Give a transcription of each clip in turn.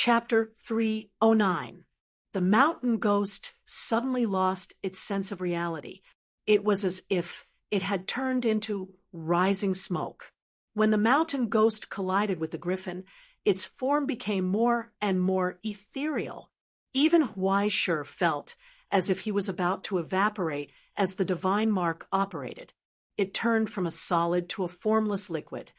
Chapter 309. The mountain ghost suddenly lost its sense of reality. It was as if it had turned into rising smoke. When the mountain ghost collided with the griffin, its form became more and more ethereal. Even Huaishur felt as if he was about to evaporate as the divine mark operated. It turned from a solid to a formless liquid,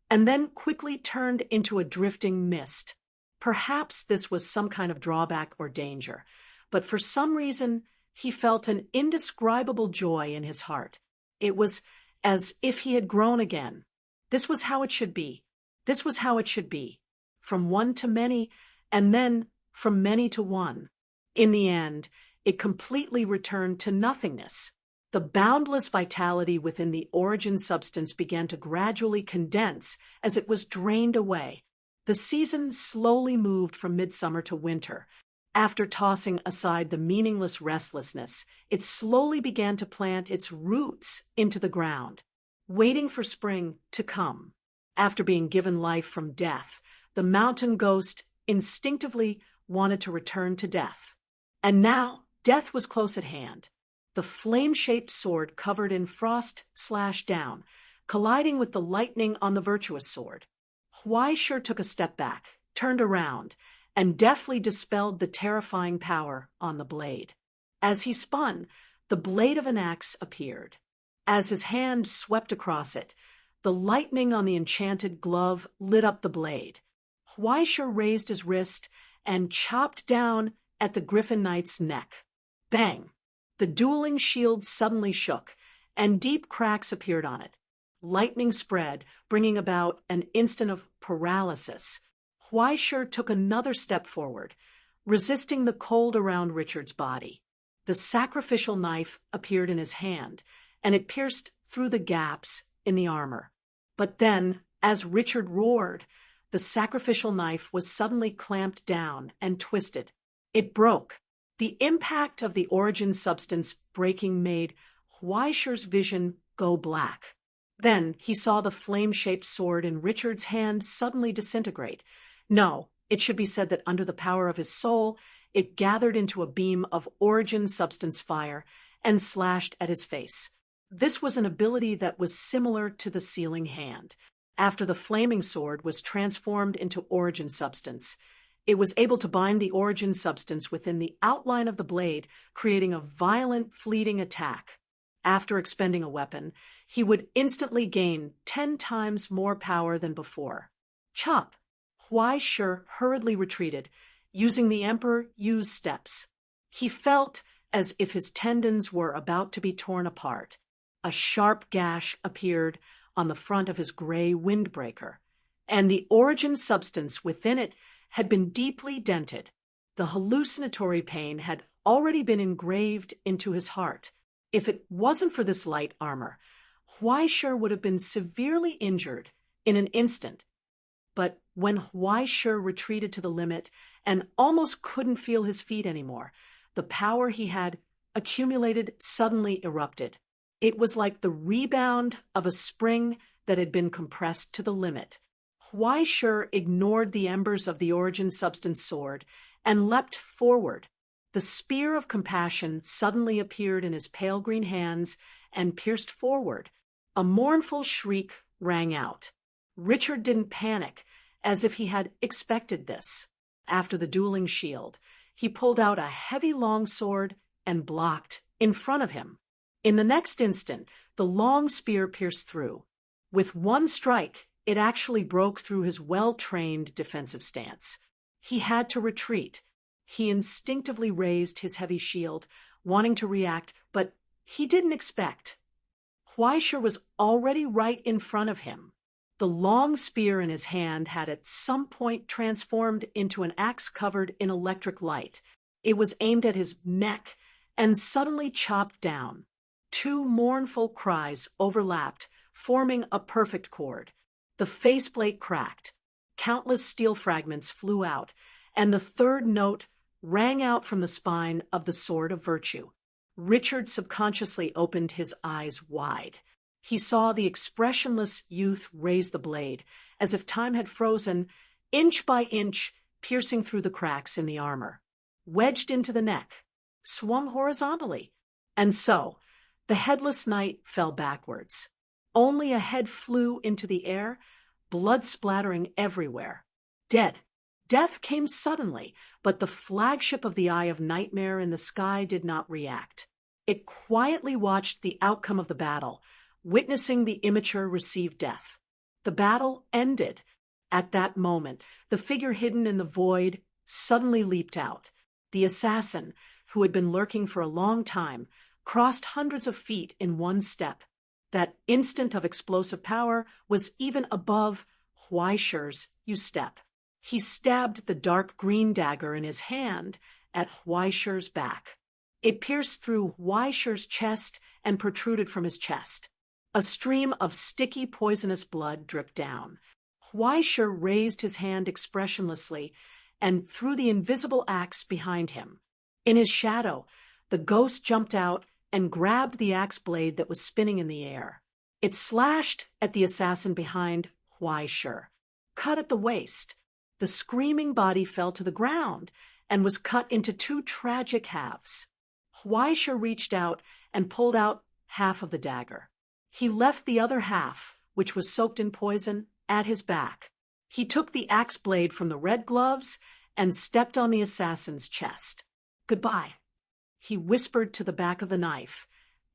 and then quickly turned into a drifting mist. Perhaps this was some kind of drawback or danger, but for some reason he felt an indescribable joy in his heart. It was as if he had grown again. This was how it should be. This was how it should be. From one to many, and then from many to one. In the end, it completely returned to nothingness. The boundless vitality within the origin substance began to gradually condense as it was drained away. The season slowly moved from midsummer to winter. After tossing aside the meaningless restlessness, it slowly began to plant its roots into the ground, waiting for spring to come. After being given life from death, the mountain ghost instinctively wanted to return to death. And now, death was close at hand. The flame-shaped sword covered in frost slashed down, colliding with the lightning on the virtuous sword. Huaishur took a step back, turned around, and deftly dispelled the terrifying power on the blade. As he spun, the blade of an axe appeared. As his hand swept across it, the lightning on the enchanted glove lit up the blade. Huaishur raised his wrist and chopped down at the Griffin Knight's neck. Bang! The dueling shield suddenly shook, and deep cracks appeared on it. Lightning spread, bringing about an instant of paralysis. Huaishur took another step forward, resisting the cold around Richard's body. The sacrificial knife appeared in his hand, and it pierced through the gaps in the armor. But then, as Richard roared, the sacrificial knife was suddenly clamped down and twisted. It broke. The impact of the origin substance breaking made Huaishur's vision go black. Then he saw the flame-shaped sword in Richard's hand suddenly disintegrate. No, it should be said that under the power of his soul, it gathered into a beam of origin substance fire and slashed at his face. This was an ability that was similar to the sealing hand. After the flaming sword was transformed into origin substance, it was able to bind the origin substance within the outline of the blade, creating a violent, fleeting attack. After expending a weapon, he would instantly gain 10 times more power than before. Chop! Huaishur hurriedly retreated, using the Emperor Yu's steps. He felt as if his tendons were about to be torn apart. A sharp gash appeared on the front of his gray windbreaker, and the origin substance within it had been deeply dented. The hallucinatory pain had already been engraved into his heart. If it wasn't for this light armor, Huaishur would have been severely injured in an instant. But when Huaishur retreated to the limit and almost couldn't feel his feet anymore, the power he had accumulated suddenly erupted. It was like the rebound of a spring that had been compressed to the limit. Huaishur ignored the embers of the origin substance sword and leapt forward. The spear of compassion suddenly appeared in his pale green hands and pierced forward. A mournful shriek rang out. Richard didn't panic, as if he had expected this. After the dueling shield, he pulled out a heavy long sword and blocked in front of him. In the next instant, the long spear pierced through. With one strike, it actually broke through his well-trained defensive stance. He had to retreat. He instinctively raised his heavy shield, wanting to react, but he didn't expect. Huaishur was already right in front of him. The long spear in his hand had at some point transformed into an axe covered in electric light. It was aimed at his neck and suddenly chopped down. Two mournful cries overlapped, forming a perfect chord. The faceplate cracked. Countless steel fragments flew out, and the third note rang out from the spine of the sword of virtue. Richard subconsciously opened his eyes wide. He saw the expressionless youth raise the blade, as if time had frozen. Inch by inch, piercing through the cracks in the armor, wedged into the neck, swung horizontally. And so, the headless knight fell backwards. Only a head flew into the air, blood splattering everywhere. Dead. Death came suddenly, but the flagship of the Eye of Nightmare in the sky did not react. It quietly watched the outcome of the battle, witnessing the immature receive death. The battle ended. At that moment, the figure hidden in the void suddenly leaped out. The assassin, who had been lurking for a long time, crossed hundreds of feet in one step. That instant of explosive power was even above Huaishir's step. He stabbed the dark green dagger in his hand at Huaishir's back. It pierced through Huaishir's chest and protruded from his chest. A stream of sticky, poisonous blood dripped down. Huaishir raised his hand expressionlessly and threw the invisible axe behind him. In his shadow, the ghost jumped out and grabbed the axe blade that was spinning in the air. It slashed at the assassin behind Huaishir, cut at the waist. The screaming body fell to the ground and was cut into two tragic halves. Huaishir reached out and pulled out half of the dagger. He left the other half, which was soaked in poison, at his back. He took the axe blade from the red gloves and stepped on the assassin's chest. "Goodbye," he whispered to the back of the knife,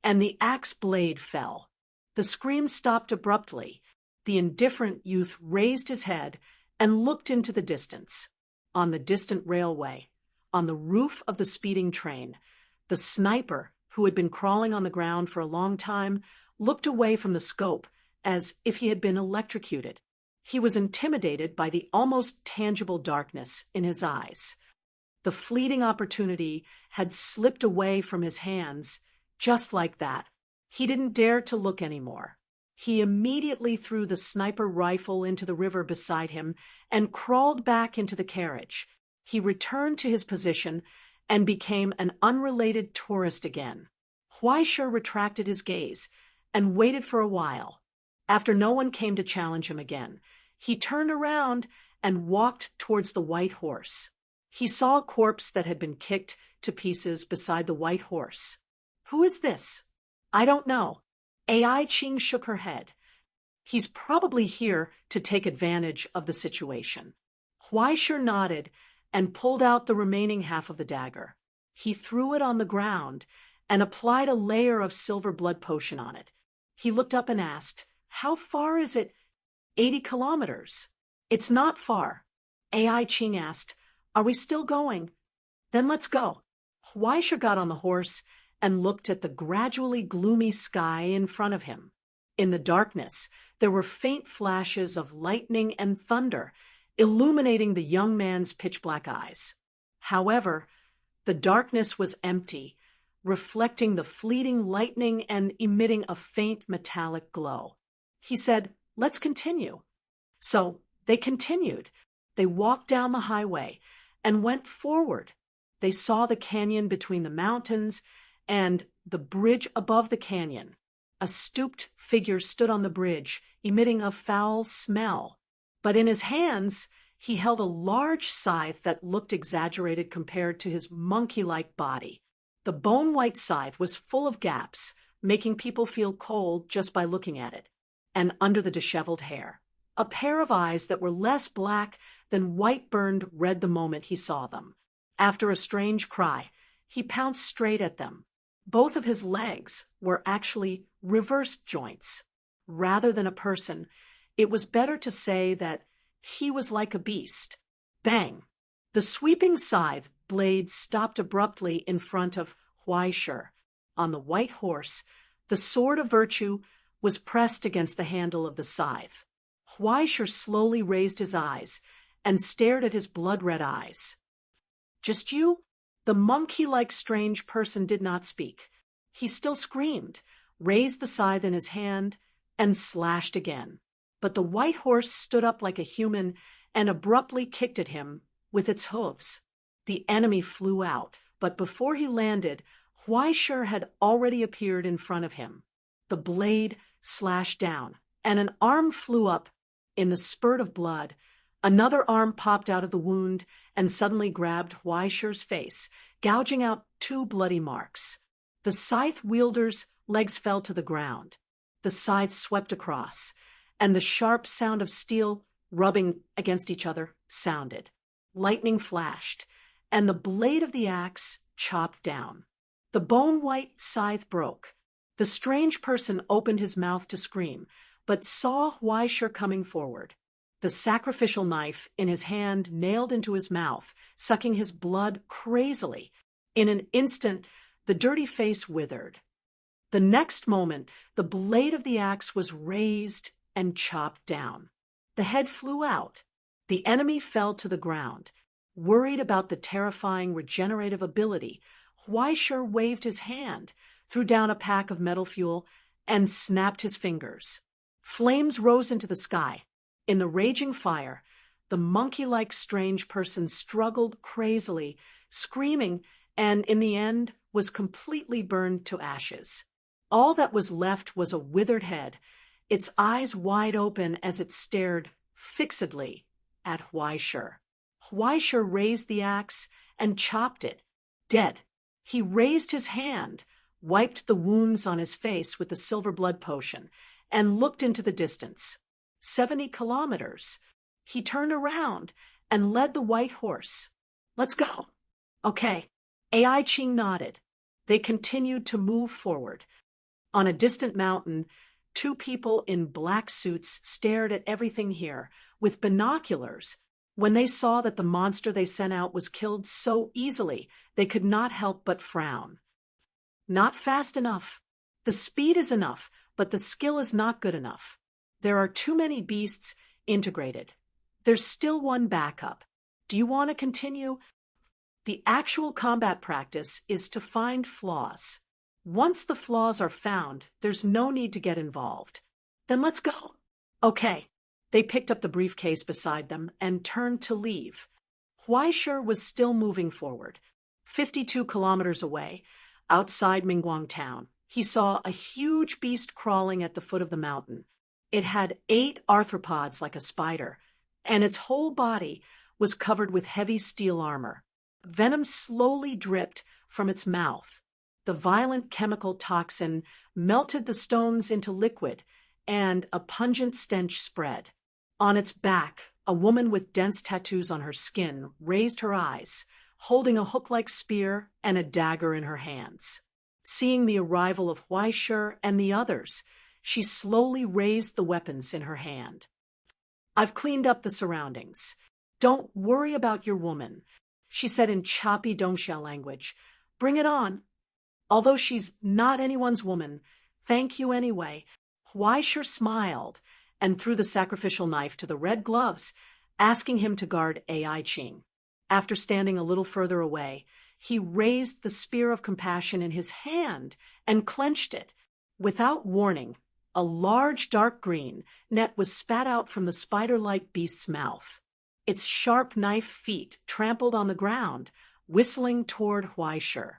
and the axe blade fell. The scream stopped abruptly. The indifferent youth raised his head and looked into the distance. On the distant railway, on the roof of the speeding train, the sniper, who had been crawling on the ground for a long time, looked away from the scope as if he had been electrocuted. He was intimidated by the almost tangible darkness in his eyes. The fleeting opportunity had slipped away from his hands just like that. He didn't dare to look anymore. He immediately threw the sniper rifle into the river beside him and crawled back into the carriage. He returned to his position and became an unrelated tourist again. Huaishir retracted his gaze and waited for a while. After no one came to challenge him again, he turned around and walked towards the white horse. He saw a corpse that had been kicked to pieces beside the white horse. "Who is this?" "I don't know." Ai Ching shook her head. "He's probably here to take advantage of the situation." Huaishir nodded and pulled out the remaining half of the dagger. He threw it on the ground and applied a layer of silver blood potion on it. He looked up and asked, "How far is it?" 80 kilometers. "It's not far." Ai Ching asked, "Are we still going?" "Then let's go." Huaishir got on the horse and looked at the gradually gloomy sky in front of him. In the darkness, there were faint flashes of lightning and thunder, illuminating the young man's pitch-black eyes. However, the darkness was empty, reflecting the fleeting lightning and emitting a faint metallic glow. He said, "Let's continue." So they continued. They walked down the highway and went forward. They saw the canyon between the mountains and the bridge above the canyon. A stooped figure stood on the bridge, emitting a foul smell. But in his hands, he held a large scythe that looked exaggerated compared to his monkey-like body. The bone-white scythe was full of gaps, making people feel cold just by looking at it. And under the disheveled hair, a pair of eyes that were less black than white burned red the moment he saw them. After a strange cry, he pounced straight at them. Both of his legs were actually reversed joints. Rather than a person, it was better to say that he was like a beast. Bang! The sweeping scythe blade stopped abruptly in front of Huaishir. On the white horse, the sword of virtue was pressed against the handle of the scythe. Huaishir slowly raised his eyes and stared at his blood-red eyes. "Just you?" The monkey-like strange person did not speak. He still screamed, raised the scythe in his hand, and slashed again. But the white horse stood up like a human and abruptly kicked at him with its hooves. The enemy flew out, but before he landed, Huaishir had already appeared in front of him. The blade slashed down, and an arm flew up. In the spurt of blood, Another arm popped out of the wound and suddenly grabbed Huaishi's face, gouging out 2 bloody marks. The scythe wielder's legs fell to the ground. The scythe swept across, and the sharp sound of steel rubbing against each other sounded. Lightning flashed, and the blade of the axe chopped down. The bone-white scythe broke. The strange person opened his mouth to scream, but saw Huaishi coming forward. The sacrificial knife in his hand nailed into his mouth, sucking his blood crazily. In an instant, the dirty face withered. The next moment, the blade of the axe was raised and chopped down. The head flew out. The enemy fell to the ground. Worried about the terrifying regenerative ability, Huaishi waved his hand, threw down a pack of metal fuel, and snapped his fingers. Flames rose into the sky. In the raging fire, the monkey-like strange person struggled crazily, screaming, and in the end was completely burned to ashes. All that was left was a withered head, its eyes wide open as it stared fixedly at Huaishi. Huaishi raised the axe and chopped it, dead. He raised his hand, wiped the wounds on his face with the silver blood potion, and looked into the distance. 70 kilometers. He turned around and led the white horse. Let's go. Okay. AI Ching nodded. They continued to move forward. On a distant mountain, 2 people in black suits stared at everything here with binoculars. When they saw that the monster they sent out was killed so easily, they could not help but frown. Not fast enough. The speed is enough, but the skill is not good enough. There are too many beasts integrated. There's still one backup. Do you want to continue? The actual combat practice is to find flaws. Once the flaws are found, there's no need to get involved. Then let's go. Okay. They picked up the briefcase beside them and turned to leave. Huaishi was still moving forward. 52 kilometers away, outside Mingguang town, he saw a huge beast crawling at the foot of the mountain. It had 8 arthropods like a spider, and its whole body was covered with heavy steel armor. Venom slowly dripped from its mouth. The violent chemical toxin melted the stones into liquid, and a pungent stench spread. On its back, a woman with dense tattoos on her skin raised her eyes, holding a hook-like spear and a dagger in her hands. Seeing the arrival of Huaishi and the others, she slowly raised the weapons in her hand. I've cleaned up the surroundings. Don't worry about your woman, she said in choppy Dongxia language. Bring it on. Although she's not anyone's woman, thank you anyway. Huaishi smiled and threw the sacrificial knife to the red gloves, asking him to guard AI Ching. After standing a little further away, he raised the spear of compassion in his hand and clenched it. Without warning, a large dark green net was spat out from the spider-like beast's mouth. Its sharp knife feet trampled on the ground, whistling toward Huaishi.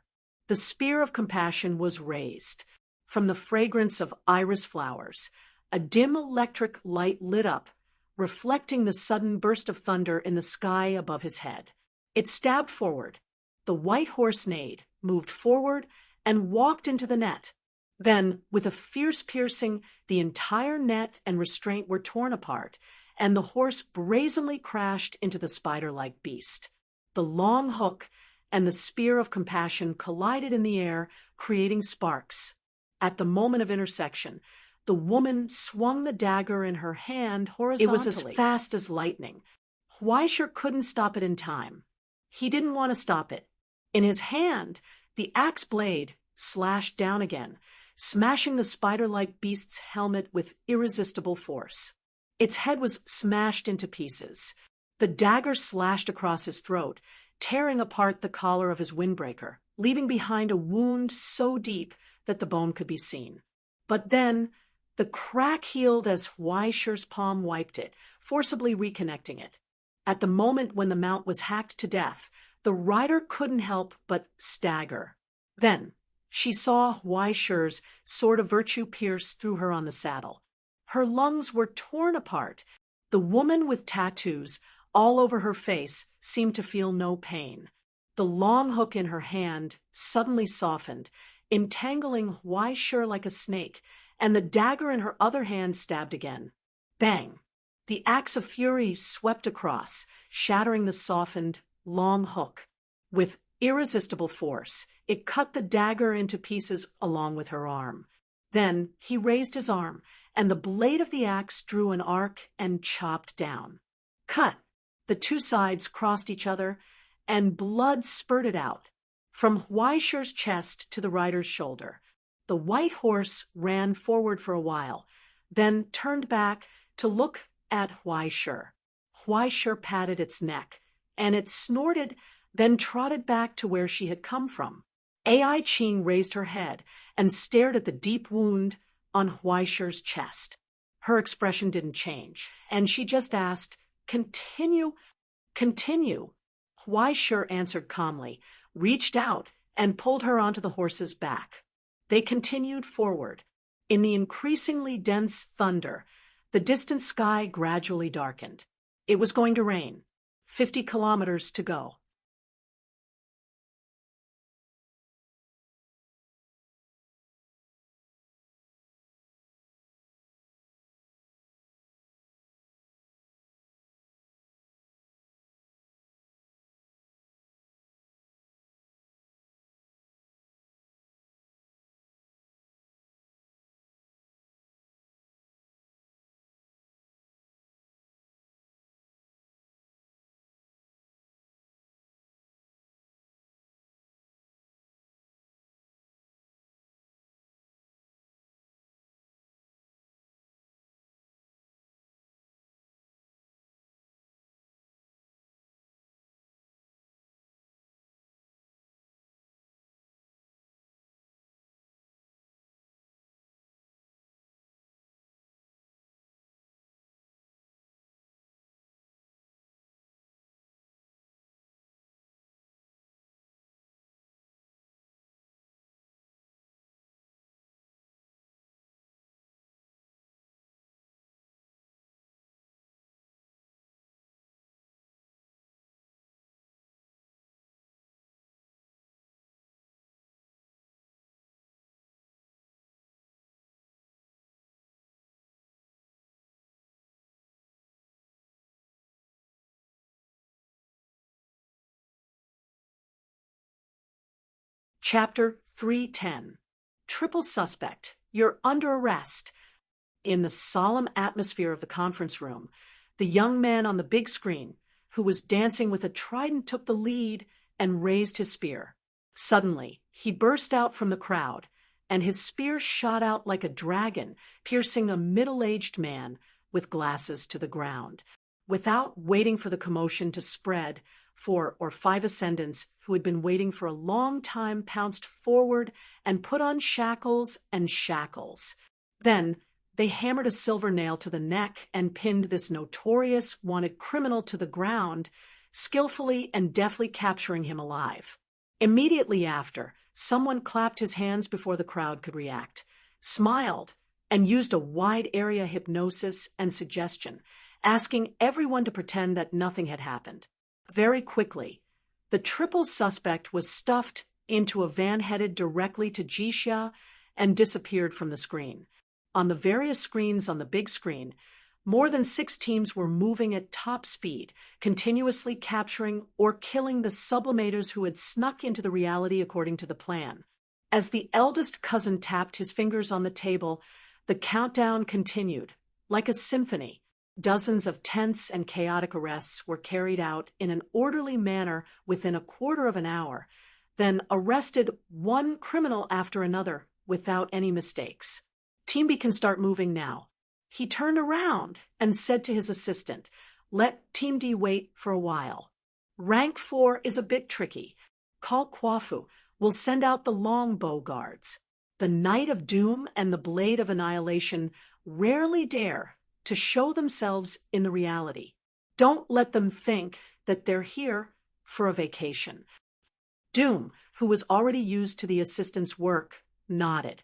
The spear of compassion was raised. From the fragrance of iris flowers, a dim electric light lit up, reflecting the sudden burst of thunder in the sky above his head. It stabbed forward. The white horse neighed, moved forward, and walked into the net. Then, with a fierce piercing, the entire net and restraint were torn apart, and the horse brazenly crashed into the spider-like beast. The long hook and the spear of compassion collided in the air, creating sparks. At the moment of intersection, the woman swung the dagger in her hand horizontally. It was as fast as lightning. Huaishi couldn't stop it in time. He didn't want to stop it. In his hand, the axe blade slashed down again, smashing the spider-like beast's helmet with irresistible force. Its head was smashed into pieces. The dagger slashed across his throat, tearing apart the collar of his windbreaker, leaving behind a wound so deep that the bone could be seen. But then, the crack healed as Huaishi's palm wiped it, forcibly reconnecting it. At the moment when the mount was hacked to death, the rider couldn't help but stagger. Then, she saw Huaishi's sword of virtue pierce through her on the saddle. Her lungs were torn apart, The woman with tattoos all over her face seemed to feel no pain. The long hook in her hand suddenly softened, entangling Huaishur like a snake, and the dagger in her other hand stabbed again. Bang! The axe of fury swept across, shattering the softened, long hook. With irresistible force, it cut the dagger into pieces along with her arm. Then he raised his arm, and the blade of the axe drew an arc and chopped down. Cut! The two sides crossed each other, and blood spurted out. From Huaishur's chest to the rider's shoulder. The white horse ran forward for a while, then turned back to look at Huaishur. Huaishur patted its neck, and it snorted, then trotted back to where she had come from. Ai Qing raised her head and stared at the deep wound on Huaishur's chest. Her expression didn't change, and she just asked, "Continue, continue." Huaishur answered calmly, reached out, and pulled her onto the horse's back. They continued forward. In the increasingly dense thunder, the distant sky gradually darkened. It was going to rain. 50 kilometers to go. Chapter 310. Triple Suspect, You're Under Arrest. In the solemn atmosphere of the conference room, the young man on the big screen, who was dancing with a trident, took the lead and raised his spear. Suddenly, he burst out from the crowd, and his spear shot out like a dragon, piercing a middle-aged man with glasses to the ground. Without waiting for the commotion to spread, 4 or 5 ascendants who had been waiting for a long time pounced forward and put on shackles and shackles. Then they hammered a silver nail to the neck and pinned this notorious wanted criminal to the ground, skillfully and deftly capturing him alive. Immediately after, someone clapped his hands before the crowd could react, smiled, and used a wide-area hypnosis and suggestion, asking everyone to pretend that nothing had happened. Very quickly, the triple suspect was stuffed into a van headed directly to Jixia and disappeared from the screen. On the various screens on the big screen, more than 6 teams were moving at top speed, continuously capturing or killing the sublimators who had snuck into the reality according to the plan. As the eldest cousin tapped his fingers on the table, the countdown continued, like a symphony. Dozens of tense and chaotic arrests were carried out in an orderly manner within a quarter of an hour, then arrested one criminal after another without any mistakes. Team B can start moving now. He turned around and said to his assistant, "Let Team D wait for a while. Rank 4 is a bit tricky. Call Kwafu. We'll send out the longbow guards. The Knight of Doom and the Blade of Annihilation rarely dare to show themselves in the reality. Don't let them think that they're here for a vacation." Doom, who was already used to the assistant's work, nodded.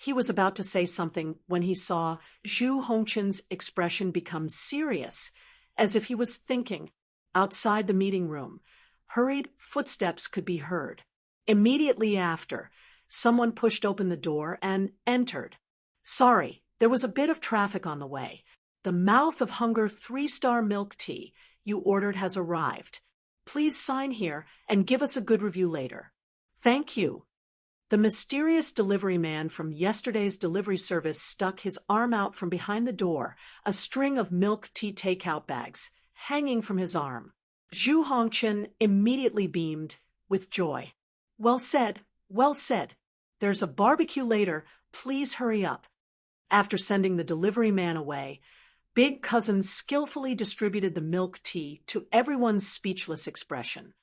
He was about to say something when he saw Zhu Hongqin's expression become serious, as if he was thinking. Outside the meeting room, hurried footsteps could be heard. Immediately after, someone pushed open the door and entered. "Sorry, there was a bit of traffic on the way. The Mouth of Hunger 3-star milk tea you ordered has arrived. Please sign here and give us a good review later. Thank you." The mysterious delivery man from yesterday's delivery service stuck his arm out from behind the door, a string of milk tea takeout bags hanging from his arm. Zhu Hongqin immediately beamed with joy. "Well said, well said. There's a barbecue later, please hurry up." After sending the delivery man away, Big Cousin skillfully distributed the milk tea to everyone's speechless expression.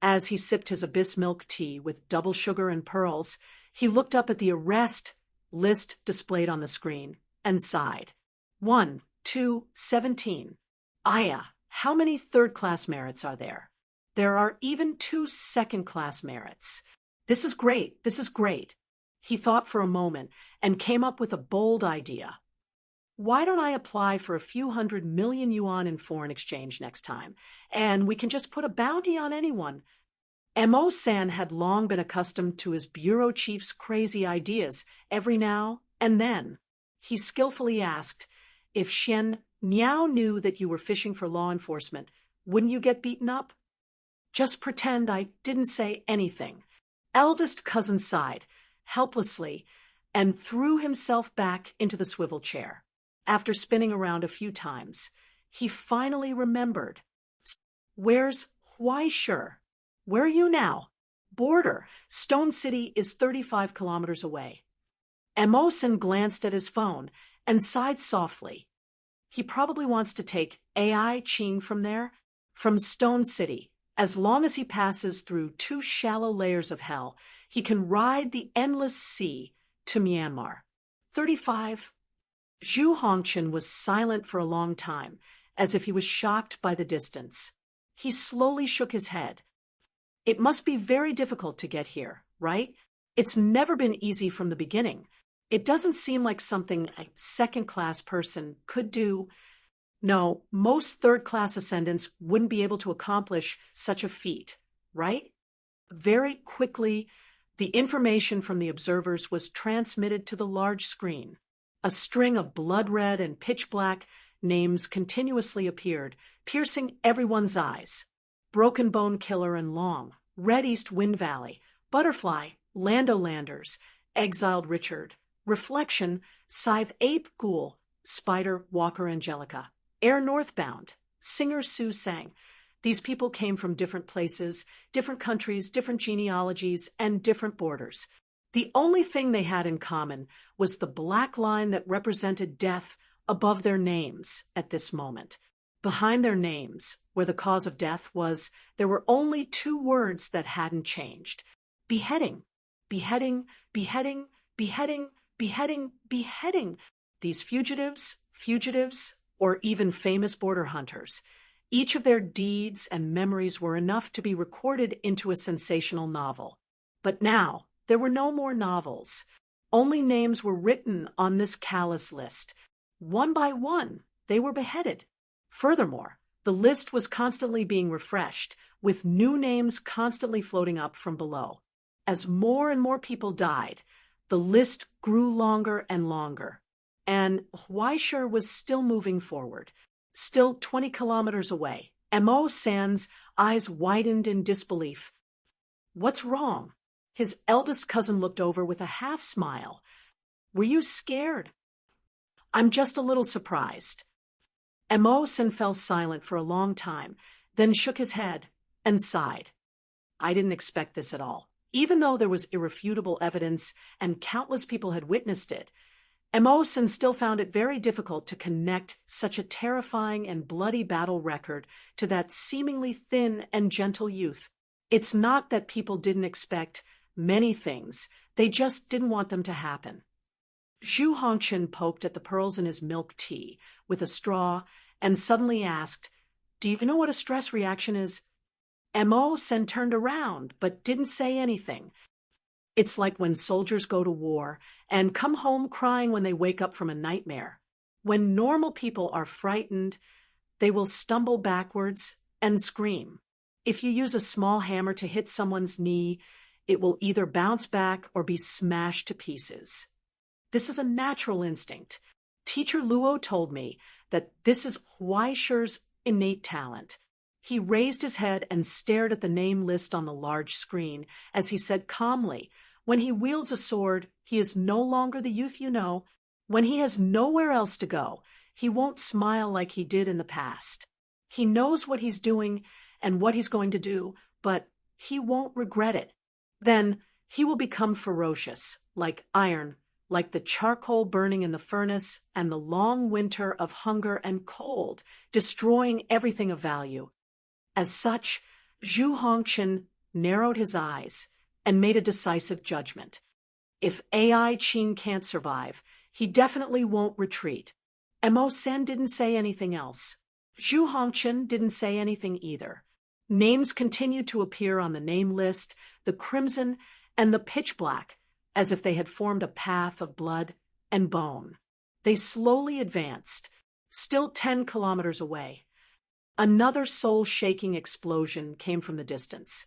As he sipped his abyss milk tea with double sugar and pearls, he looked up at the arrest list displayed on the screen and sighed. 1, 2, 17. Aya, how many third-class merits are there? There are even 2 second-class merits. This is great, this is great. He thought for a moment and came up with a bold idea. Why don't I apply for a few 100 million yuan in foreign exchange next time, and we can just put a bounty on anyone. Mo-san had long been accustomed to his bureau chief's crazy ideas every now and then. He skillfully asked, "If Shen Niao knew that you were fishing for law enforcement, wouldn't you get beaten up?" "Just pretend I didn't say anything." Eldest cousin sighed, helplessly, and threw himself back into the swivel chair. After spinning around a few times, he finally remembered. "Where's Huaishe? Where are you now?" "Border. Stone City is 35 kilometers away." Emosen glanced at his phone and sighed softly. He probably wants to take AI Qing from there, from Stone City. As long as he passes through 2 shallow layers of hell, he can ride the endless sea to Myanmar. 35. Zhu Hongqin was silent for a long time, as if he was shocked by the distance. He slowly shook his head. "It must be very difficult to get here, right? It's never been easy from the beginning. It doesn't seem like something a second-class person could do. No, most third-class ascendants wouldn't be able to accomplish such a feat, right?" Very quickly, the information from the observers was transmitted to the large screen. A string of blood-red and pitch-black names continuously appeared, piercing everyone's eyes. Broken Bone Killer and Long, Red East Wind Valley, Butterfly, Lando Landers, Exiled Richard, Reflection, Scythe Ape Ghoul, Spider Walker Angelica, Air Northbound, Singer Sue Sang. These people came from different places, different countries, different genealogies, and different borders. The only thing they had in common was the black line that represented death above their names at this moment. Behind their names, where the cause of death was, there were only 2 words that hadn't changed. Beheading, beheading, beheading, beheading, beheading, beheading. These fugitives, or even famous border hunters, each of their deeds and memories were enough to be recorded into a sensational novel. But now, there were no more novels. Only names were written on this callous list. One by one, they were beheaded. Furthermore, the list was constantly being refreshed, with new names constantly floating up from below. As more and more people died, the list grew longer and longer. And Huaishe was still moving forward, still 20 kilometers away. Mo San's eyes widened in disbelief. "What's wrong?" His eldest cousin looked over with a half-smile. "Were you scared?" "I'm just a little surprised." Emosen fell silent for a long time, then shook his head and sighed. "I didn't expect this at all. Even though there was irrefutable evidence and countless people had witnessed it, Emosen still found it very difficult to connect such a terrifying and bloody battle record to that seemingly thin and gentle youth. It's not that people didn't expect many things, they just didn't want them to happen. Zhu Hongqin poked at the pearls in his milk tea with a straw and suddenly asked, "Do you know what a stress reaction is?" Mo Sen turned around but didn't say anything. It's like when soldiers go to war and come home crying when they wake up from a nightmare. When normal people are frightened, they will stumble backwards and scream. If you use a small hammer to hit someone's knee, it will either bounce back or be smashed to pieces. This is a natural instinct. Teacher Luo told me that this is Huaishi's innate talent. He raised his head and stared at the name list on the large screen as he said calmly, "When he wields a sword, he is no longer the youth you know. When he has nowhere else to go, he won't smile like he did in the past. He knows what he's doing and what he's going to do, but he won't regret it. Then he will become ferocious, like iron, like the charcoal burning in the furnace and the long winter of hunger and cold, destroying everything of value." As such, Zhu Hongqian narrowed his eyes and made a decisive judgment. If AI Qin can't survive, he definitely won't retreat. Mo Sen didn't say anything else. Zhu Hongqian didn't say anything either. Names continued to appear on the name list, the crimson and the pitch black, as if they had formed a path of blood and bone. They slowly advanced, still 10 kilometers away. Another soul-shaking explosion came from the distance,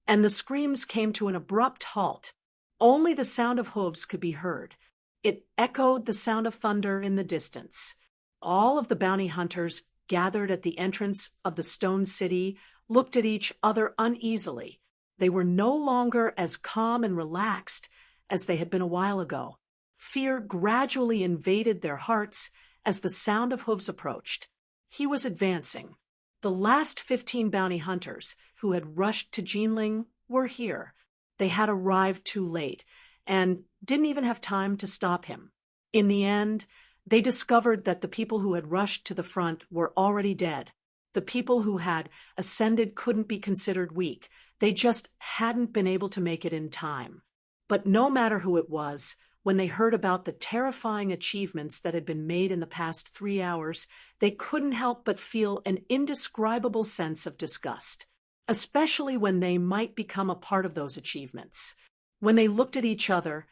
and the screams came to an abrupt halt. Only the sound of hooves could be heard. It echoed the sound of thunder in the distance. All of the bounty hunters gathered at the entrance of the stone city looked at each other uneasily. They were no longer as calm and relaxed as they had been a while ago. Fear gradually invaded their hearts as the sound of hooves approached. He was advancing. The last 15 bounty hunters who had rushed to Jinling were here. They had arrived too late and didn't even have time to stop him. In the end, they discovered that the people who had rushed to the front were already dead. The people who had ascended couldn't be considered weak. They just hadn't been able to make it in time. But no matter who it was, when they heard about the terrifying achievements that had been made in the past 3 hours, they couldn't help but feel an indescribable sense of disgust, especially when they might become a part of those achievements. When they looked at each other,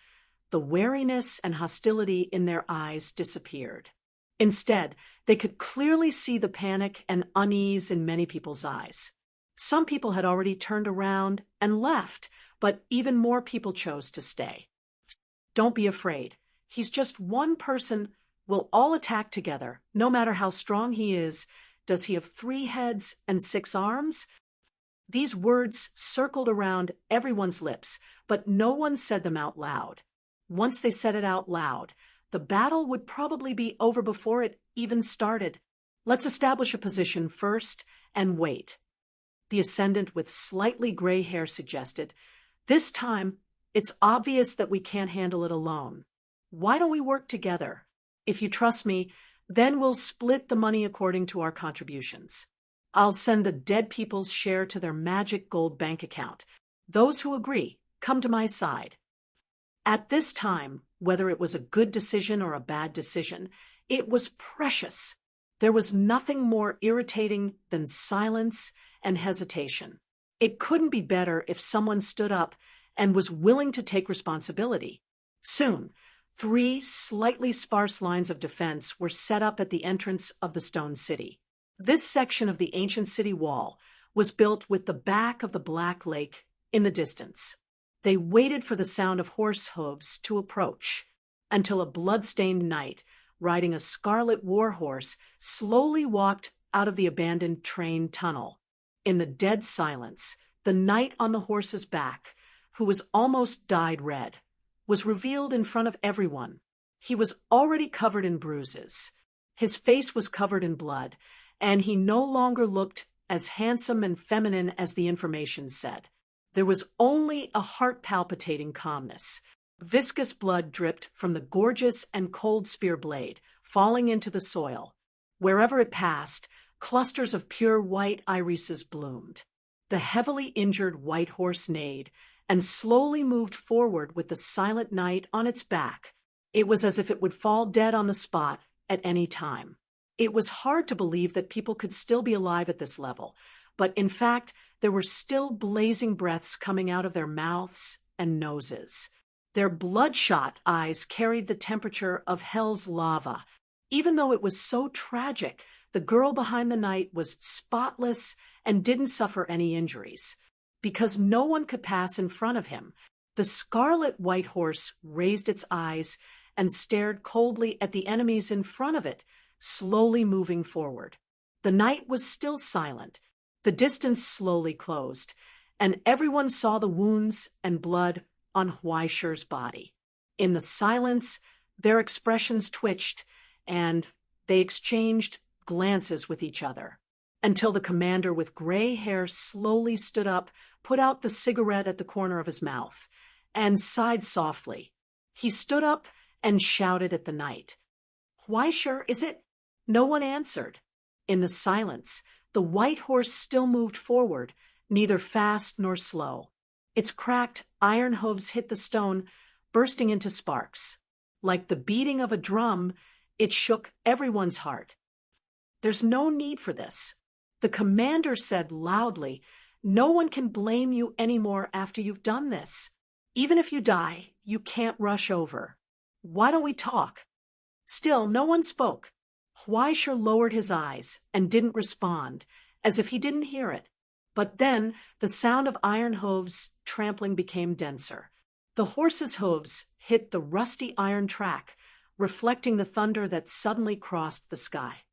the wariness and hostility in their eyes disappeared. Instead, they could clearly see the panic and unease in many people's eyes. Some people had already turned around and left, but even more people chose to stay. Don't be afraid. He's just one person. We'll all attack together, no matter how strong he is. Does he have 3 heads and 6 arms? These words circled around everyone's lips, but no one said them out loud. Once they said it out loud, the battle would probably be over before it even started. Let's establish a position first and wait. The ascendant with slightly gray hair suggested, "This time, it's obvious that we can't handle it alone. Why don't we work together? If you trust me, then we'll split the money according to our contributions. I'll send the dead people's share to their magic gold bank account. Those who agree, come to my side." At this time, whether it was a good decision or a bad decision, it was precious. There was nothing more irritating than silence and hesitation. It couldn't be better if someone stood up and was willing to take responsibility. Soon, 3 slightly sparse lines of defense were set up at the entrance of the stone city. This section of the ancient city wall was built with the back of the Black Lake in the distance. They waited for the sound of horse hooves to approach, until a blood-stained knight, riding a scarlet war horse, slowly walked out of the abandoned train tunnel. In the dead silence, the knight on the horse's back, who was almost dyed red, was revealed in front of everyone. He was already covered in bruises. His face was covered in blood, and he no longer looked as handsome and feminine as the information said. There was only a heart-palpitating calmness. Viscous blood dripped from the gorgeous and cold spear blade, falling into the soil. Wherever it passed, clusters of pure white irises bloomed. The heavily injured white horse neighed and slowly moved forward with the silent knight on its back. It was as if it would fall dead on the spot at any time. It was hard to believe that people could still be alive at this level, but in fact, there were still blazing breaths coming out of their mouths and noses. Their bloodshot eyes carried the temperature of hell's lava. Even though it was so tragic, the girl behind the knight was spotless and didn't suffer any injuries. Because no one could pass in front of him, the scarlet white horse raised its eyes and stared coldly at the enemies in front of it, slowly moving forward. The knight was still silent. The distance slowly closed, and everyone saw the wounds and blood on Huaisher's body. In the silence, their expressions twitched, and they exchanged glances with each other, until the commander with gray hair slowly stood up, put out the cigarette at the corner of his mouth, and sighed softly. He stood up and shouted at the knight. "Huaisher, is it?" No one answered. In the silence, the white horse still moved forward, neither fast nor slow. Its cracked iron hooves hit the stone, bursting into sparks. Like the beating of a drum, it shook everyone's heart. "There's no need for this." The commander said loudly, "No one can blame you anymore after you've done this. Even if you die, you can't rush over. Why don't we talk?" Still, no one spoke. Huaisher lowered his eyes and didn't respond, as if he didn't hear it. But then the sound of iron hooves trampling became denser. The horse's hooves hit the rusty iron track, reflecting the thunder that suddenly crossed the sky.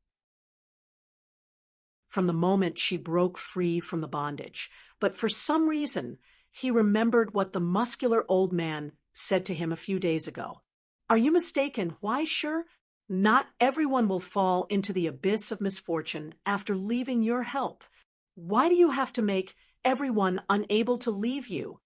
From the moment she broke free from the bondage, but for some reason, he remembered what the muscular old man said to him a few days ago. "Are you mistaken, Huaisher? Not everyone will fall into the abyss of misfortune after leaving your help. Why do you have to make everyone unable to leave you?"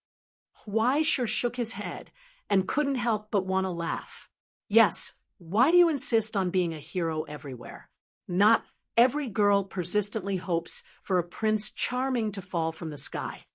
Huaisher shook his head and couldn't help but want to laugh. "Yes, why do you insist on being a hero everywhere? Not every girl persistently hopes for a prince charming to fall from the sky.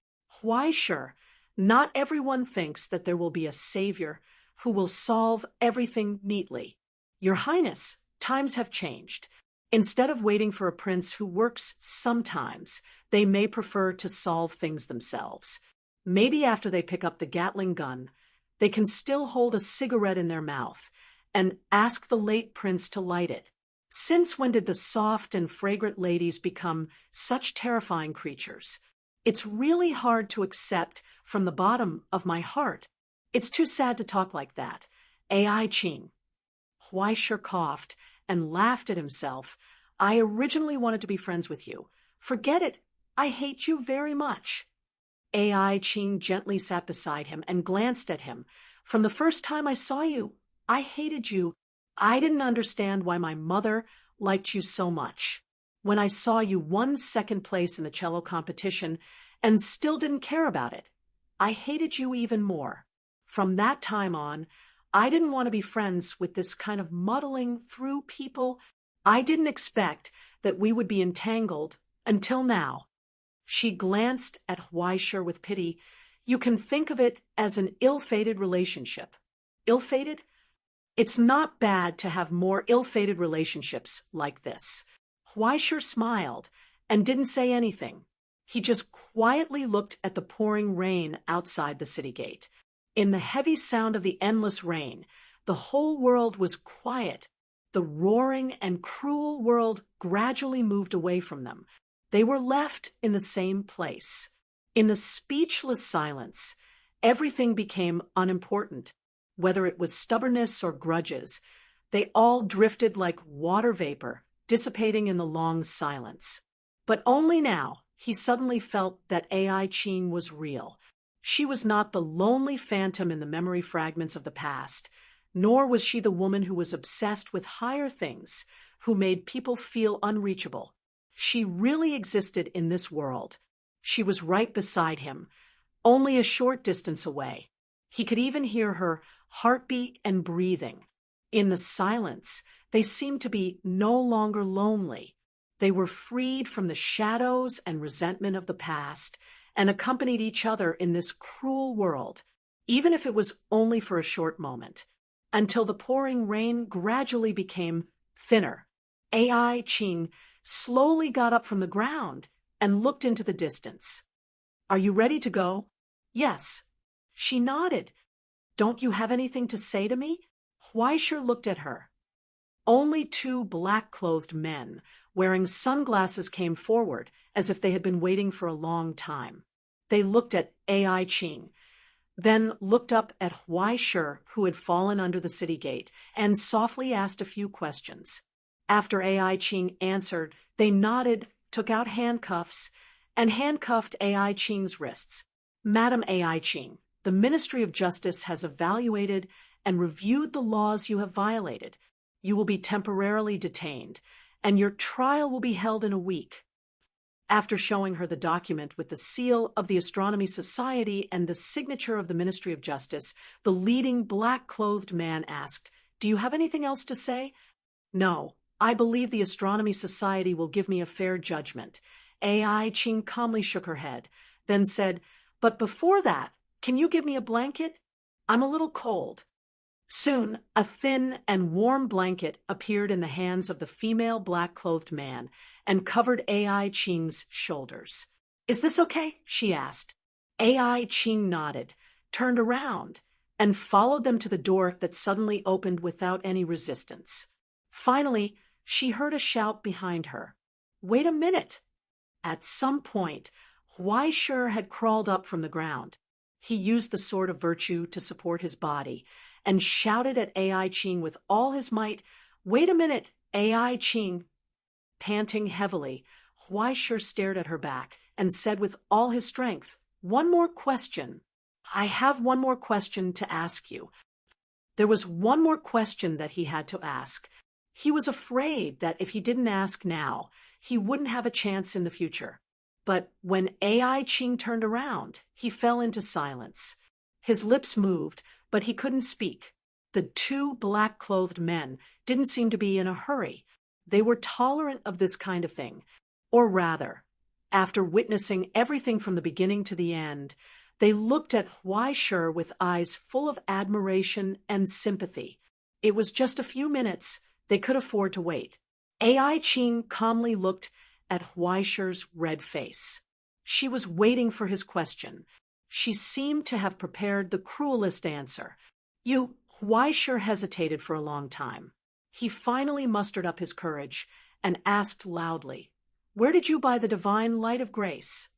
Huaisher, not everyone thinks that there will be a savior who will solve everything neatly. Your Highness, times have changed. Instead of waiting for a prince who works sometimes, they may prefer to solve things themselves. Maybe after they pick up the Gatling gun, they can still hold a cigarette in their mouth and ask the late prince to light it. Since when did the soft and fragrant ladies become such terrifying creatures? It's really hard to accept from the bottom of my heart. It's too sad to talk like that. AI Ching." Huaisher coughed and laughed at himself. "I originally wanted to be friends with you. Forget it. I hate you very much." AI Ching gently sat beside him and glanced at him. "From the first time I saw you, I hated you. I didn't understand why my mother liked you so much. When I saw you won second place in the cello competition and still didn't care about it, I hated you even more. From that time on, I didn't want to be friends with this kind of muddling through people. I didn't expect that we would be entangled until now." She glanced at Huaisher with pity. "You can think of it as an ill-fated relationship." "Ill-fated?" "It's not bad to have more ill-fated relationships like this." Huaisher smiled and didn't say anything. He just quietly looked at the pouring rain outside the city gate. In the heavy sound of the endless rain, the whole world was quiet. The roaring and cruel world gradually moved away from them. They were left in the same place. In the speechless silence, everything became unimportant. Whether it was stubbornness or grudges, they all drifted like water vapor, dissipating in the long silence. But only now, he suddenly felt that AI Ching was real. She was not the lonely phantom in the memory fragments of the past, nor was she the woman who was obsessed with higher things, who made people feel unreachable. She really existed in this world. She was right beside him, only a short distance away. He could even hear her heartbeat and breathing. In the silence, they seemed to be no longer lonely. They were freed from the shadows and resentment of the past and accompanied each other in this cruel world, even if it was only for a short moment, until the pouring rain gradually became thinner. AI Ching slowly got up from the ground and looked into the distance. "Are you ready to go?" "Yes." She nodded. Don't you have anything to say to me? Huaisher looked at her. Only two black-clothed men, wearing sunglasses, came forward, as if they had been waiting for a long time. They looked at Ai Qing, then looked up at Huaisher, who had fallen under the city gate, and softly asked a few questions. After Ai Qing answered, they nodded, took out handcuffs, and handcuffed Ai Qing's wrists. Madam Ai Qing, the Ministry of Justice has evaluated and reviewed the laws you have violated. You will be temporarily detained, and your trial will be held in a week. After showing her the document with the seal of the Astronomy Society and the signature of the Ministry of Justice, the leading black-clothed man asked, Do you have anything else to say? No, I believe the Astronomy Society will give me a fair judgment. Ai Qing calmly shook her head, then said, But before that, can you give me a blanket? I'm a little cold. Soon, a thin and warm blanket appeared in the hands of the female black-clothed man and covered Ai Qing's shoulders. Is this okay? She asked. Ai Qing nodded, turned around, and followed them to the door that suddenly opened without any resistance. Finally, she heard a shout behind her. Wait a minute! At some point, Huaisher had crawled up from the ground. He used the sword of virtue to support his body, and shouted at Ai Qing with all his might, Wait a minute, Ai Qing! Panting heavily, Huaisher stared at her back and said with all his strength, One more question. I have one more question to ask you. There was one more question that he had to ask. He was afraid that if he didn't ask now, he wouldn't have a chance in the future. But when Ai Qing turned around, he fell into silence. His lips moved, but he couldn't speak. The two black-clothed men didn't seem to be in a hurry. They were tolerant of this kind of thing. Or rather, after witnessing everything from the beginning to the end, they looked at Huaisher with eyes full of admiration and sympathy. It was just a few minutes. They could afford to wait. Ai Qing calmly looked at Huaisher's red face. She was waiting for his question. She seemed to have prepared the cruelest answer. Huaisher hesitated for a long time. He finally mustered up his courage and asked loudly, Where did you buy the divine light of grace?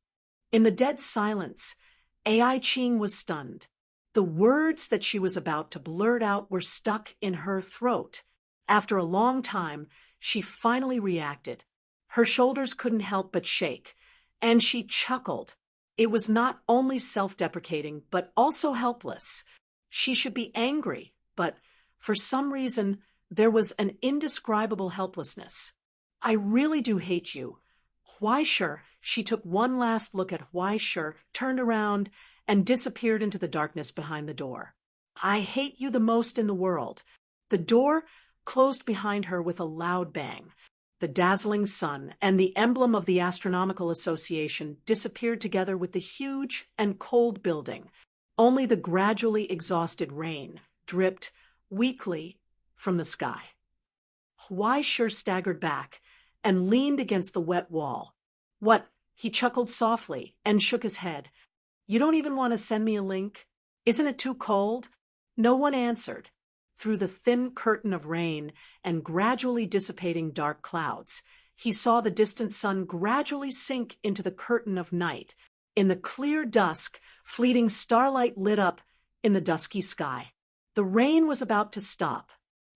In the dead silence, Ai Qing was stunned. The words that she was about to blurt out were stuck in her throat. After a long time, she finally reacted. Her shoulders couldn't help but shake, and she chuckled. It was not only self-deprecating, but also helpless. She should be angry, but for some reason, there was an indescribable helplessness. I really do hate you. Huaisher, she took one last look at Huaisher, turned around, and disappeared into the darkness behind the door. I hate you the most in the world. The door closed behind her with a loud bang. The dazzling sun and the emblem of the Astronomical Association disappeared together with the huge and cold building. Only the gradually exhausted rain dripped weakly from the sky. Huaisher staggered back and leaned against the wet wall. What? He chuckled softly and shook his head. You don't even want to send me a link? Isn't it too cold? No one answered. Through the thin curtain of rain and gradually dissipating dark clouds, he saw the distant sun gradually sink into the curtain of night. In the clear dusk, fleeting starlight lit up in the dusky sky. The rain was about to stop.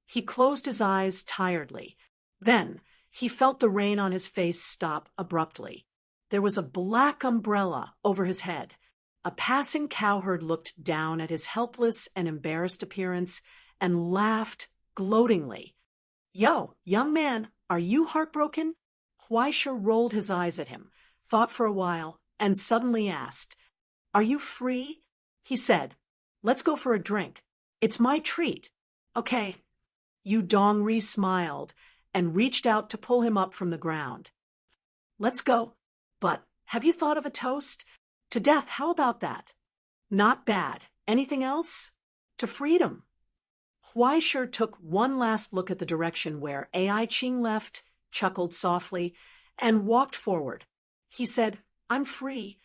He closed his eyes tiredly. Then he felt the rain on his face stop abruptly. There was a black umbrella over his head. A passing cowherd looked down at his helpless and embarrassed appearance and laughed gloatingly. Yo, young man, are you heartbroken? Huaisher rolled his eyes at him, thought for a while, and suddenly asked, Are you free? He said, Let's go for a drink. It's my treat. Okay. Yu Dongri smiled and reached out to pull him up from the ground. Let's go. But have you thought of a toast? To death, how about that? Not bad. Anything else? To freedom. Huaisher took one last look at the direction where Ai Qing left, chuckled softly, and walked forward. He said, I'm free.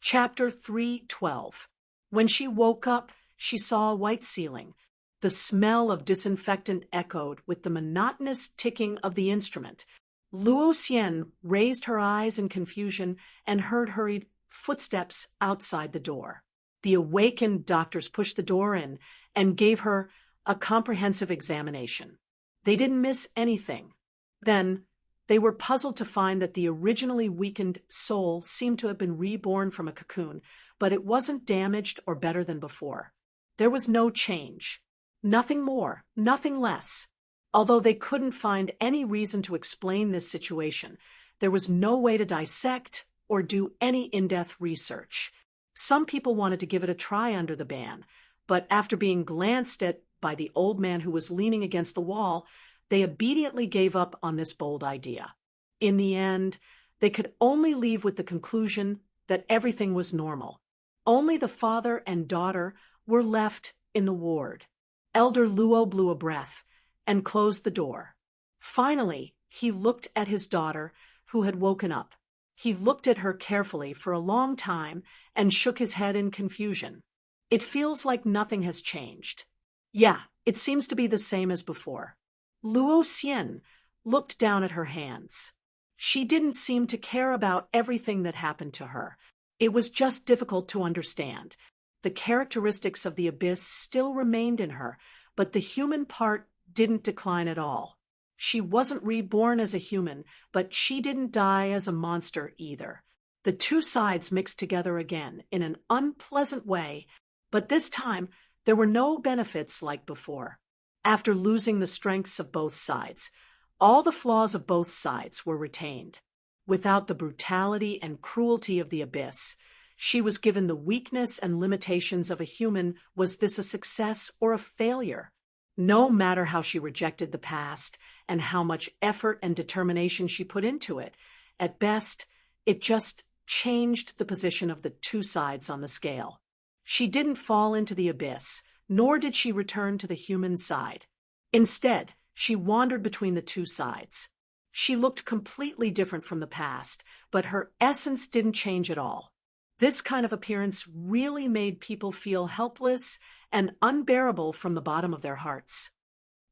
Chapter 3:12. When she woke up, she saw a white ceiling. The smell of disinfectant echoed with the monotonous ticking of the instrument. Luo Xian raised her eyes in confusion and heard hurried footsteps outside the door. The awakened doctors pushed the door in and gave her a comprehensive examination. They didn't miss anything. Then, they were puzzled to find that the originally weakened soul seemed to have been reborn from a cocoon, but it wasn't damaged or better than before. There was no change. Nothing more, nothing less. Although they couldn't find any reason to explain this situation, there was no way to dissect or do any in-depth research. Some people wanted to give it a try under the ban, but after being glanced at by the old man who was leaning against the wall, they obediently gave up on this bold idea. In the end, they could only leave with the conclusion that everything was normal. Only the father and daughter were left in the ward. Elder Luo blew a breath and closed the door. Finally, he looked at his daughter, who had woken up. He looked at her carefully for a long time and shook his head in confusion. It feels like nothing has changed. Yeah, it seems to be the same as before. Luo Xian looked down at her hands. She didn't seem to care about everything that happened to her. It was just difficult to understand. The characteristics of the abyss still remained in her, but the human part didn't decline at all. She wasn't reborn as a human, but she didn't die as a monster either. The two sides mixed together again in an unpleasant way, but this time there were no benefits like before. After losing the strengths of both sides, all the flaws of both sides were retained. Without the brutality and cruelty of the abyss, she was given the weakness and limitations of a human. Was this a success or a failure? No matter how she rejected the past and how much effort and determination she put into it, at best, it just changed the position of the two sides on the scale. She didn't fall into the abyss, nor did she return to the human side. Instead, she wandered between the two sides. She looked completely different from the past, but her essence didn't change at all. This kind of appearance really made people feel helpless and unbearable from the bottom of their hearts.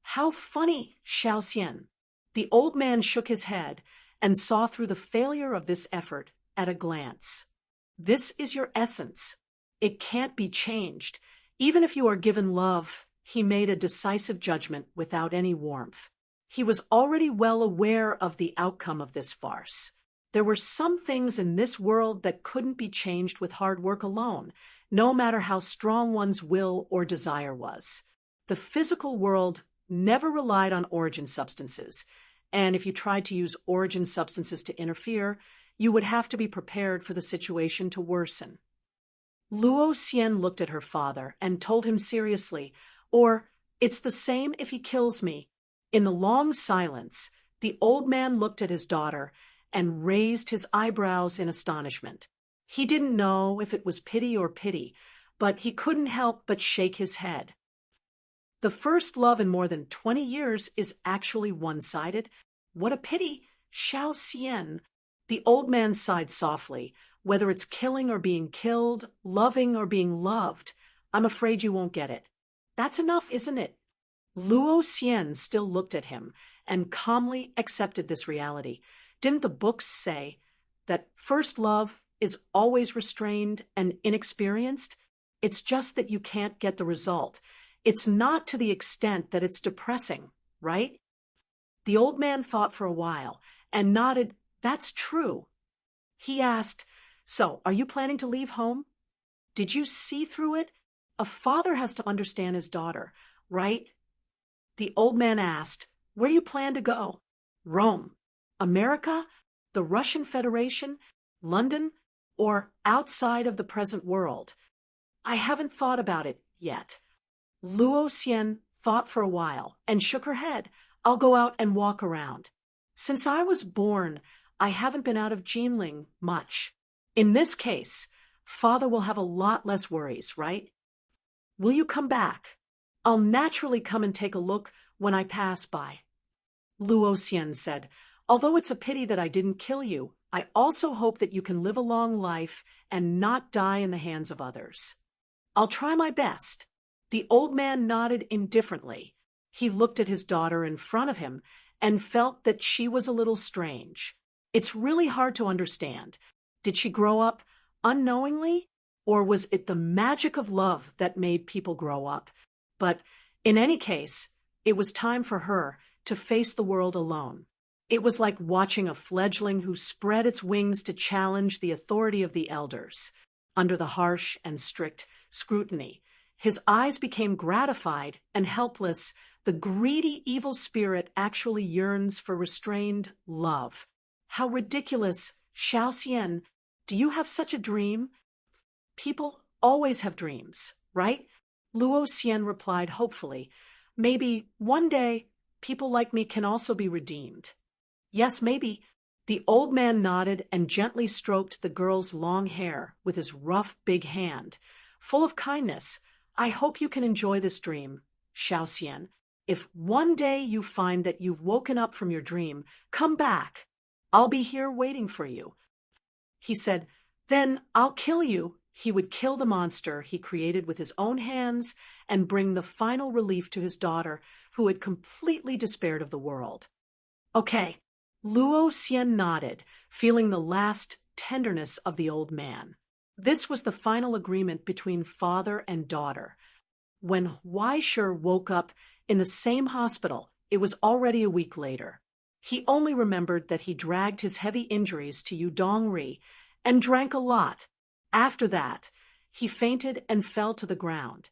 How funny, Xiao Xian. The old man shook his head and saw through the failure of this effort at a glance. This is your essence. It can't be changed. Even if you are given love, he made a decisive judgment without any warmth. He was already well aware of the outcome of this farce. There were some things in this world that couldn't be changed with hard work alone, no matter how strong one's will or desire was. The physical world never relied on origin substances, and if you tried to use origin substances to interfere, you would have to be prepared for the situation to worsen. Luo Xian looked at her father and told him seriously, or, "It's the same if he kills me." In the long silence, the old man looked at his daughter and raised his eyebrows in astonishment. He didn't know if it was pity or pity, but he couldn't help but shake his head. The first love in more than 20 years is actually one-sided. What a pity, Xiao Xian. The old man sighed softly. Whether it's killing or being killed, loving or being loved, I'm afraid you won't get it. That's enough, isn't it? Luo Xian still looked at him and calmly accepted this reality. Didn't the books say that first love is always restrained and inexperienced? It's just that you can't get the result. It's not to the extent that it's depressing, right? The old man thought for a while and nodded. That's true. He asked, "So, are you planning to leave home? Did you see through it? A father has to understand his daughter, right?" The old man asked, "Where do you plan to go? Rome, America, the Russian Federation, London, or outside of the present world?" "I haven't thought about it yet." Luo Xian thought for a while and shook her head. "I'll go out and walk around. Since I was born, I haven't been out of Jinling much. In this case, Father will have a lot less worries, right? Will you come back? I'll naturally come and take a look when I pass by." Luo Xian said, "Although it's a pity that I didn't kill you, I also hope that you can live a long life and not die in the hands of others." "I'll try my best." The old man nodded indifferently. He looked at his daughter in front of him and felt that she was a little strange. It's really hard to understand. Did she grow up unknowingly, or was it the magic of love that made people grow up? But in any case, it was time for her to face the world alone. It was like watching a fledgling who spread its wings to challenge the authority of the elders. Under the harsh and strict scrutiny, his eyes became gratified and helpless. The greedy evil spirit actually yearns for restrained love. "How ridiculous, Xiao Xian. Do you have such a dream?" "People always have dreams, right?" Luo Xian replied hopefully. "Maybe one day people like me can also be redeemed." "Yes, maybe." The old man nodded and gently stroked the girl's long hair with his rough big hand. Full of kindness, "I hope you can enjoy this dream, Xiao Xian. If one day you find that you've woken up from your dream, come back. I'll be here waiting for you." He said, "Then I'll kill you." He would kill the monster he created with his own hands and bring the final relief to his daughter, who had completely despaired of the world. "Okay." Luo Xian nodded, feeling the last tenderness of the old man. This was the final agreement between father and daughter. When Huaisher woke up in the same hospital, it was already a week later. He only remembered that he dragged his heavy injuries to Yudongri and drank a lot. After that, he fainted and fell to the ground.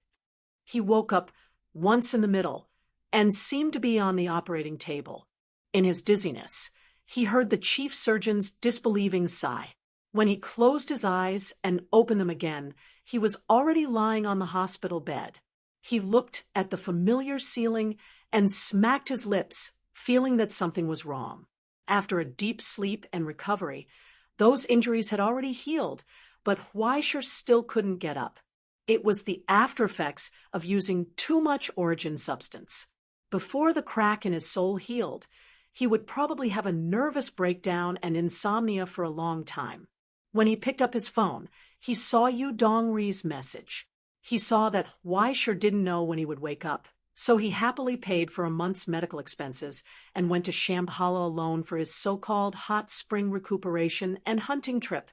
He woke up once in the middle and seemed to be on the operating table. In his dizziness, he heard the chief surgeon's disbelieving sigh. When he closed his eyes and opened them again, he was already lying on the hospital bed. He looked at the familiar ceiling and smacked his lips, feeling that something was wrong. After a deep sleep and recovery, those injuries had already healed, but Huaisher still couldn't get up. It was the aftereffects of using too much origin substance. Before the crack in his soul healed, he would probably have a nervous breakdown and insomnia for a long time. When he picked up his phone, he saw Yu Dongri's message. He saw that Huaisher didn't know when he would wake up, so he happily paid for a month's medical expenses and went to Shambhala alone for his so-called hot spring recuperation and hunting trip.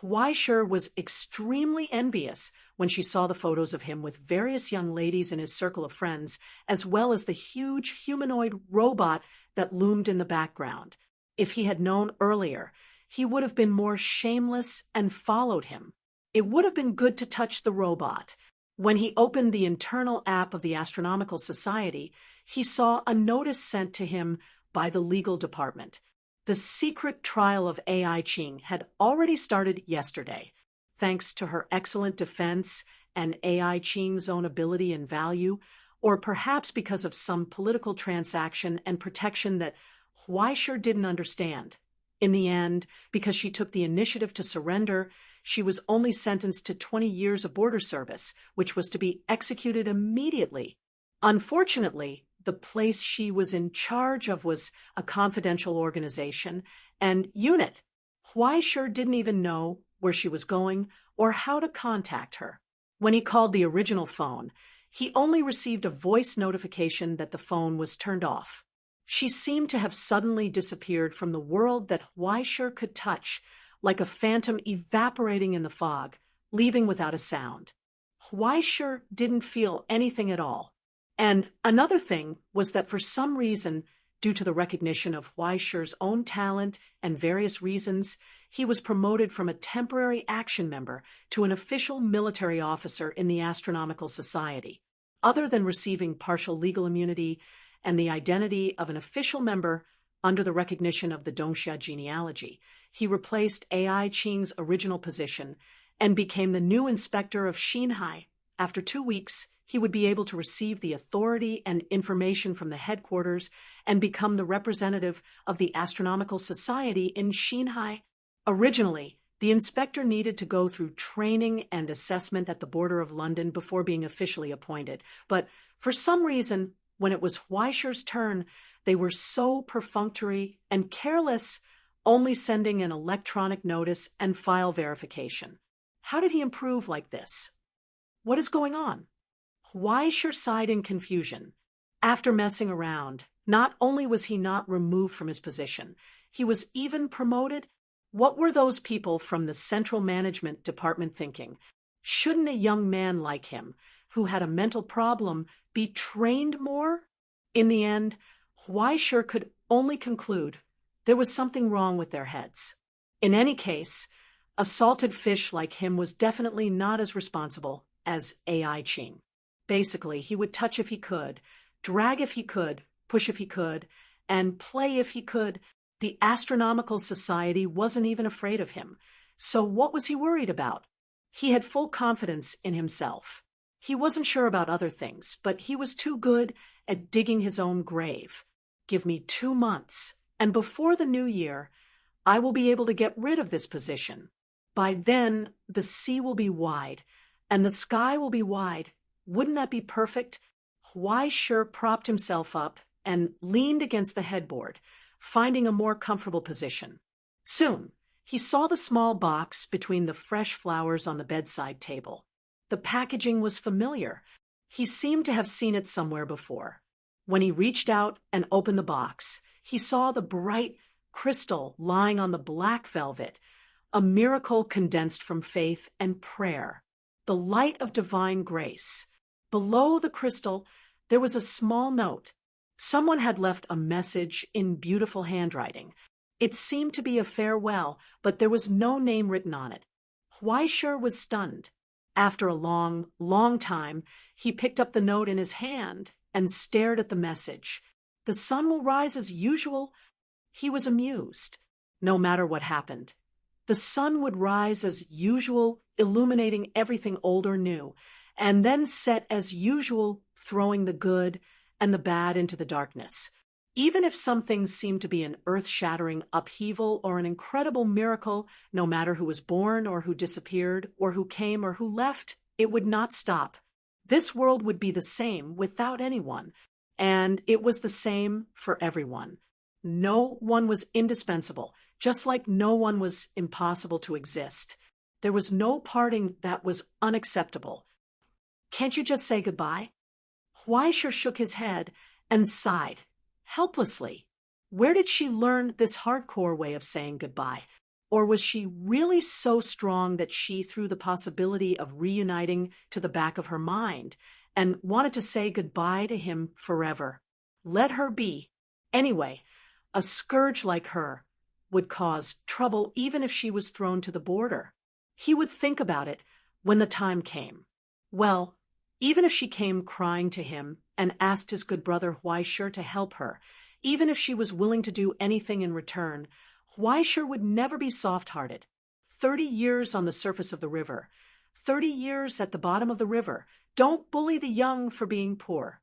Huaisher was extremely envious when she saw the photos of him with various young ladies in his circle of friends, as well as the huge humanoid robot that loomed in the background. If he had known earlier, he would have been more shameless and followed him. It would have been good to touch the robot. When he opened the internal app of the Astronomical Society, he saw a notice sent to him by the legal department. The secret trial of AI Ching had already started yesterday. Thanks to her excellent defense and AI Ching's own ability and value, or perhaps because of some political transaction and protection that Huaisher didn't understand. In the end, because she took the initiative to surrender, she was only sentenced to 20 years of border service, which was to be executed immediately. Unfortunately, the place she was in charge of was a confidential organization and unit. Huaisher didn't even know where she was going or how to contact her. When he called the original phone, he only received a voice notification that the phone was turned off. She seemed to have suddenly disappeared from the world that Huaisher could touch, like a phantom evaporating in the fog, leaving without a sound. Huaisher didn't feel anything at all. And another thing was that for some reason, due to the recognition of Huaisher's own talent and various reasons, he was promoted from a temporary action member to an official military officer in the Astronomical Society. Other than receiving partial legal immunity and the identity of an official member under the recognition of the Dongxia genealogy, he replaced AI Ching's original position and became the new inspector of Xinhai. After 2 weeks, he would be able to receive the authority and information from the headquarters and become the representative of the Astronomical Society in Xinhai. Originally, the inspector needed to go through training and assessment at the border of London before being officially appointed, but for some reason, when it was Huaisher's turn, they were so perfunctory and careless, only sending an electronic notice and file verification. How did he improve like this? What is going on? Weisher sighed in confusion. After messing around, not only was he not removed from his position, he was even promoted. What were those people from the Central Management Department thinking? Shouldn't a young man like him, who had a mental problem, be trained more? In the end, Weisher could only conclude there was something wrong with their heads. In any case, a salted fish like him was definitely not as responsible as AI Ching. Basically, he would touch if he could, drag if he could, push if he could, and play if he could. The Astronomical Society wasn't even afraid of him. So what was he worried about? He had full confidence in himself. He wasn't sure about other things, but he was too good at digging his own grave. Give me 2 months, and before the new year, I will be able to get rid of this position. By then, the sea will be wide, and the sky will be wide. Wouldn't that be perfect? Weisher propped himself up and leaned against the headboard, finding a more comfortable position. Soon, he saw the small box between the fresh flowers on the bedside table. The packaging was familiar. He seemed to have seen it somewhere before. When he reached out and opened the box, he saw the bright crystal lying on the black velvet, a miracle condensed from faith and prayer, the light of divine grace. Below the crystal, there was a small note. Someone had left a message in beautiful handwriting. It seemed to be a farewell, but there was no name written on it. Weisher was stunned. After a long, long time, he picked up the note in his hand and stared at the message. The sun will rise as usual. He was amused. No matter what happened, the sun would rise as usual, illuminating everything old or new, and then set as usual, throwing the good and the bad into the darkness. Even if some things seemed to be an earth-shattering upheaval or an incredible miracle, no matter who was born or who disappeared or who came or who left, it would not stop. This world would be the same without anyone, and it was the same for everyone. No one was indispensable, just like no one was impossible to exist. There was no parting that was unacceptable. Can't you just say goodbye? Weisher shook his head and sighed, helplessly. Where did she learn this hardcore way of saying goodbye? Or was she really so strong that she threw the possibility of reuniting to the back of her mind and wanted to say goodbye to him forever? Let her be. Anyway, a scourge like her would cause trouble even if she was thrown to the border. He would think about it when the time came. Well, even if she came crying to him and asked his good brother Weisher to help her, even if she was willing to do anything in return, Weisher would never be soft-hearted. 30 years on the surface of the river, 30 years at the bottom of the river. Don't bully the young for being poor.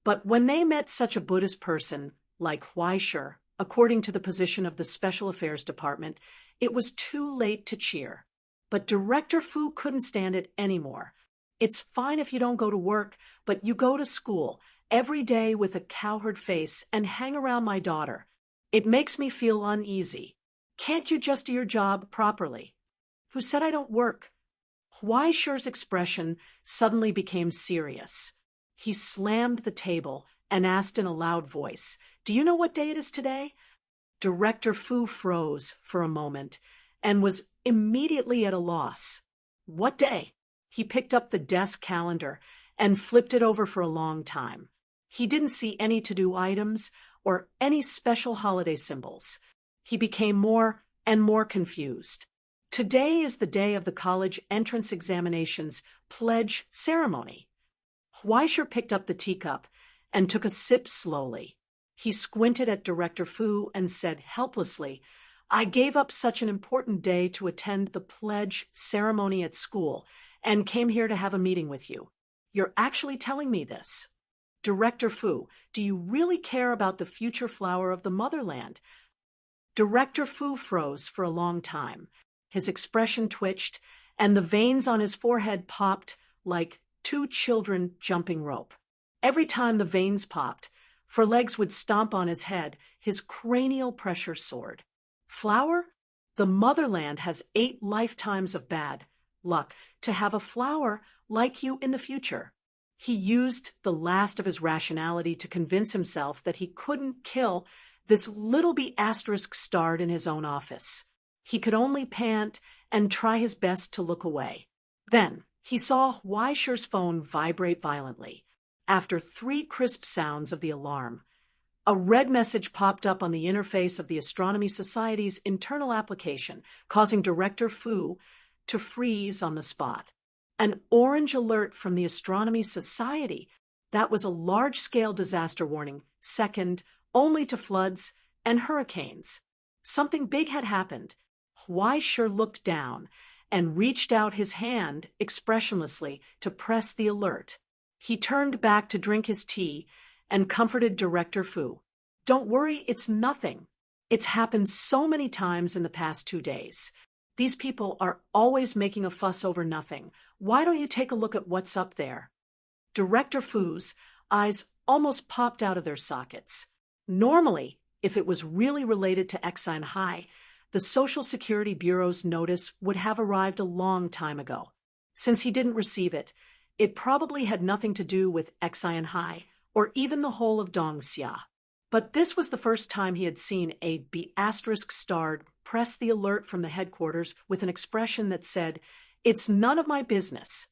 But when they met such a Buddhist person like Weisher, according to the position of the Special Affairs Department, it was too late to cheer. But Director Fu couldn't stand it anymore. It's fine if you don't go to work, but you go to school every day with a cowherd face and hang around my daughter. It makes me feel uneasy. Can't you just do your job properly? Who said I don't work? Weisher's expression suddenly became serious. He slammed the table and asked in a loud voice, "Do you know what day it is today?" Director Fu froze for a moment and was immediately at a loss. What day? He picked up the desk calendar and flipped it over for a long time. He didn't see any to-do items or any special holiday symbols. He became more and more confused. Today is the day of the college entrance examinations pledge ceremony. Weisher picked up the teacup and took a sip slowly. He squinted at Director Fu and said helplessly, "I gave up such an important day to attend the pledge ceremony at school and came here to have a meeting with you. You're actually telling me this? Director Fu, do you really care about the future flower of the motherland?" Director Fu froze for a long time. His expression twitched, and the veins on his forehead popped like two children jumping rope. Every time the veins popped, For legs would stomp on his head, his cranial pressure soared. Flower? The motherland has 8 lifetimes of bad luck to have a flower like you in the future. He used the last of his rationality to convince himself that he couldn't kill this little B** starred in his own office. He could only pant and try his best to look away. Then he saw Weischer's phone vibrate violently. After 3 crisp sounds of the alarm, a red message popped up on the interface of the Astronomy Society's internal application, causing Director Fu to freeze on the spot. An orange alert from the Astronomy Society. That was a large-scale disaster warning, second only to floods and hurricanes. Something big had happened. Weischer looked down and reached out his hand expressionlessly to press the alert. He turned back to drink his tea and comforted Director Fu. "Don't worry, it's nothing. It's happened so many times in the past 2 days. These people are always making a fuss over nothing. Why don't you take a look at what's up there?" Director Fu's eyes almost popped out of their sockets. Normally, if it was really related to Exine High, the Social Security Bureau's notice would have arrived a long time ago. Since he didn't receive it, it probably had nothing to do with Exine High or even the whole of Dongxia. But this was the first time he had seen a B** starred press the alert from the headquarters with an expression that said, "It's none of my business."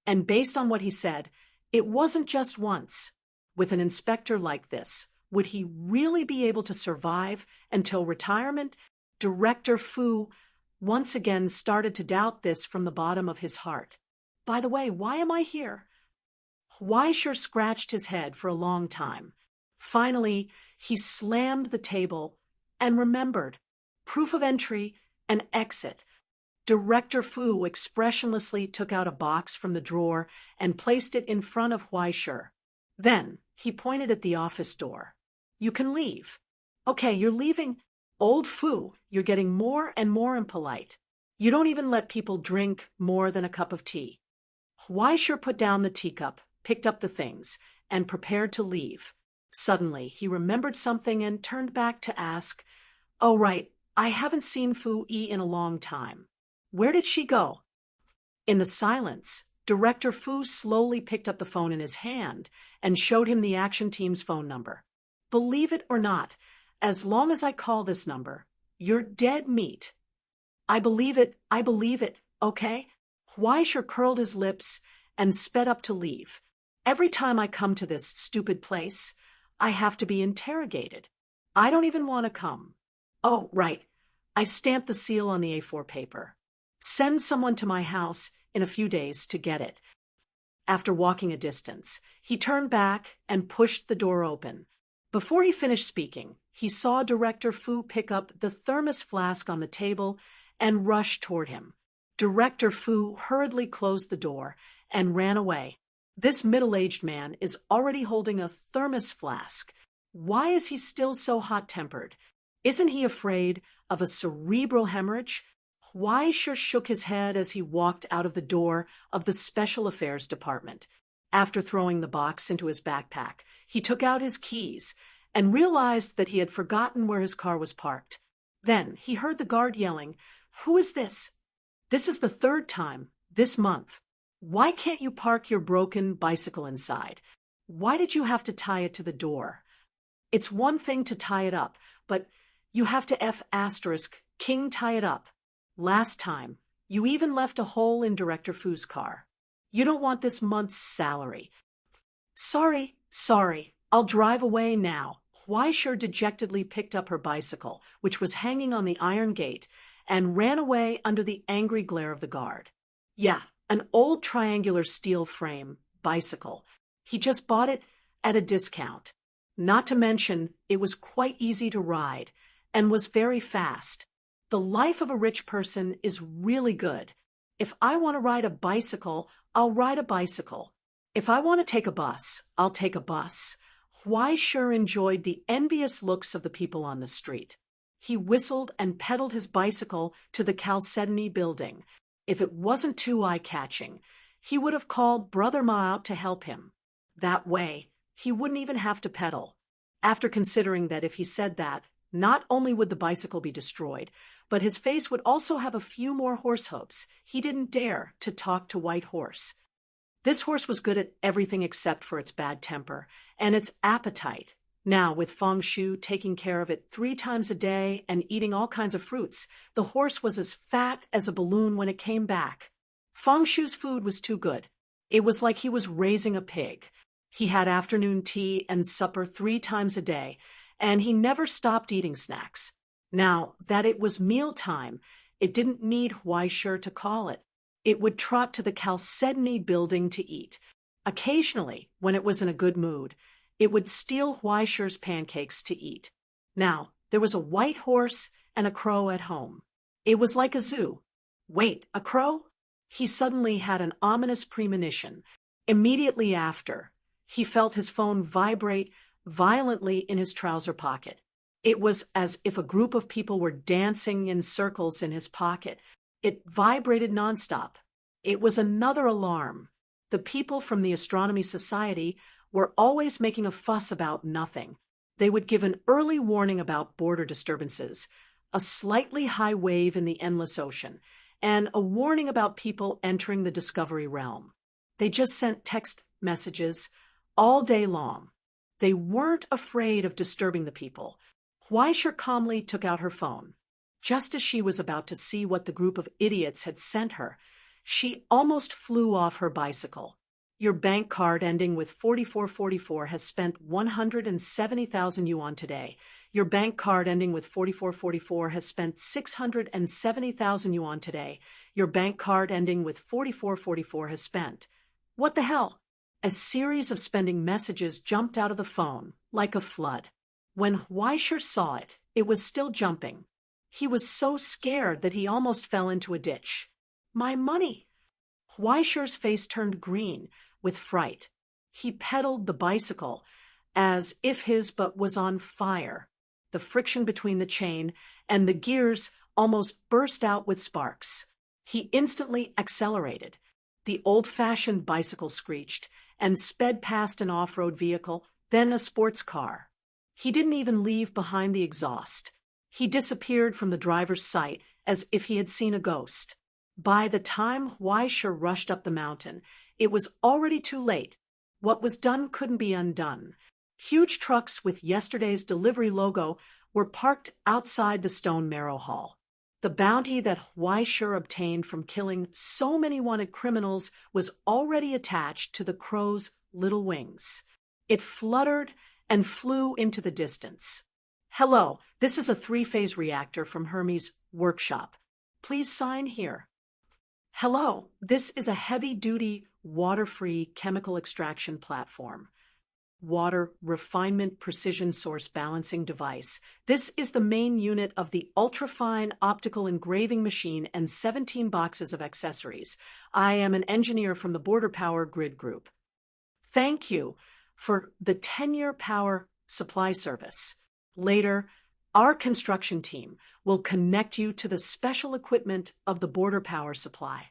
And based on what he said, it wasn't just once. With an inspector like this, would he really be able to survive until retirement? Director Fu once again started to doubt this from the bottom of his heart. "By the way, why am I here?" Weischer scratched his head for a long time. Finally, he slammed the table and remembered. Proof of entry and exit. Director Fu expressionlessly took out a box from the drawer and placed it in front of Weischer. Then he pointed at the office door. "You can leave." "Okay, you're leaving." "Old Fu, you're getting more and more impolite. You don't even let people drink more than a cup of tea." Weischer put down the teacup, picked up the things, and prepared to leave. Suddenly, he remembered something and turned back to ask, "Oh, right, I haven't seen Fu-Yi in a long time. Where did she go?" In the silence, Director Fu slowly picked up the phone in his hand and showed him the action team's phone number. "Believe it or not, as long as I call this number, you're dead meat." I believe it, okay?" Weischer curled his lips and sped up to leave. "Every time I come to this stupid place, I have to be interrogated. I don't even want to come." "Oh, right. I stamped the seal on the A4 paper. Send someone to my house in a few days to get it." After walking a distance, he turned back and pushed the door open. Before he finished speaking, he saw Director Fu pick up the thermos flask on the table and rush toward him. Director Fu hurriedly closed the door and ran away. This middle-aged man is already holding a thermos flask. Why is he still so hot-tempered? Isn't he afraid of a cerebral hemorrhage? Weischer shook his head as he walked out of the door of the Special Affairs Department. After throwing the box into his backpack, he took out his keys and realized that he had forgotten where his car was parked. Then he heard the guard yelling, "Who is this?" "This is the 3rd time this month. Why can't you park your broken bicycle inside? Why did you have to tie it to the door? It's one thing to tie it up, but you have to King tie it up. Last time, you even left a hole in Director Fu's car. You don't want this month's salary." Sorry, I'll drive away now." Weischer dejectedly picked up her bicycle, which was hanging on the iron gate, and ran away under the angry glare of the guard. Yeah, an old triangular steel frame bicycle. He just bought it at a discount. Not to mention, it was quite easy to ride and was very fast. The life of a rich person is really good. If I want to ride a bicycle, I'll ride a bicycle. If I want to take a bus, I'll take a bus. Weischer enjoyed the envious looks of the people on the street. He whistled and pedaled his bicycle to the Chalcedony building. If it wasn't too eye-catching, he would have called Brother Ma out to help him. That way, he wouldn't even have to pedal. After considering that if he said that, not only would the bicycle be destroyed, but his face would also have a few more horse hooves, he didn't dare to talk to White Horse. This horse was good at everything except for its bad temper and its appetite. Now, with Feng Shu taking care of it 3 times a day and eating all kinds of fruits, the horse was as fat as a balloon when it came back. Feng Shu's food was too good. It was like he was raising a pig. He had afternoon tea and supper 3 times a day, and he never stopped eating snacks. Now that it was mealtime, it didn't need Huaishur to call it. It would trot to the Chalcedony building to eat. Occasionally, when it was in a good mood, it would steal Huaishur's pancakes to eat. Now, there was a white horse and a crow at home. It was like a zoo. Wait, a crow? He suddenly had an ominous premonition. Immediately after, he felt his phone vibrate violently in his trouser pocket. It was as if a group of people were dancing in circles in his pocket. It vibrated nonstop. It was another alarm. The people from the Astronomy Society were always making a fuss about nothing. They would give an early warning about border disturbances, a slightly high wave in the endless ocean, and a warning about people entering the discovery realm. They just sent text messages all day long. They weren't afraid of disturbing the people. Huaishur calmly took out her phone. Just as she was about to see what the group of idiots had sent her, she almost flew off her bicycle. Your bank card ending with 4444 has spent 170,000 yuan today. Your bank card ending with 4444 has spent 670,000 yuan today. Your bank card ending with 4444 has spent. What the hell? A series of spending messages jumped out of the phone, like a flood. When Huaishur saw it, it was still jumping. He was so scared that he almost fell into a ditch. My money! Huaishur's face turned green with fright. He pedaled the bicycle as if his butt was on fire. The friction between the chain and the gears almost burst out with sparks. He instantly accelerated. The old-fashioned bicycle screeched and sped past an off-road vehicle, then a sports car. He didn't even leave behind the exhaust. He disappeared from the driver's sight as if he had seen a ghost. By the time Huaishur rushed up the mountain, it was already too late. What was done couldn't be undone. Huge trucks with yesterday's delivery logo were parked outside the Stone Marrow Hall. The bounty that Huaishur obtained from killing so many wanted criminals was already attached to the crow's little wings. It fluttered and flew into the distance. Hello, this is a 3-phase reactor from Hermes' workshop. Please sign here. Hello, this is a heavy-duty, water-free chemical extraction platform. Water refinement precision source balancing device. This is the main unit of the ultrafine optical engraving machine and 17 boxes of accessories. I am an engineer from the Border Power Grid Group. Thank you for the 10-year power supply service. Later, our construction team will connect you to the special equipment of the border power supply.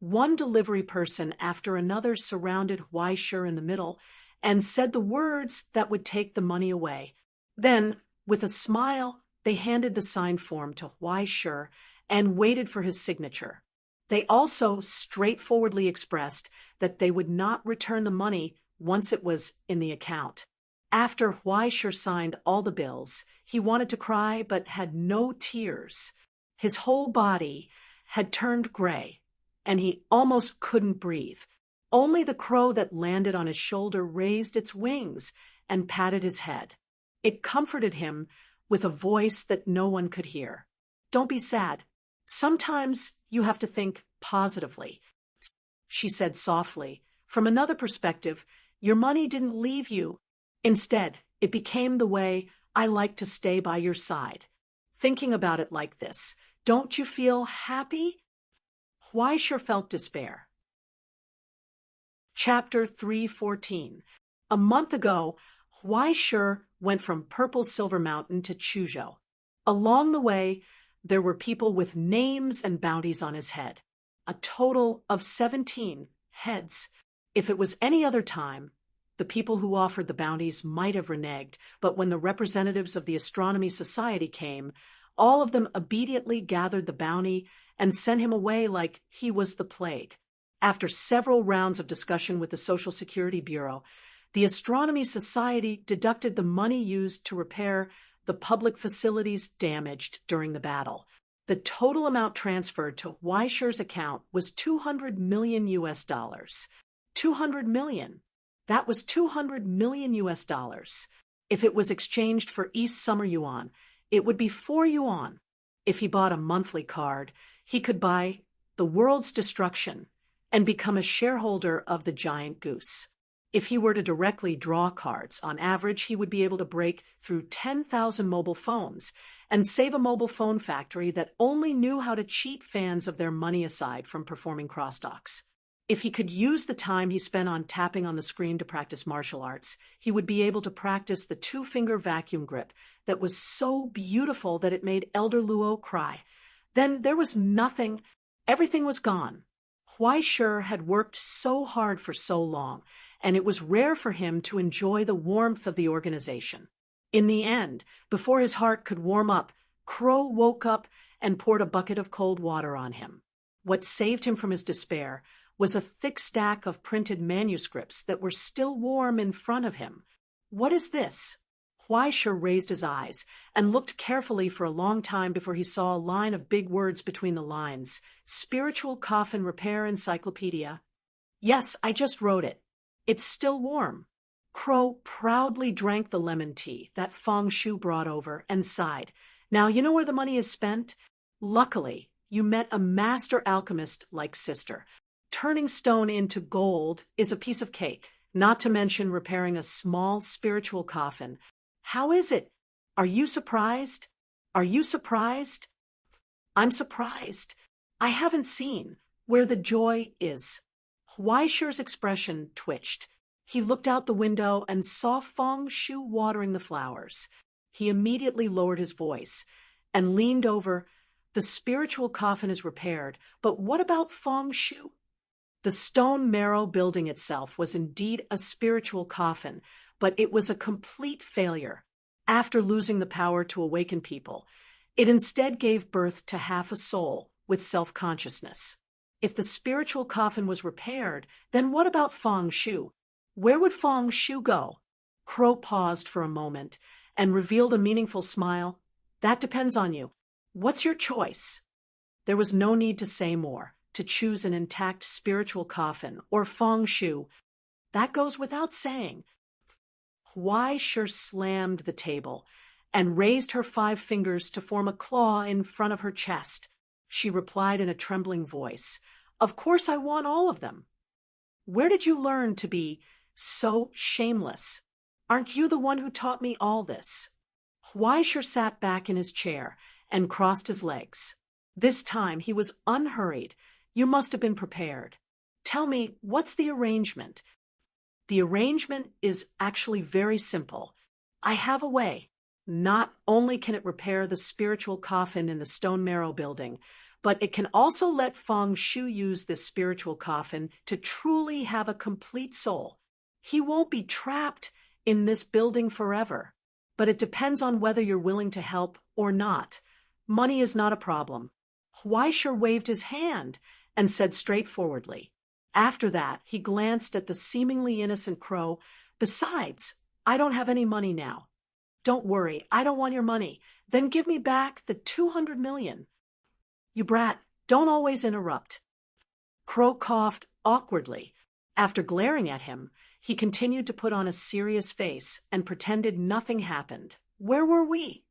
One delivery person after another surrounded Huaishur in the middle and said the words that would take the money away. Then, with a smile, they handed the signed form to Huaishur and waited for his signature. They also straightforwardly expressed that they would not return the money once it was in the account. After Huaishur signed all the bills, he wanted to cry but had no tears. His whole body had turned gray, and he almost couldn't breathe. Only the crow that landed on his shoulder raised its wings and patted his head. It comforted him with a voice that no one could hear. Don't be sad. Sometimes you have to think positively, she said softly. From another perspective, your money didn't leave you. Instead, it became the way I like to stay by your side. Thinking about it like this, don't you feel happy? Huaishur felt despair. Chapter 314. A month ago, Huaishur went from Purple Silver Mountain to Chuzhou. Along the way, there were people with names and bounties on his head. A total of 17 heads. If it was any other time, The people who offered the bounties might have reneged, but when the representatives of the Astronomy Society came, all of them obediently gathered the bounty and sent him away like he was the plague. After several rounds of discussion with the Social Security Bureau, the Astronomy Society deducted the money used to repair the public facilities damaged during the battle. The total amount transferred to Weischer's account was $200 million US. $200 million. That was $200 million US. If it was exchanged for East Summer Yuan, it would be 4 yuan. If he bought a monthly card, he could buy the world's destruction and become a shareholder of the giant goose. If he were to directly draw cards, on average, he would be able to break through 10,000 mobile phones and save a mobile phone factory that only knew how to cheat fans of their money aside from performing crosstalks. If he could use the time he spent on tapping on the screen to practice martial arts, he would be able to practice the 2-finger vacuum grip that was so beautiful that it made Elder Luo cry. Then there was nothing. Everything was gone. Weischer had worked so hard for so long, and it was rare for him to enjoy the warmth of the organization. In the end, before his heart could warm up, Crow woke up and poured a bucket of cold water on him. What saved him from his despair was a thick stack of printed manuscripts that were still warm in front of him. What is this? Weischer raised his eyes and looked carefully for a long time before he saw a line of big words between the lines. Spiritual Coffin Repair Encyclopedia. Yes, I just wrote it. It's still warm. Crow proudly drank the lemon tea that Feng Shu brought over and sighed. Now you know where the money is spent? Luckily, you met a master alchemist like Sister. Turning stone into gold is a piece of cake, not to mention repairing a small spiritual coffin. How is it? Are you surprised? Are you surprised? I'm surprised. I haven't seen where the joy is. Weischer's expression twitched. He looked out the window and saw Feng Shu watering the flowers. He immediately lowered his voice and leaned over. The spiritual coffin is repaired, but what about Feng Shu? The stone marrow building itself was indeed a spiritual coffin, but it was a complete failure. After losing the power to awaken people, it instead gave birth to half a soul with self-consciousness. If the spiritual coffin was repaired, then what about Feng Shu? Where would Feng Shu go? Crow paused for a moment and revealed a meaningful smile. That depends on you. What's your choice? There was no need to say more. To choose an intact spiritual coffin or Feng Shu. That goes without saying. Weischer slammed the table and raised her 5 fingers to form a claw in front of her chest. She replied in a trembling voice, "Of course I want all of them." "Where did you learn to be so shameless? Aren't you the one who taught me all this?" Weischer sat back in his chair and crossed his legs. This time he was unhurried. "You must have been prepared. Tell me, what's the arrangement?" "The arrangement is actually very simple. I have a way. Not only can it repair the spiritual coffin in the stone marrow building, but it can also let Feng Shu use this spiritual coffin to truly have a complete soul. He won't be trapped in this building forever, but it depends on whether you're willing to help or not. Money is not a problem." Weischer waved his hand and said straightforwardly. After that, he glanced at the seemingly innocent Crow. "Besides, I don't have any money now." "Don't worry, I don't want your money. Then give me back the 200 million. "You brat, don't always interrupt." Crow coughed awkwardly. After glaring at him, he continued to put on a serious face and pretended nothing happened. "Where were we?"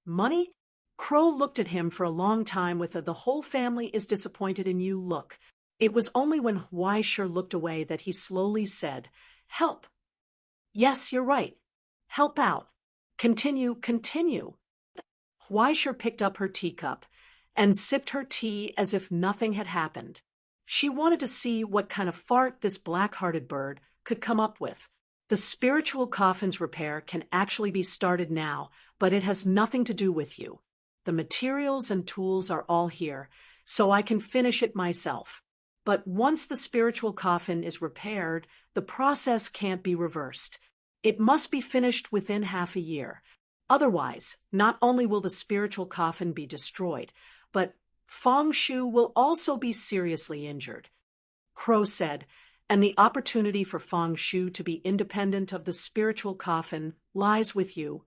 "Money?" Crow looked at him for a long time with a "the whole family is disappointed in you" look. It was only when Weischer looked away that he slowly said, "Help." "Yes, you're right. Help out. Continue, continue." Weischer picked up her teacup and sipped her tea as if nothing had happened. She wanted to see what kind of fart this black-hearted bird could come up with. The spiritual coffin's repair can actually be started now, but it has nothing to do with you. The materials and tools are all here, so I can finish it myself. But once the spiritual coffin is repaired, the process can't be reversed. It must be finished within half a year. Otherwise, not only will the spiritual coffin be destroyed, but Feng Shu will also be seriously injured. Crow said, and the opportunity for Feng Shu to be independent of the spiritual coffin lies with you.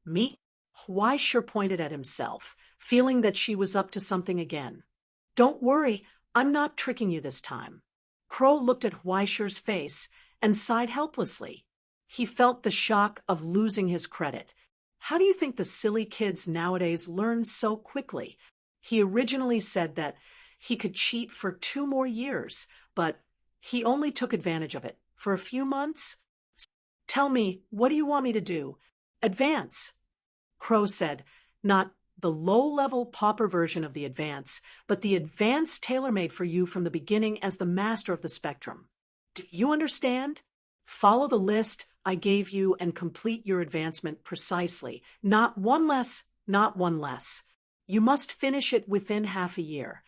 Me? Huaisher pointed at himself, feeling that she was up to something again. Don't worry, I'm not tricking you this time. Crow looked at Huaisher's face and sighed helplessly. He felt the shock of losing his credit. How do you think the silly kids nowadays learn so quickly? He originally said that he could cheat for 2 more years, but he only took advantage of it for a few months. Tell me, what do you want me to do? Advance. Crow said, not the low-level pauper version of the advance, but the advance tailor-made for you from the beginning as the master of the spectrum. Do you understand? Follow the list I gave you and complete your advancement precisely. Not one less, not one less. You must finish it within half a year.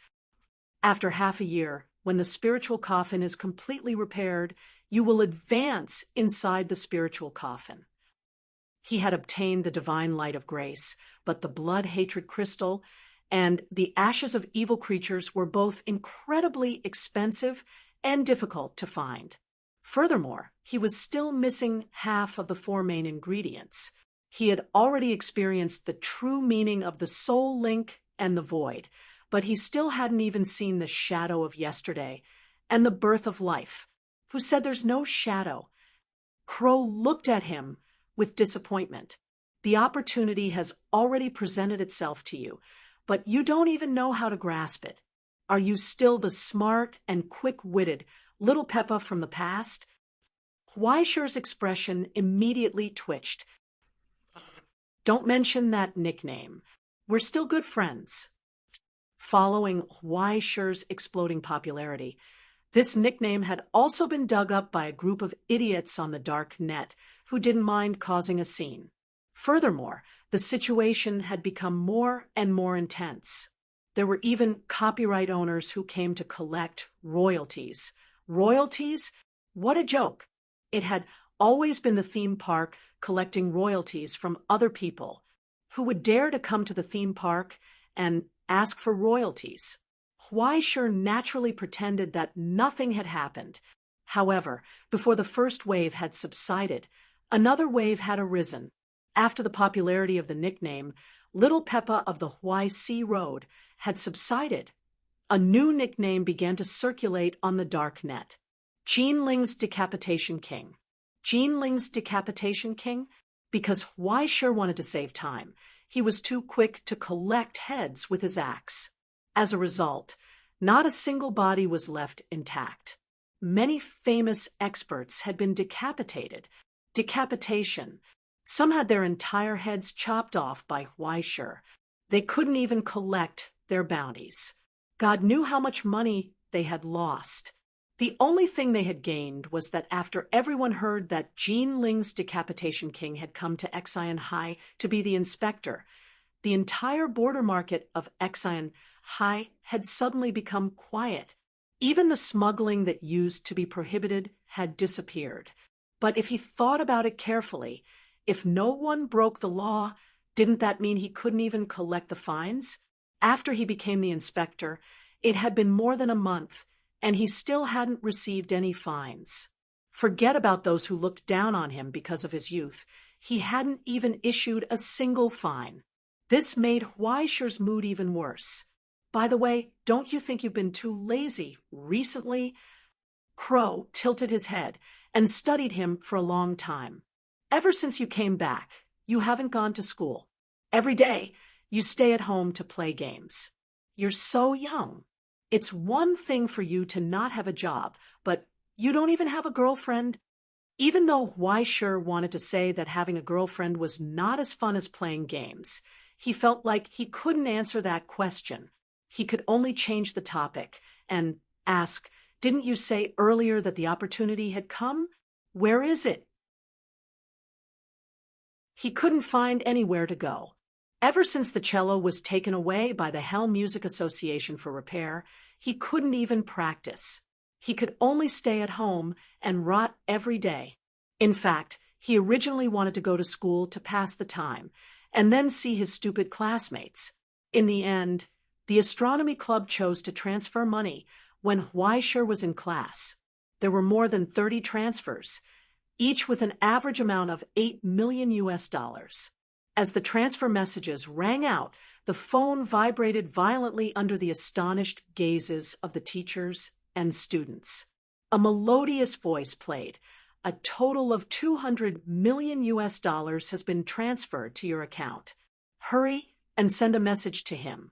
After half a year, when the spiritual coffin is completely repaired, you will advance inside the spiritual coffin. He had obtained the divine light of grace, but the blood-hatred crystal and the ashes of evil creatures were both incredibly expensive and difficult to find. Furthermore, he was still missing half of the 4 main ingredients. He had already experienced the true meaning of the soul link and the void, but he still hadn't even seen the shadow of yesterday and the birth of life. Who said there's no shadow? Crow looked at him with disappointment. The opportunity has already presented itself to you, but you don't even know how to grasp it. Are you still the smart and quick-witted little Peppa from the past? Huaisher's expression immediately twitched. Don't mention that nickname. We're still good friends. Following Huaisher's exploding popularity, this nickname had also been dug up by a group of idiots on the dark net who didn't mind causing a scene. Furthermore, the situation had become more and more intense. There were even copyright owners who came to collect royalties. Royalties? What a joke! It had always been the theme park collecting royalties from other people. Who would dare to come to the theme park and ask for royalties? Huaisher naturally pretended that nothing had happened. However, before the first wave had subsided, another wave had arisen. After the popularity of the nickname, Little Peppa of the Huai Road had subsided. A new nickname began to circulate on the dark net. Jinling's Decapitation King. Jinling's Decapitation King? Because Huaisher wanted to save time. He was too quick to collect heads with his axe. As a result, not a single body was left intact. Many famous experts had been decapitated. Decapitation. Some had their entire heads chopped off by Huaisher. They couldn't even collect their bounties. God knew how much money they had lost. The only thing they had gained was that after everyone heard that Jinling's Decapitation King had come to Xian Hai to be the inspector, the entire border market of Xian Hai had suddenly become quiet. Even the smuggling that used to be prohibited had disappeared. But if he thought about it carefully, if no one broke the law, didn't that mean he couldn't even collect the fines? After he became the inspector, it had been more than a month, and he still hadn't received any fines. Forget about those who looked down on him because of his youth. He hadn't even issued a single fine. This made Huaisher's mood even worse. By the way, don't you think you've been too lazy recently? Crow tilted his head and studied him for a long time. Ever since you came back, you haven't gone to school. Every day, you stay at home to play games. You're so young. It's one thing for you to not have a job, but you don't even have a girlfriend. Even though Huaisher wanted to say that having a girlfriend was not as fun as playing games, he felt like he couldn't answer that question. He could only change the topic and ask, "Didn't you say earlier that the opportunity had come? Where is it?" He couldn't find anywhere to go. Ever since the cello was taken away by the Hell Music Association for repair, he couldn't even practice. He could only stay at home and rot every day. In fact, he originally wanted to go to school to pass the time, and then see his stupid classmates. In the end, the astronomy club chose to transfer money when Huaisher was in class. There were more than 30 transfers, each with an average amount of $8 million. As the transfer messages rang out, the phone vibrated violently under the astonished gazes of the teachers and students. A melodious voice played. A total of $200 million has been transferred to your account. Hurry and send a message to him.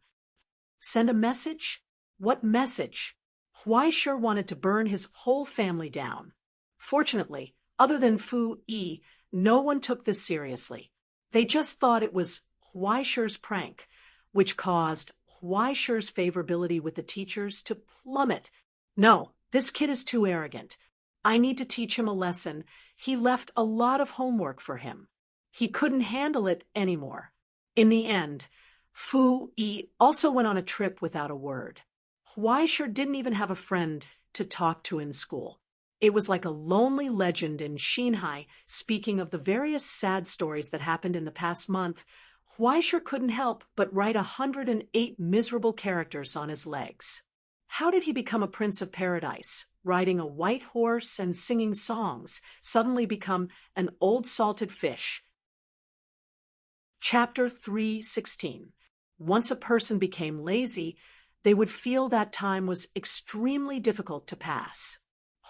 Send a message? What message? Huaisher wanted to burn his whole family down. Fortunately, other than Fu Yi, no one took this seriously. They just thought it was Huaisher's prank, which caused Huaisher's favorability with the teachers to plummet. No, this kid is too arrogant. I need to teach him a lesson. He left a lot of homework for him. He couldn't handle it anymore. In the end, Fu Yi also went on a trip without a word. Huaisher didn't even have a friend to talk to in school. It was like a lonely legend in Xinhai, speaking of the various sad stories that happened in the past month. Huaisher couldn't help but write 108 miserable characters on his legs. How did he become a prince of paradise, riding a white horse and singing songs, suddenly become an old salted fish? Chapter 3:16. Once a person became lazy, they would feel that time was extremely difficult to pass.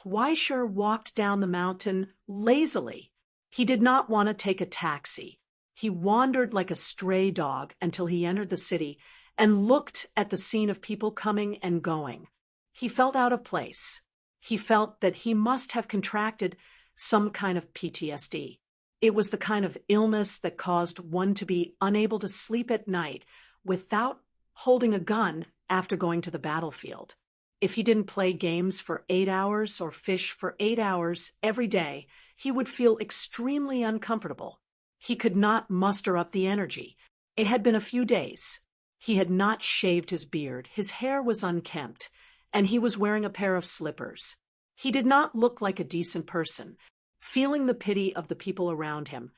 Huaisher walked down the mountain lazily. He did not want to take a taxi. He wandered like a stray dog until he entered the city and looked at the scene of people coming and going. He felt out of place. He felt that he must have contracted some kind of PTSD. It was the kind of illness that caused one to be unable to sleep at night without holding a gun after going to the battlefield. If he didn't play games for 8 hours or fish for 8 hours every day, he would feel extremely uncomfortable. He could not muster up the energy. It had been a few days. He had not shaved his beard, his hair was unkempt, and he was wearing a pair of slippers. He did not look like a decent person. Feeling the pity of the people around him,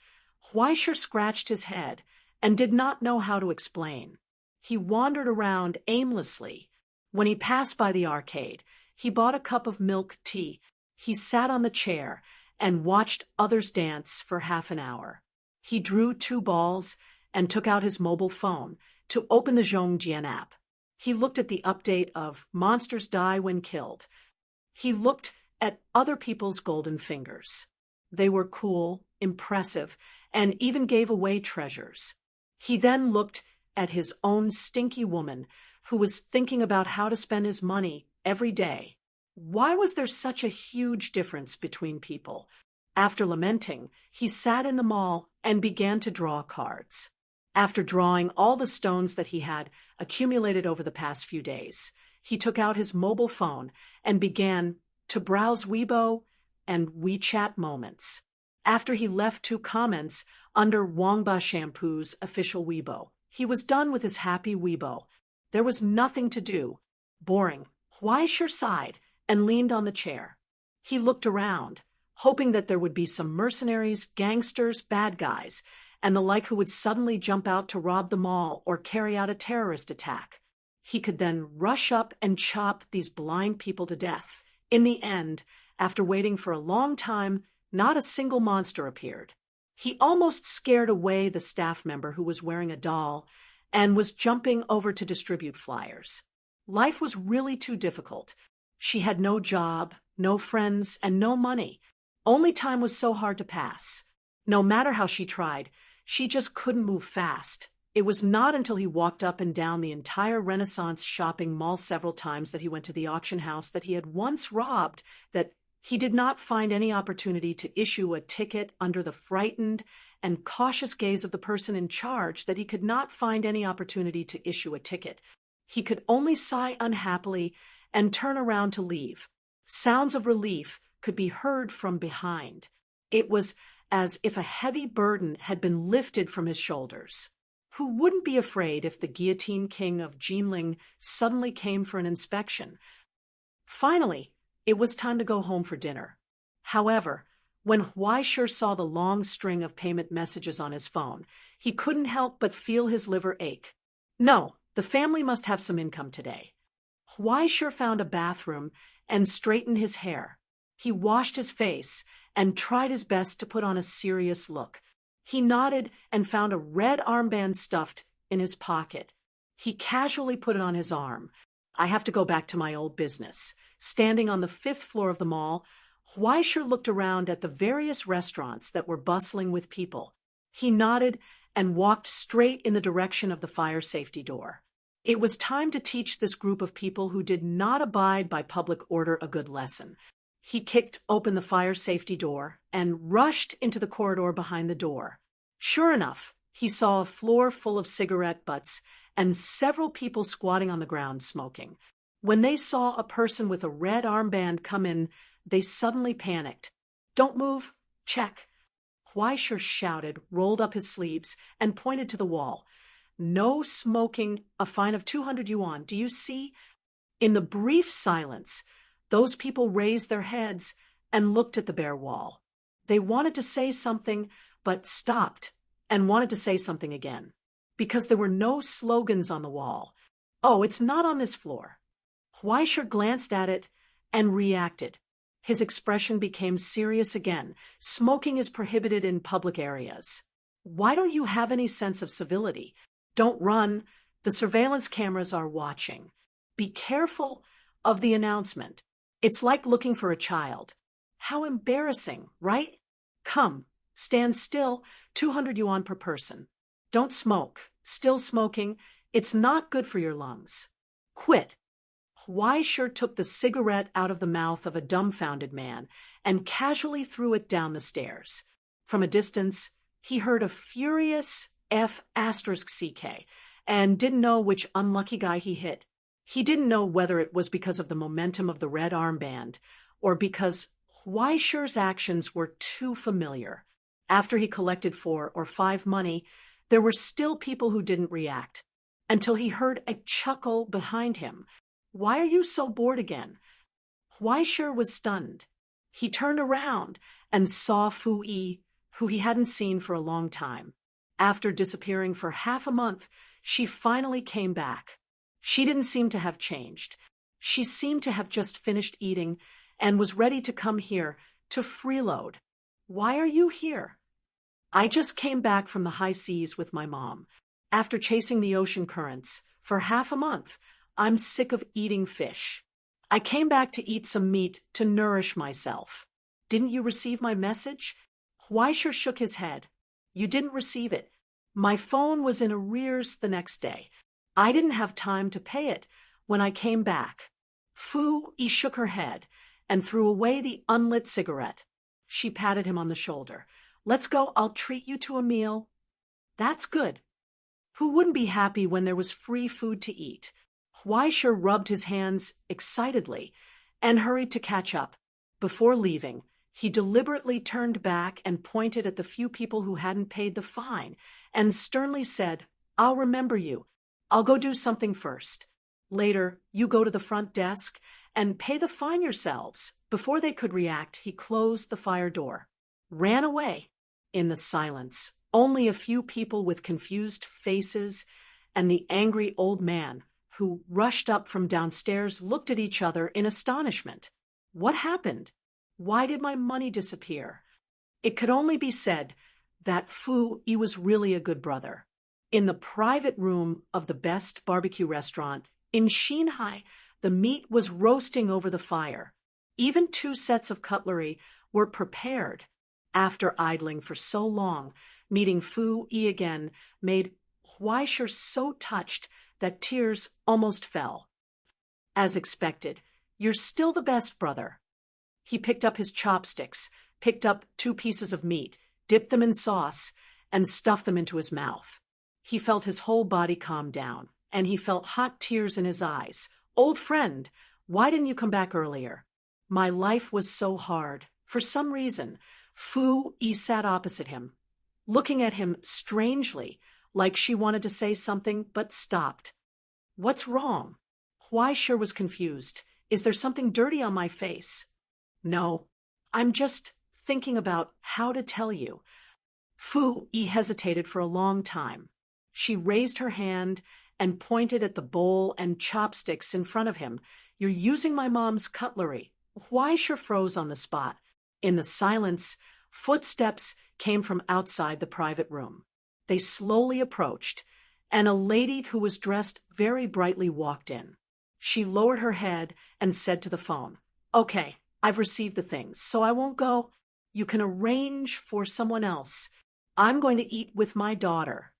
Huaisher scratched his head and did not know how to explain. He wandered around aimlessly. When he passed by the arcade, he bought a cup of milk tea. He sat on the chair and watched others dance for half an hour. He drew 2 balls and took out his mobile phone to open the Zhongjian app. He looked at the update of Monsters Die When Killed. He looked at other people's golden fingers. They were cool, impressive, and even gave away treasures. He then looked at his own stinky woman who was thinking about how to spend his money every day. Why was there such a huge difference between people? After lamenting, he sat in the mall and began to draw cards. After drawing all the stones that he had accumulated over the past few days, he took out his mobile phone and began to browse Weibo and WeChat Moments. After he left 2 comments under Wangba Shampoo's official Weibo, he was done with his happy Weibo. There was nothing to do. Boring. Huaisher sighed and leaned on the chair. He looked around, hoping that there would be some mercenaries, gangsters, bad guys, and the like who would suddenly jump out to rob the mall or carry out a terrorist attack. He could then rush up and chop these blind people to death. In the end, after waiting for a long time, not a single monster appeared. He almost scared away the staff member who was wearing a doll and was jumping over to distribute flyers. Life was really too difficult. She had no job, no friends, and no money. Only time was so hard to pass. No matter how she tried, she just couldn't move fast. It was not until he walked up and down the entire Renaissance shopping mall several times that he went to the auction house that he had once robbed that he did not find any opportunity to issue a ticket under the frightened and cautious gaze of the person in charge that he could not find any opportunity to issue a ticket. He could only sigh unhappily and turn around to leave. Sounds of relief could be heard from behind. It was as if a heavy burden had been lifted from his shoulders. Who wouldn't be afraid if the guillotine king of Jinling suddenly came for an inspection? Finally, it was time to go home for dinner. However, when Huaishir saw the long string of payment messages on his phone, he couldn't help but feel his liver ache. No, the family must have some income today. Huaishir found a bathroom and straightened his hair. He washed his face and tried his best to put on a serious look. He nodded and found a red armband stuffed in his pocket. He casually put it on his arm. I have to go back to my old business. Standing on the 5th floor of the mall, Huaishir looked around at the various restaurants that were bustling with people. He nodded and walked straight in the direction of the fire safety door. It was time to teach this group of people who did not abide by public order a good lesson. He kicked open the fire safety door and rushed into the corridor behind the door. Sure enough, he saw a floor full of cigarette butts and several people squatting on the ground smoking. When they saw a person with a red armband come in, they suddenly panicked. "Don't move. Check." Huaishir shouted, rolled up his sleeves, and pointed to the wall. "No smoking, a fine of 200 yuan. Do you see?" In the brief silence, those people raised their heads and looked at the bare wall. They wanted to say something, but stopped and wanted to say something again, because there were no slogans on the wall. "Oh, it's not on this floor." Huaishir glanced at it and reacted. His expression became serious again. "Smoking is prohibited in public areas. Why don't you have any sense of civility? Don't run. The surveillance cameras are watching. Be careful of the announcement. It's like looking for a child. How embarrassing, right? Come, stand still, 200 yuan per person. Don't smoke. Still smoking. It's not good for your lungs. Quit." Huaishir took the cigarette out of the mouth of a dumbfounded man and casually threw it down the stairs. From a distance, he heard a furious F***CK and didn't know which unlucky guy he hit. He didn't know whether it was because of the momentum of the red armband or because Huaishir's actions were too familiar. After he collected 4 or 5 money, there were still people who didn't react, until he heard a chuckle behind him. "Why are you so bored again?" Huaishir was stunned. He turned around and saw Fu Yi, who he hadn't seen for a long time. After disappearing for half a month, she finally came back. She didn't seem to have changed. She seemed to have just finished eating and was ready to come here to freeload. "Why are you here?" "I just came back from the high seas with my mom. After chasing the ocean currents for half a month, I'm sick of eating fish. I came back to eat some meat to nourish myself. Didn't you receive my message?" Huaishir shook his head. "You didn't receive it. My phone was in arrears the next day. I didn't have time to pay it when I came back." Fu Yi shook her head and threw away the unlit cigarette. She patted him on the shoulder. "Let's go. I'll treat you to a meal." "That's good. Who wouldn't be happy when there was free food to eat?" Huaishir rubbed his hands excitedly and hurried to catch up. Before leaving, he deliberately turned back and pointed at the few people who hadn't paid the fine and sternly said, "I'll remember you. I'll go do something first. Later, you go to the front desk and pay the fine yourselves." Before they could react, he closed the fire door, ran away. In the silence, only a few people with confused faces and the angry old man who rushed up from downstairs looked at each other in astonishment. What happened? Why did my money disappear? It could only be said that Fu Yi was really a good brother. In the private room of the best barbecue restaurant in Shanghai, the meat was roasting over the fire. Even 2 sets of cutlery were prepared. After idling for so long, meeting Fu Yi again made Huaishir so touched that tears almost fell. "As expected, you're still the best brother." He picked up his chopsticks, picked up 2 pieces of meat, dipped them in sauce, and stuffed them into his mouth. He felt his whole body calm down, and he felt hot tears in his eyes. "Old friend, why didn't you come back earlier?" "My life was so hard. For some reason." Fu Yi sat opposite him, looking at him strangely, like she wanted to say something but stopped. What's wrong? Huaisha was confused. Is there something dirty on my face? No, I'm just thinking about how to tell you. Fu Yi hesitated for a long time. She raised her hand and pointed at the bowl and chopsticks in front of him. You're using my mom's cutlery. Huaisha froze on the spot. In the silence, footsteps came from outside the private room. They slowly approached, and a lady who was dressed very brightly walked in. She lowered her head and said to the phone, "Okay, I've received the things, so I won't go. You can arrange for someone else. I'm going to eat with my daughter."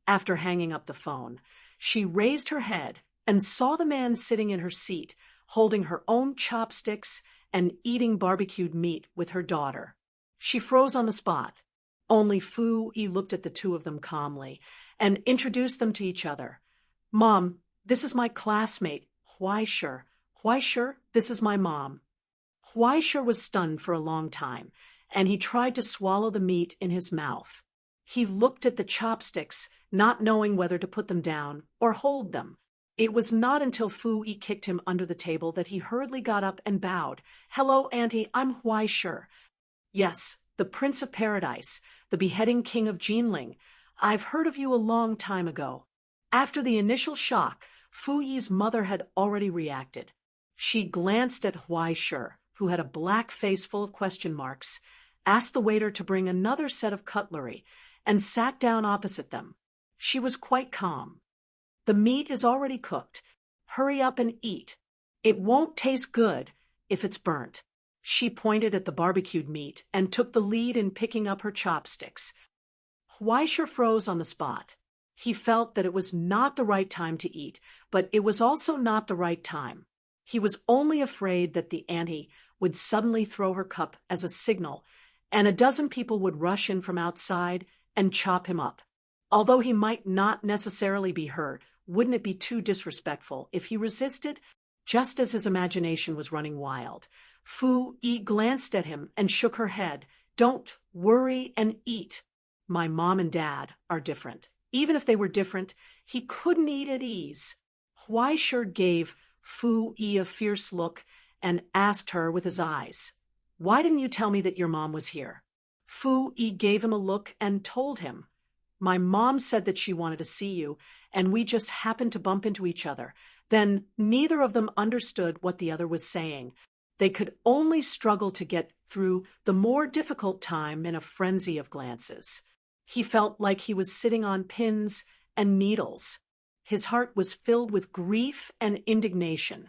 After hanging up the phone, she raised her head and saw the man sitting in her seat, holding her own chopsticks and eating barbecued meat with her daughter. She froze on the spot. Only Fu Yi looked at the two of them calmly and introduced them to each other. "Mom, this is my classmate, Huaisha. Huaisha, this is my mom." Huaisha was stunned for a long time, and he tried to swallow the meat in his mouth. He looked at the chopsticks, not knowing whether to put them down or hold them. It was not until Fu Yi kicked him under the table that he hurriedly got up and bowed. "Hello, Auntie, I'm Huaisha." "Yes, the Prince of Paradise, the beheading king of Jinling. I've heard of you a long time ago." After the initial shock, Fu Yi's mother had already reacted. She glanced at Huaisha, who had a black face full of question marks, asked the waiter to bring another set of cutlery, and sat down opposite them. She was quite calm. "The meat is already cooked. Hurry up and eat. It won't taste good if it's burnt." She pointed at the barbecued meat and took the lead in picking up her chopsticks. Huaisha froze on the spot. He felt that it was not the right time to eat, but it was also not the right time. He was only afraid that the auntie would suddenly throw her cup as a signal, and a dozen people would rush in from outside and chop him up. Although he might not necessarily be hurt, wouldn't it be too disrespectful if he resisted? Just as his imagination was running wild, Fu Yi glanced at him and shook her head. "Don't worry and eat. My mom and dad are different. Even if they were different, he couldn't eat at ease." Huaisha gave Fu Yi a fierce look and asked her with his eyes, "Why didn't you tell me that your mom was here?" Fu Yi gave him a look and told him, "My mom said that she wanted to see you, and we just happened to bump into each other." Then neither of them understood what the other was saying. They could only struggle to get through the more difficult time in a frenzy of glances. He felt like he was sitting on pins and needles. His heart was filled with grief and indignation.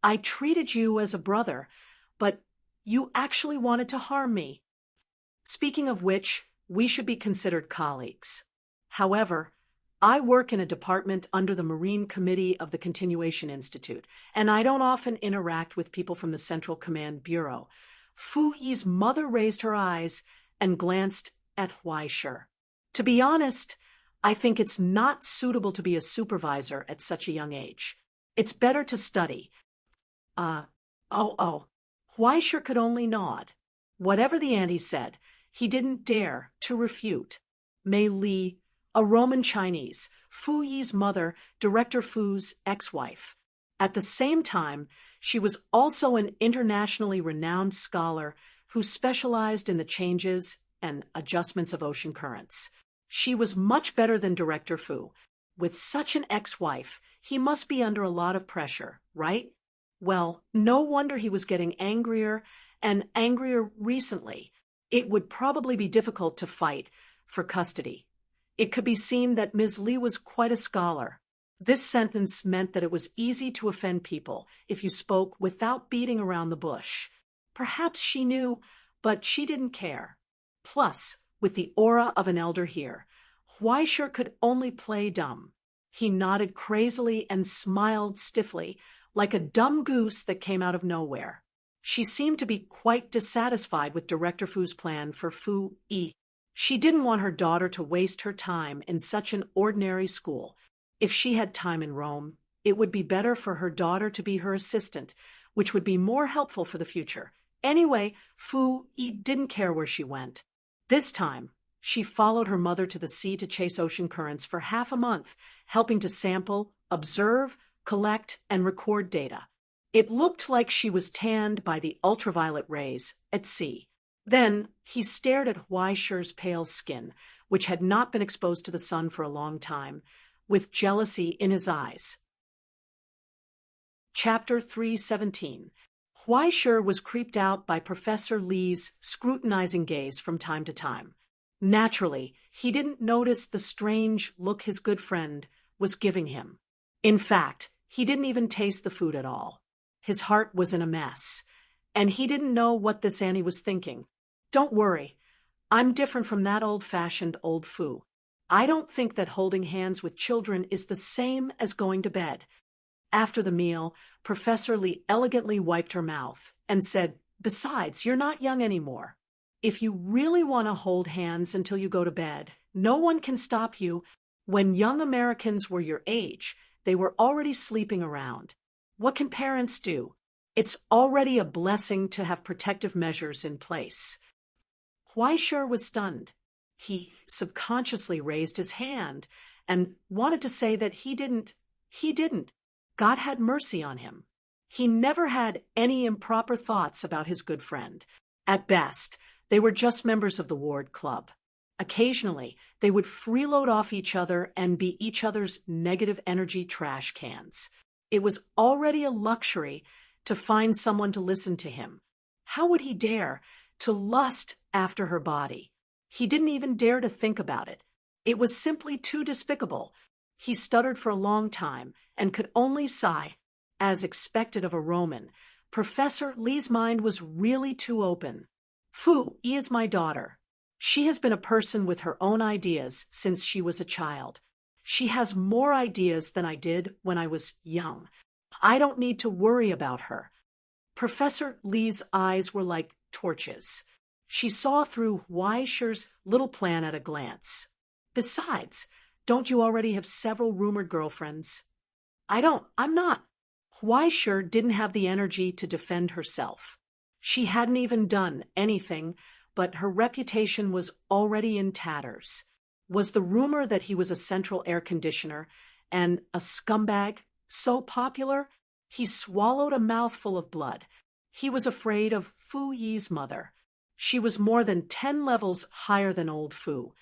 "I treated you as a brother, but you actually wanted to harm me. Speaking of which, we should be considered colleagues. However, I work in a department under the Marine Committee of the Continuation Institute, and I don't often interact with people from the Central Command Bureau." Fu Yi's mother raised her eyes and glanced at Huaisha. "To be honest, I think it's not suitable to be a supervisor at such a young age. It's better to study." Huaisha could only nod. Whatever the auntie said, he didn't dare to refute. Mei Li, a Roman Chinese, Fu Yi's mother, Director Fu's ex-wife. At the same time, she was also an internationally renowned scholar who specialized in the changes and adjustments of ocean currents. She was much better than Director Fu. With such an ex-wife, he must be under a lot of pressure, right? Well, no wonder he was getting angrier and angrier recently. It would probably be difficult to fight for custody. It could be seen that Ms. Li was quite a scholar. This sentence meant that it was easy to offend people if you spoke without beating around the bush. Perhaps she knew, but she didn't care. Plus, with the aura of an elder here, Huaisha could only play dumb. He nodded crazily and smiled stiffly, like a dumb goose that came out of nowhere. She seemed to be quite dissatisfied with Director Fu's plan for Fu Yi. She didn't want her daughter to waste her time in such an ordinary school. If she had time in Rome, it would be better for her daughter to be her assistant, which would be more helpful for the future. Anyway, Fu Yi didn't care where she went. This time, She followed her mother to the sea to chase ocean currents for half a month, helping to sample, observe, collect, and record data. It looked like she was tanned by the ultraviolet rays at sea. Then he stared at Huaishi's pale skin, which had not been exposed to the sun for a long time, with jealousy in his eyes. Chapter 317. Huaishi was creeped out by Professor Li's scrutinizing gaze from time to time. Naturally, he didn't notice the strange look his good friend was giving him. In fact, he didn't even taste the food at all. His heart was in a mess, and he didn't know what this Annie was thinking. Don't worry, I'm different from that old-fashioned old foo. I don't think that holding hands with children is the same as going to bed. After the meal, Professor Li elegantly wiped her mouth and said, "Besides, you're not young anymore. If you really want to hold hands until you go to bed, no one can stop you. When young Americans were your age, they were already sleeping around. What can parents do? It's already a blessing to have protective measures in place." Huaishi was stunned. He subconsciously raised his hand and wanted to say that he didn't. God had mercy on him. He never had any improper thoughts about his good friend. At best, they were just members of the ward club. Occasionally, they would freeload off each other and be each other's negative energy trash cans. It was already a luxury to find someone to listen to him. How would he dare to lust after her body? He didn't even dare to think about it. It was simply too despicable. He stuttered for a long time and could only sigh. As expected of a Roman, Professor Li's mind was really too open. Fu Yi is my daughter. She has been a person with her own ideas since she was a child. She has more ideas than I did when I was young. I don't need to worry about her. Professor Li's eyes were like torches. She saw through Huaishi's little plan at a glance. Besides, don't you already have several rumored girlfriends? I'm not. Huaishi didn't have the energy to defend herself. She hadn't even done anything, but her reputation was already in tatters. Was the rumor that he was a central air conditioner and a scumbag so popular? He swallowed a mouthful of blood. He was afraid of Fu Yi's mother. She was more than 10 levels higher than old Fu.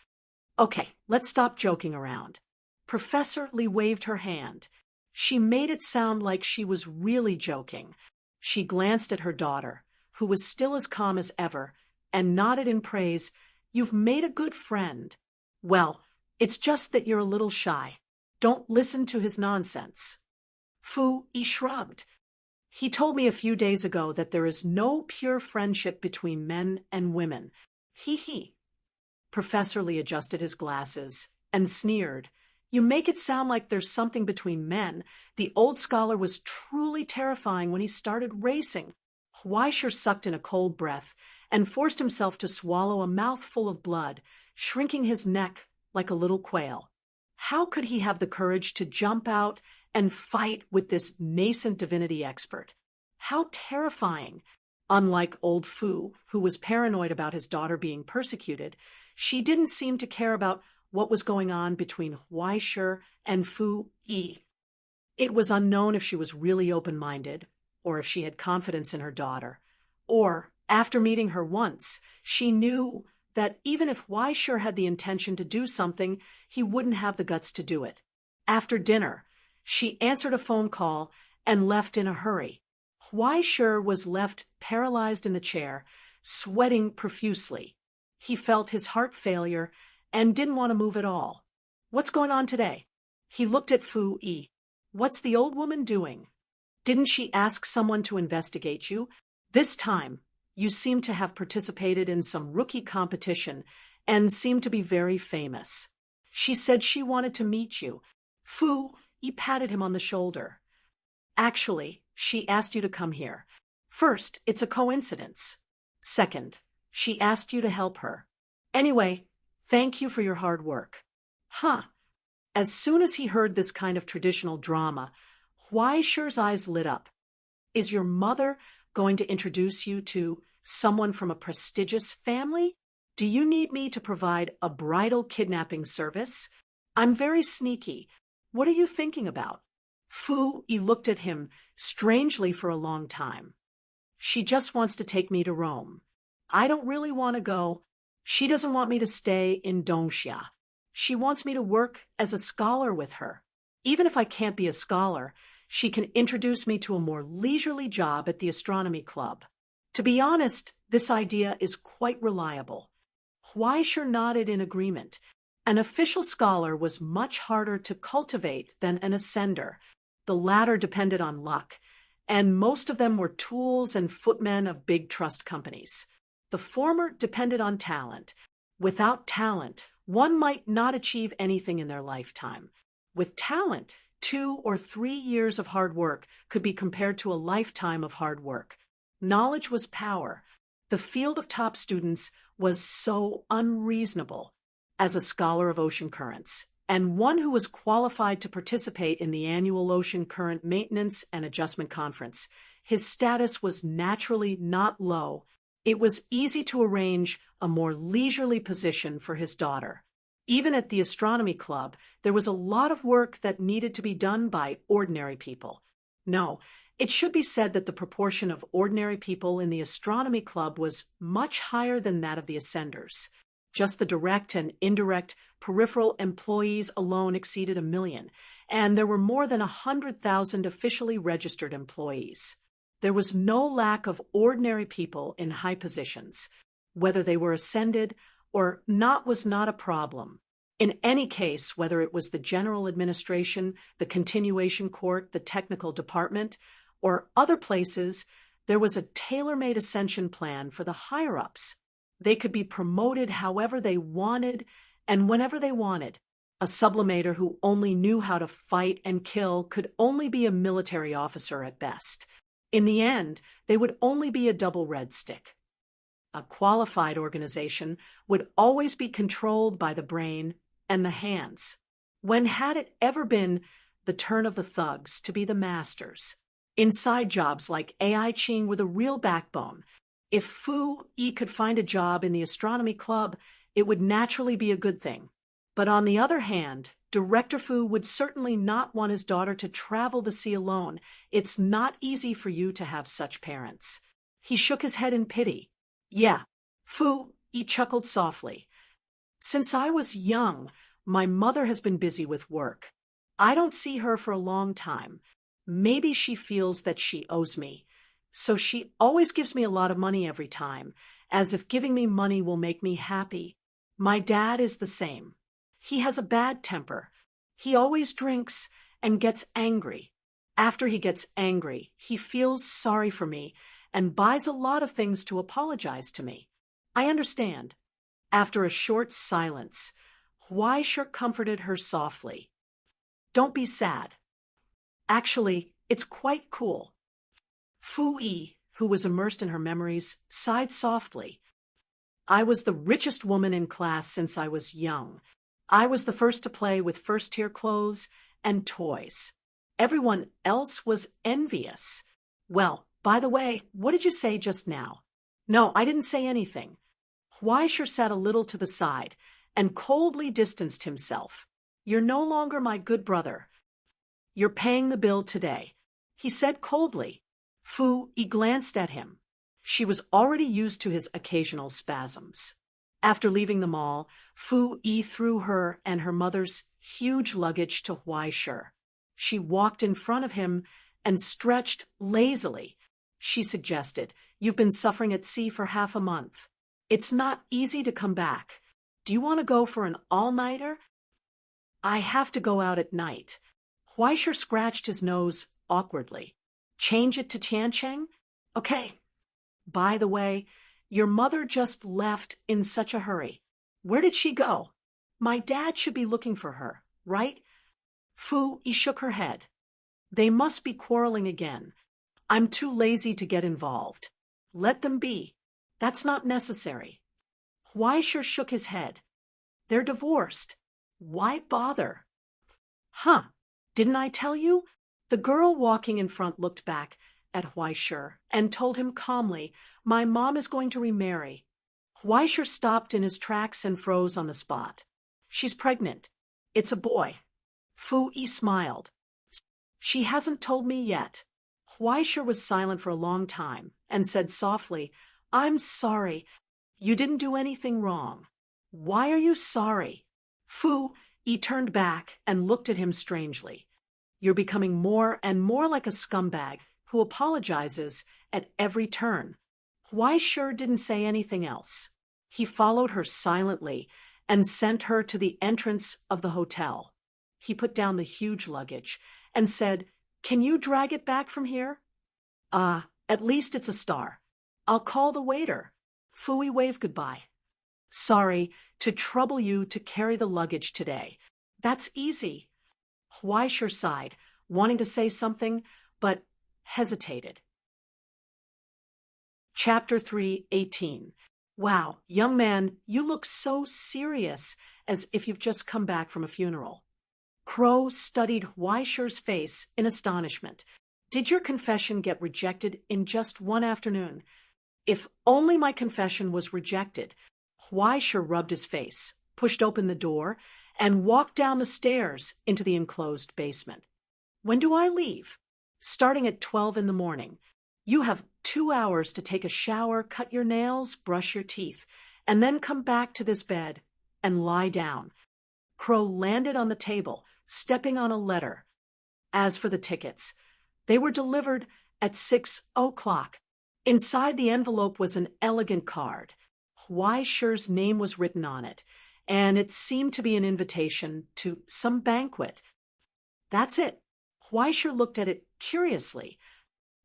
Okay, let's stop joking around. Professor Li waved her hand. She made it sound like she was really joking. She glanced at her daughter, who was still as calm as ever, and nodded in praise. "You've made a good friend." "Well, it's just that you're a little shy. Don't listen to his nonsense." Fu Yi shrugged. "He told me a few days ago that there is no pure friendship between men and women. He. Professor Li adjusted his glasses and sneered. "You make it sound like there's something between men." The old scholar was truly terrifying when he started racing. Huaishi sucked in a cold breath and forced himself to swallow a mouthful of blood, shrinking his neck like a little quail. How could he have the courage to jump out and fight with this nascent divinity expert? How terrifying! Unlike old Fu, who was paranoid about his daughter being persecuted, she didn't seem to care about what was going on between Huaishi and Fu Yi. It was unknown if she was really open-minded, or if she had confidence in her daughter, or, after meeting her once, she knew that even if Huaishi had the intention to do something, he wouldn't have the guts to do it. After dinner, she answered a phone call and left in a hurry. Huaishi was left paralyzed in the chair, sweating profusely. He felt his heart failure and didn't want to move at all. "What's going on today?" He looked at Fu Yi. "What's the old woman doing? Didn't she ask someone to investigate you? This time, you seem to have participated in some rookie competition and seem to be very famous. She said she wanted to meet you." Fu Yi patted him on the shoulder. "Actually, she asked you to come here. First, it's a coincidence. Second, she asked you to help her. Anyway, thank you for your hard work." Huh. As soon as he heard this kind of traditional drama, Huaishi's eyes lit up. "Is your mother going to introduce you to someone from a prestigious family?" Do you need me to provide a bridal kidnapping service? I'm very sneaky. What are you thinking about? Fu Yi looked at him strangely for a long time. She just wants to take me to Rome. I don't really want to go. She doesn't want me to stay in Dongsha. She wants me to work as a scholar with her. Even if I can't be a scholar, she can introduce me to a more leisurely job at the astronomy club. To be honest, this idea is quite reliable. Huaisheng nodded in agreement. An official scholar was much harder to cultivate than an ascender. The latter depended on luck, and most of them were tools and footmen of big trust companies. The former depended on talent. Without talent, one might not achieve anything in their lifetime. With talent, 2 or 3 years of hard work could be compared to a lifetime of hard work. Knowledge was power. The field of top students was so unreasonable. As a scholar of ocean currents, and one who was qualified to participate in the annual Ocean Current Maintenance and Adjustment Conference, his status was naturally not low. It was easy to arrange a more leisurely position for his daughter. Even at the astronomy club, there was a lot of work that needed to be done by ordinary people. No, it should be said that the proportion of ordinary people in the astronomy club was much higher than that of the ascenders. Just the direct and indirect peripheral employees alone exceeded 1 million, and there were more than 100,000 officially registered employees. There was no lack of ordinary people in high positions. Whether they were ascended or not was not a problem. In any case, whether it was the general administration, the continuation court, the technical department, or other places, there was a tailor-made ascension plan for the higher-ups. They could be promoted however they wanted and whenever they wanted. A sublimator who only knew how to fight and kill could only be a military officer at best. In the end, they would only be a double red stick. A qualified organization would always be controlled by the brain and the hands. When had it ever been the turn of the thugs to be the masters? Inside jobs like AI Ching were the real backbone. If Fu Yi could find a job in the astronomy club, it would naturally be a good thing. But on the other hand, Director Fu would certainly not want his daughter to travel the sea alone. It's not easy for you to have such parents. He shook his head in pity. Yeah, Fu Yi chuckled softly. Since I was young, my mother has been busy with work. I don't see her for a long time. Maybe she feels that she owes me. So she always gives me a lot of money every time, as if giving me money will make me happy. My dad is the same. He has a bad temper. He always drinks and gets angry. After he gets angry, he feels sorry for me and buys a lot of things to apologize to me. I understand. After a short silence, Huaisheng comforted her softly. Don't be sad. Actually, it's quite cool. Fu Yi, who was immersed in her memories, sighed softly. I was the richest woman in class since I was young. I was the first to play with first-tier clothes and toys. Everyone else was envious. Well, by the way, what did you say just now? No, I didn't say anything. Huaisheng sat a little to the side and coldly distanced himself. You're no longer my good brother. You're paying the bill today, he said coldly. Fu Yi glanced at him. She was already used to his occasional spasms. After leaving the mall, Fu Yi threw her and her mother's huge luggage to Huaisheng. She walked in front of him and stretched lazily. She suggested, You've been suffering at sea for half a month. It's not easy to come back. Do you want to go for an all-nighter? I have to go out at night. Huaisheng scratched his nose awkwardly. Change it to Tiancheng? Okay. By the way, your mother just left in such a hurry. Where did she go? My dad should be looking for her, right? Fu Yi shook her head. They must be quarreling again. I'm too lazy to get involved. Let them be. That's not necessary. Huaisheng shook his head. They're divorced. Why bother? Huh, didn't I tell you? The girl walking in front looked back at Huaisheng and told him calmly, My mom is going to remarry. Huaisher stopped in his tracks and froze on the spot. She's pregnant. It's a boy. Fu Yi smiled. She hasn't told me yet. Huaisher was silent for a long time and said softly, I'm sorry. You didn't do anything wrong. Why are you sorry? Fu Yi turned back and looked at him strangely. You're becoming more and more like a scumbag who apologizes at every turn. Huaisher didn't say anything else. He followed her silently and sent her to the entrance of the hotel. He put down the huge luggage and said, Can you drag it back from here? At least it's a star. I'll call the waiter. Fu Yi waved goodbye. Sorry to trouble you to carry the luggage today. That's easy. Huaisher sighed, wanting to say something, but hesitated. Chapter 3:18. Wow, young man, you look so serious, as if you've just come back from a funeral. Crow studied Huaisher's face in astonishment. Did your confession get rejected in just one afternoon? If only my confession was rejected. Huaisher rubbed his face, pushed open the door, and walked down the stairs into the enclosed basement. When do I leave? Starting at 12 in the morning. You have 2 hours to take a shower, cut your nails, brush your teeth, and then come back to this bed and lie down. Crow landed on the table, stepping on a letter. As for the tickets, they were delivered at 6 o'clock. Inside the envelope was an elegant card. Huaisher's name was written on it, and it seemed to be an invitation to some banquet. That's it. Huaisher looked at it curiously.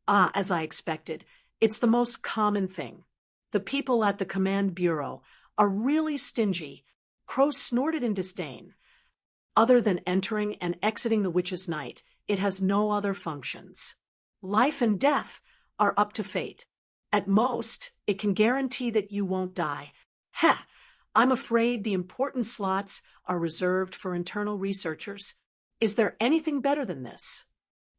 As I expected, it's the most common thing. The people at the command bureau are really stingy. Crow snorted in disdain. Other than entering and exiting the witch's night, it has no other functions. Life and death are up to fate. At most, it can guarantee that you won't die. I'm afraid the important slots are reserved for internal researchers. Is there anything better than this?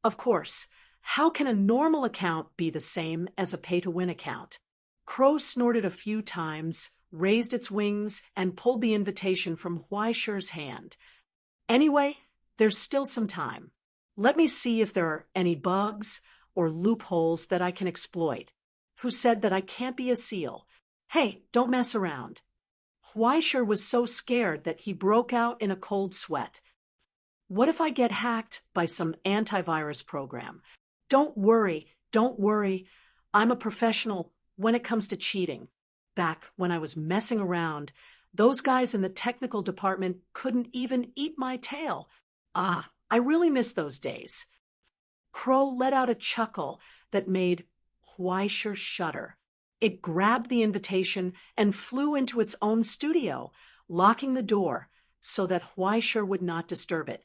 Of course, how can a normal account be the same as a pay-to-win account? Crow snorted a few times, raised its wings, and pulled the invitation from Huaisher's hand. Anyway, there's still some time. Let me see if there are any bugs or loopholes that I can exploit. Who said that I can't be a seal? Hey, don't mess around. Huaisher was so scared that he broke out in a cold sweat. What if I get hacked by some antivirus program? Don't worry. I'm a professional when it comes to cheating. Back when I was messing around, those guys in the technical department couldn't even eat my tail. I really miss those days. Crow let out a chuckle that made Huaisher shudder. It grabbed the invitation and flew into its own studio, locking the door so that Huaisher would not disturb it.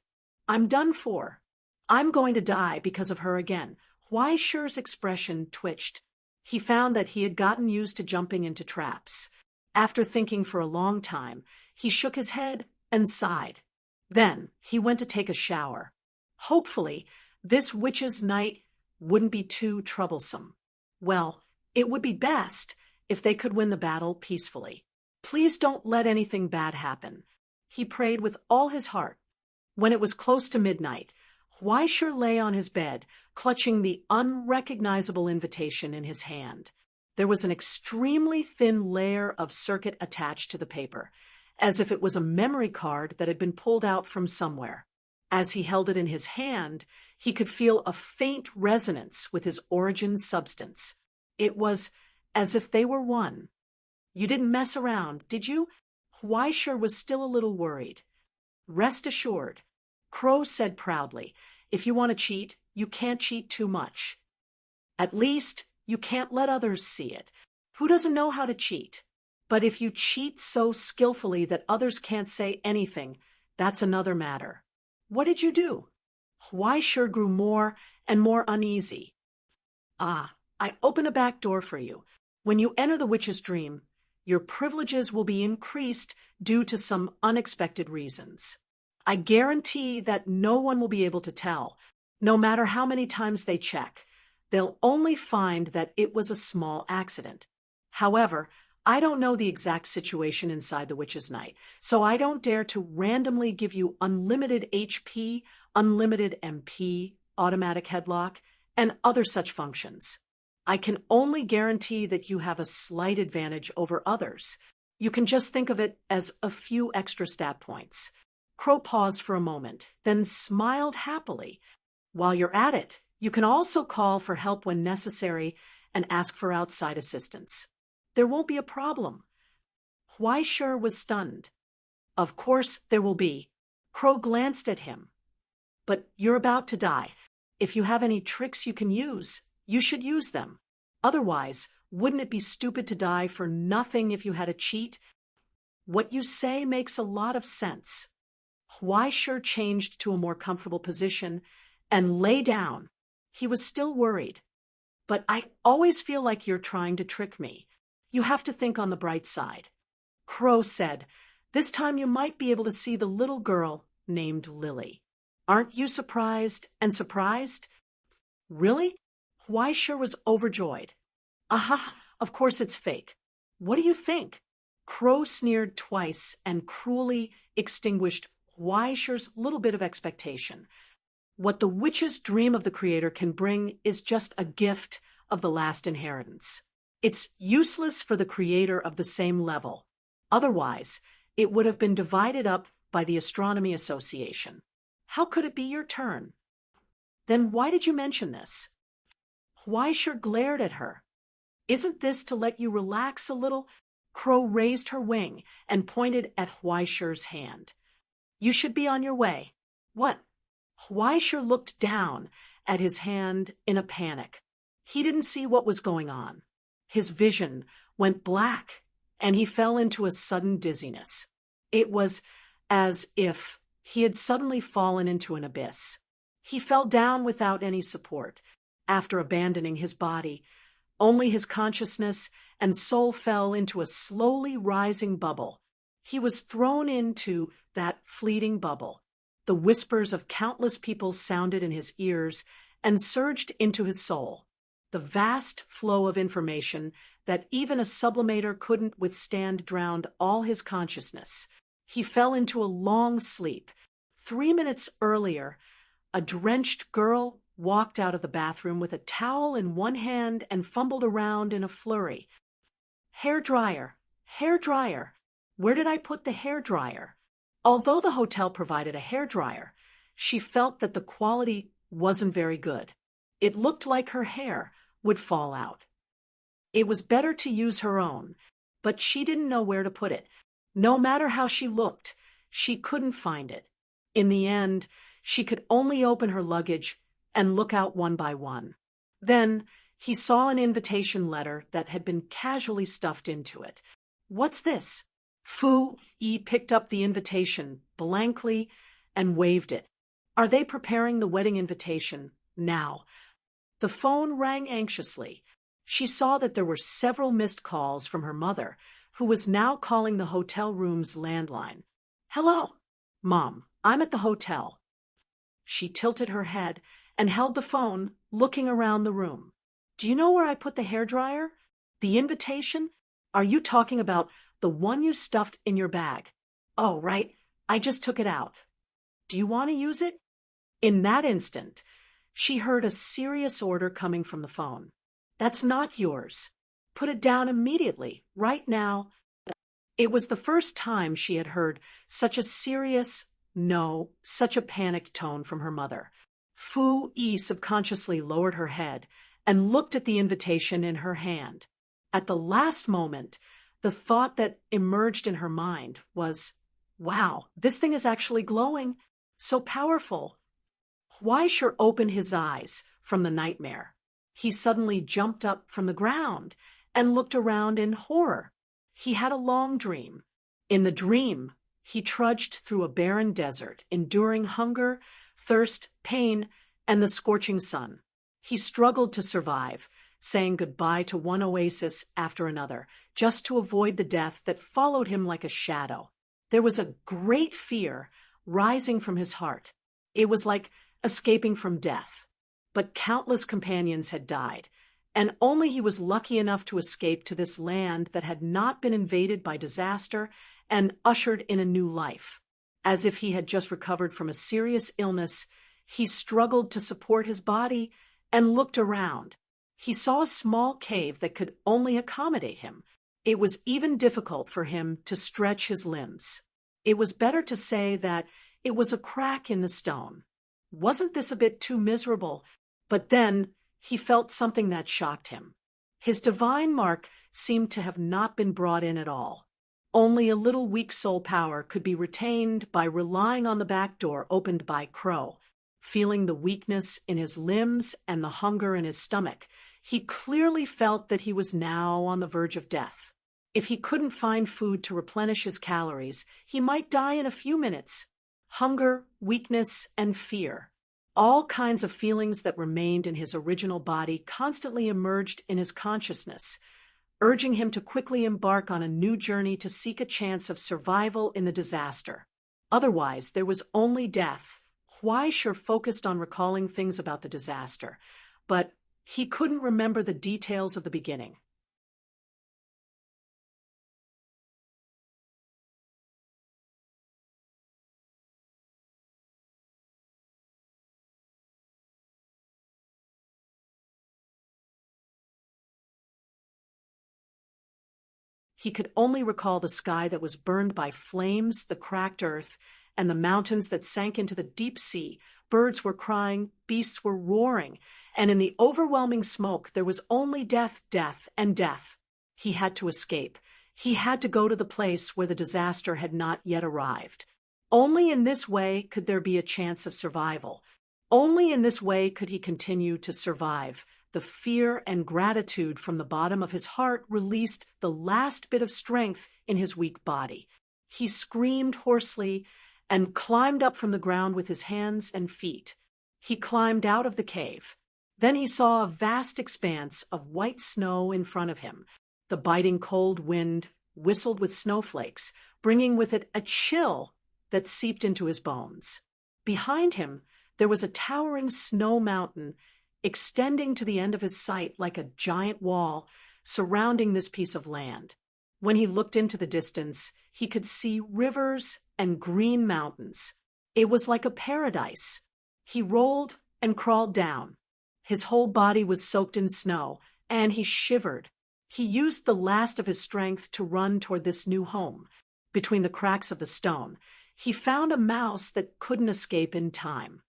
I'm done for. I'm going to die because of her again. Huaisher's expression twitched. He found that he had gotten used to jumping into traps. After thinking for a long time, he shook his head and sighed. Then he went to take a shower. Hopefully, this witch's night wouldn't be too troublesome. Well, it would be best if they could win the battle peacefully. Please don't let anything bad happen. He prayed with all his heart. When it was close to midnight, Huaisher lay on his bed, clutching the unrecognizable invitation in his hand. There was an extremely thin layer of circuit attached to the paper, as if it was a memory card that had been pulled out from somewhere. As he held it in his hand, he could feel a faint resonance with his origin substance. It was as if they were one. You didn't mess around, did you? Huaisher was still a little worried. Rest assured, Crow said proudly, if you want to cheat, you can't cheat too much. At least, you can't let others see it. Who doesn't know how to cheat? But if you cheat so skillfully that others can't say anything, that's another matter. What did you do? Huaisher grew more and more uneasy. I open a back door for you. When you enter the witch's dream, your privileges will be increased due to some unexpected reasons. I guarantee that no one will be able to tell, no matter how many times they check. They'll only find that it was a small accident. However, I don't know the exact situation inside the Witch's Night, so I don't dare to randomly give you unlimited HP, unlimited MP, automatic headlock, and other such functions. I can only guarantee that you have a slight advantage over others. You can just think of it as a few extra stat points. Crow paused for a moment, then smiled happily. While you're at it, you can also call for help when necessary and ask for outside assistance. There won't be a problem. Huaishur was stunned. Of course there will be. Crow glanced at him. But you're about to die. If you have any tricks you can use, you should use them. Otherwise, wouldn't it be stupid to die for nothing if you had a cheat? What you say makes a lot of sense. Huaishur changed to a more comfortable position and lay down. He was still worried. But I always feel like you're trying to trick me. You have to think on the bright side. Crow said, this time you might be able to see the little girl named Lily. Aren't you surprised and surprised? Really? Huaishur was overjoyed. Aha, of course it's fake. What do you think? Crow sneered twice and cruelly extinguished Huaishur's little bit of expectation. What the witch's dream of the creator can bring is just a gift of the last inheritance. It's useless for the creator of the same level. Otherwise, it would have been divided up by the Astronomy Association. How could it be your turn? Then why did you mention this? Huaishur glared at her. Isn't this to let you relax a little? Crow raised her wing and pointed at Huaishur's hand. You should be on your way. What? Huaishur looked down at his hand in a panic. He didn't see what was going on. His vision went black, and he fell into a sudden dizziness. It was as if he had suddenly fallen into an abyss. He fell down without any support. After abandoning his body, only his consciousness and soul fell into a slowly rising bubble. He was thrown into that fleeting bubble. The whispers of countless people sounded in his ears and surged into his soul. The vast flow of information that even a sublimator couldn't withstand drowned all his consciousness. He fell into a long sleep. 3 minutes earlier, a drenched girl walked out of the bathroom with a towel in one hand and fumbled around in a flurry. Hair dryer, hair dryer. Where did I put the hair dryer? Although the hotel provided a hair dryer, she felt that the quality wasn't very good. It looked like her hair would fall out. It was better to use her own, but she didn't know where to put it. No matter how she looked, she couldn't find it. In the end, she could only open her luggage and look out one by one. Then he saw an invitation letter that had been casually stuffed into it. What's this? Fu Yi picked up the invitation blankly and waved it. Are they preparing the wedding invitation now? The phone rang anxiously. She saw that there were several missed calls from her mother, who was now calling the hotel room's landline. Hello, Mom, I'm at the hotel. She tilted her head and held the phone, looking around the room. Do you know where I put the hairdryer? The invitation? Are you talking about the one you stuffed in your bag? Oh, right. I just took it out. Do you want to use it? In that instant, she heard a serious order coming from the phone. That's not yours. Put it down immediately, right now. It was the first time she had heard such a serious, no, such a panicked tone from her mother. Fu Yi subconsciously lowered her head and looked at the invitation in her hand. At the last moment, the thought that emerged in her mind was, wow, this thing is actually glowing. So powerful. Huaishur opened his eyes from the nightmare. He suddenly jumped up from the ground and looked around in horror. He had a long dream. In the dream, he trudged through a barren desert, enduring hunger, thirst, pain, and the scorching sun. He struggled to survive, saying goodbye to one oasis after another, just to avoid the death that followed him like a shadow. There was a great fear rising from his heart. It was like escaping from death. But countless companions had died, and only he was lucky enough to escape to this land that had not been invaded by disaster and ushered in a new life. As if he had just recovered from a serious illness, he struggled to support his body and looked around. He saw a small cave that could only accommodate him. It was even difficult for him to stretch his limbs. It was better to say that it was a crack in the stone. Wasn't this a bit too miserable? But then he felt something that shocked him. His divine mark seemed to have not been brought in at all. Only a little weak soul power could be retained by relying on the back door opened by Crow. Feeling the weakness in his limbs and the hunger in his stomach, he clearly felt that he was now on the verge of death. If he couldn't find food to replenish his calories, he might die in a few minutes. Hunger, weakness, and fear. All kinds of feelings that remained in his original body constantly emerged in his consciousness, urging him to quickly embark on a new journey to seek a chance of survival in the disaster. Otherwise, there was only death. Huai sure focused on recalling things about the disaster, but he couldn't remember the details of the beginning. He could only recall the sky that was burned by flames, the cracked earth, and the mountains that sank into the deep sea. Birds were crying, beasts were roaring, and in the overwhelming smoke there was only death, death, and death. He had to escape. He had to go to the place where the disaster had not yet arrived. Only in this way could there be a chance of survival. Only in this way could he continue to survive. The fear and gratitude from the bottom of his heart released the last bit of strength in his weak body. He screamed hoarsely and climbed up from the ground with his hands and feet. He climbed out of the cave. Then he saw a vast expanse of white snow in front of him. The biting cold wind whistled with snowflakes, bringing with it a chill that seeped into his bones. Behind him, there was a towering snow mountain extending to the end of his sight like a giant wall surrounding this piece of land. When he looked into the distance, he could see rivers and green mountains. It was like a paradise. He rolled and crawled down. His whole body was soaked in snow, and he shivered. He used the last of his strength to run toward this new home. Between the cracks of the stone, he found a mouse that couldn't escape in time.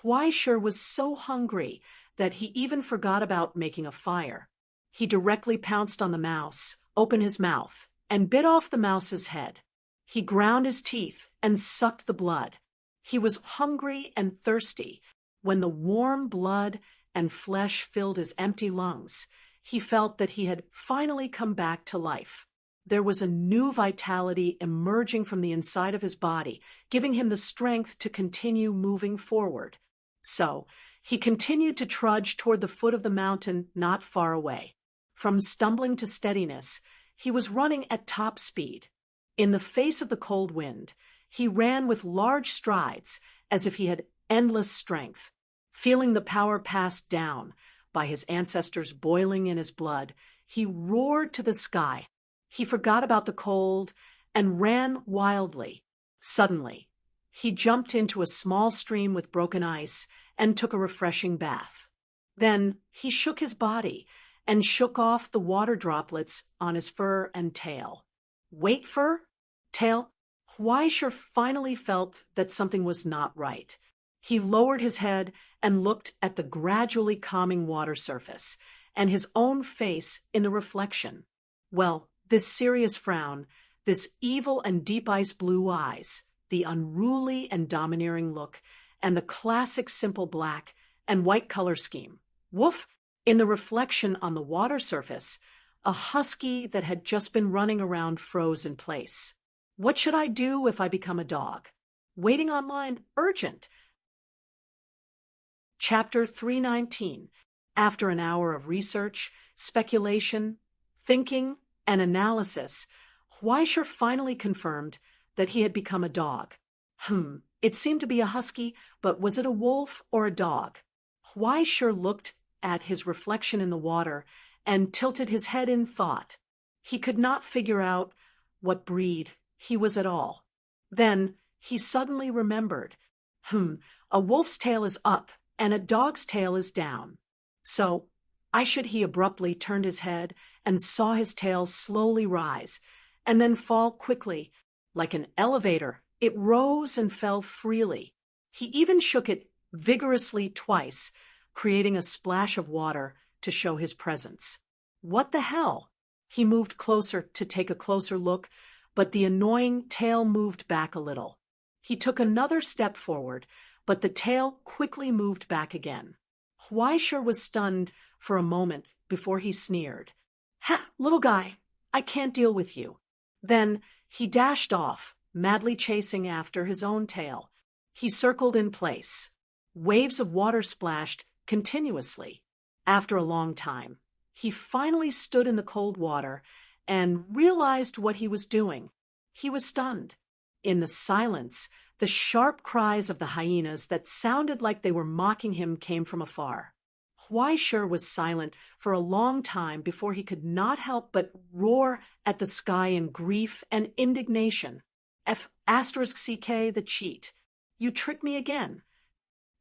Huaishur was so hungry that he even forgot about making a fire. He directly pounced on the mouse, opened his mouth, and bit off the mouse's head. He ground his teeth and sucked the blood. He was hungry and thirsty. When the warm blood and flesh filled his empty lungs, he felt that he had finally come back to life. There was a new vitality emerging from the inside of his body, giving him the strength to continue moving forward. So, he continued to trudge toward the foot of the mountain not far away. From stumbling to steadiness, he was running at top speed. In the face of the cold wind, he ran with large strides as if he had endless strength. Feeling the power passed down by his ancestors boiling in his blood, he roared to the sky. He forgot about the cold and ran wildly. Suddenly, he jumped into a small stream with broken ice and took a refreshing bath. Then he shook his body and shook off the water droplets on his fur and tail. Wait, fur? Tail? Huaishur finally felt that something was not right. He lowered his head and looked at the gradually calming water surface and his own face in the reflection. Well, this serious frown, this evil and deep ice blue eyes, the unruly and domineering look, and the classic simple black and white color scheme. Woof! In the reflection on the water surface, a husky that had just been running around froze in place. What should I do if I become a dog? Waiting online, urgent. Chapter 319. After an hour of research, speculation, thinking, and analysis, Huaishur finally confirmed that he had become a dog. It seemed to be a husky, but was it a wolf or a dog? Huaishur looked at his reflection in the water and tilted his head in thought. He could not figure out what breed he was at all. Then he suddenly remembered. A wolf's tail is up and a dog's tail is down. So, he abruptly turned his head and saw his tail slowly rise, and then fall quickly. Like an elevator, it rose and fell freely. He even shook it vigorously twice, creating a splash of water to show his presence. What the hell? He moved closer to take a closer look, but the annoying tail moved back a little. He took another step forward, but the tail quickly moved back again. Huaishur was stunned for a moment before he sneered. "Ha, little guy, I can't deal with you." Then he dashed off, madly chasing after his own tail. He circled in place. Waves of water splashed continuously. After a long time, he finally stood in the cold water and realized what he was doing. He was stunned. In the silence, the sharp cries of the hyenas that sounded like they were mocking him came from afar. Huaishur was silent for a long time before he could not help but roar at the sky in grief and indignation. *CK the cheat. You tricked me again.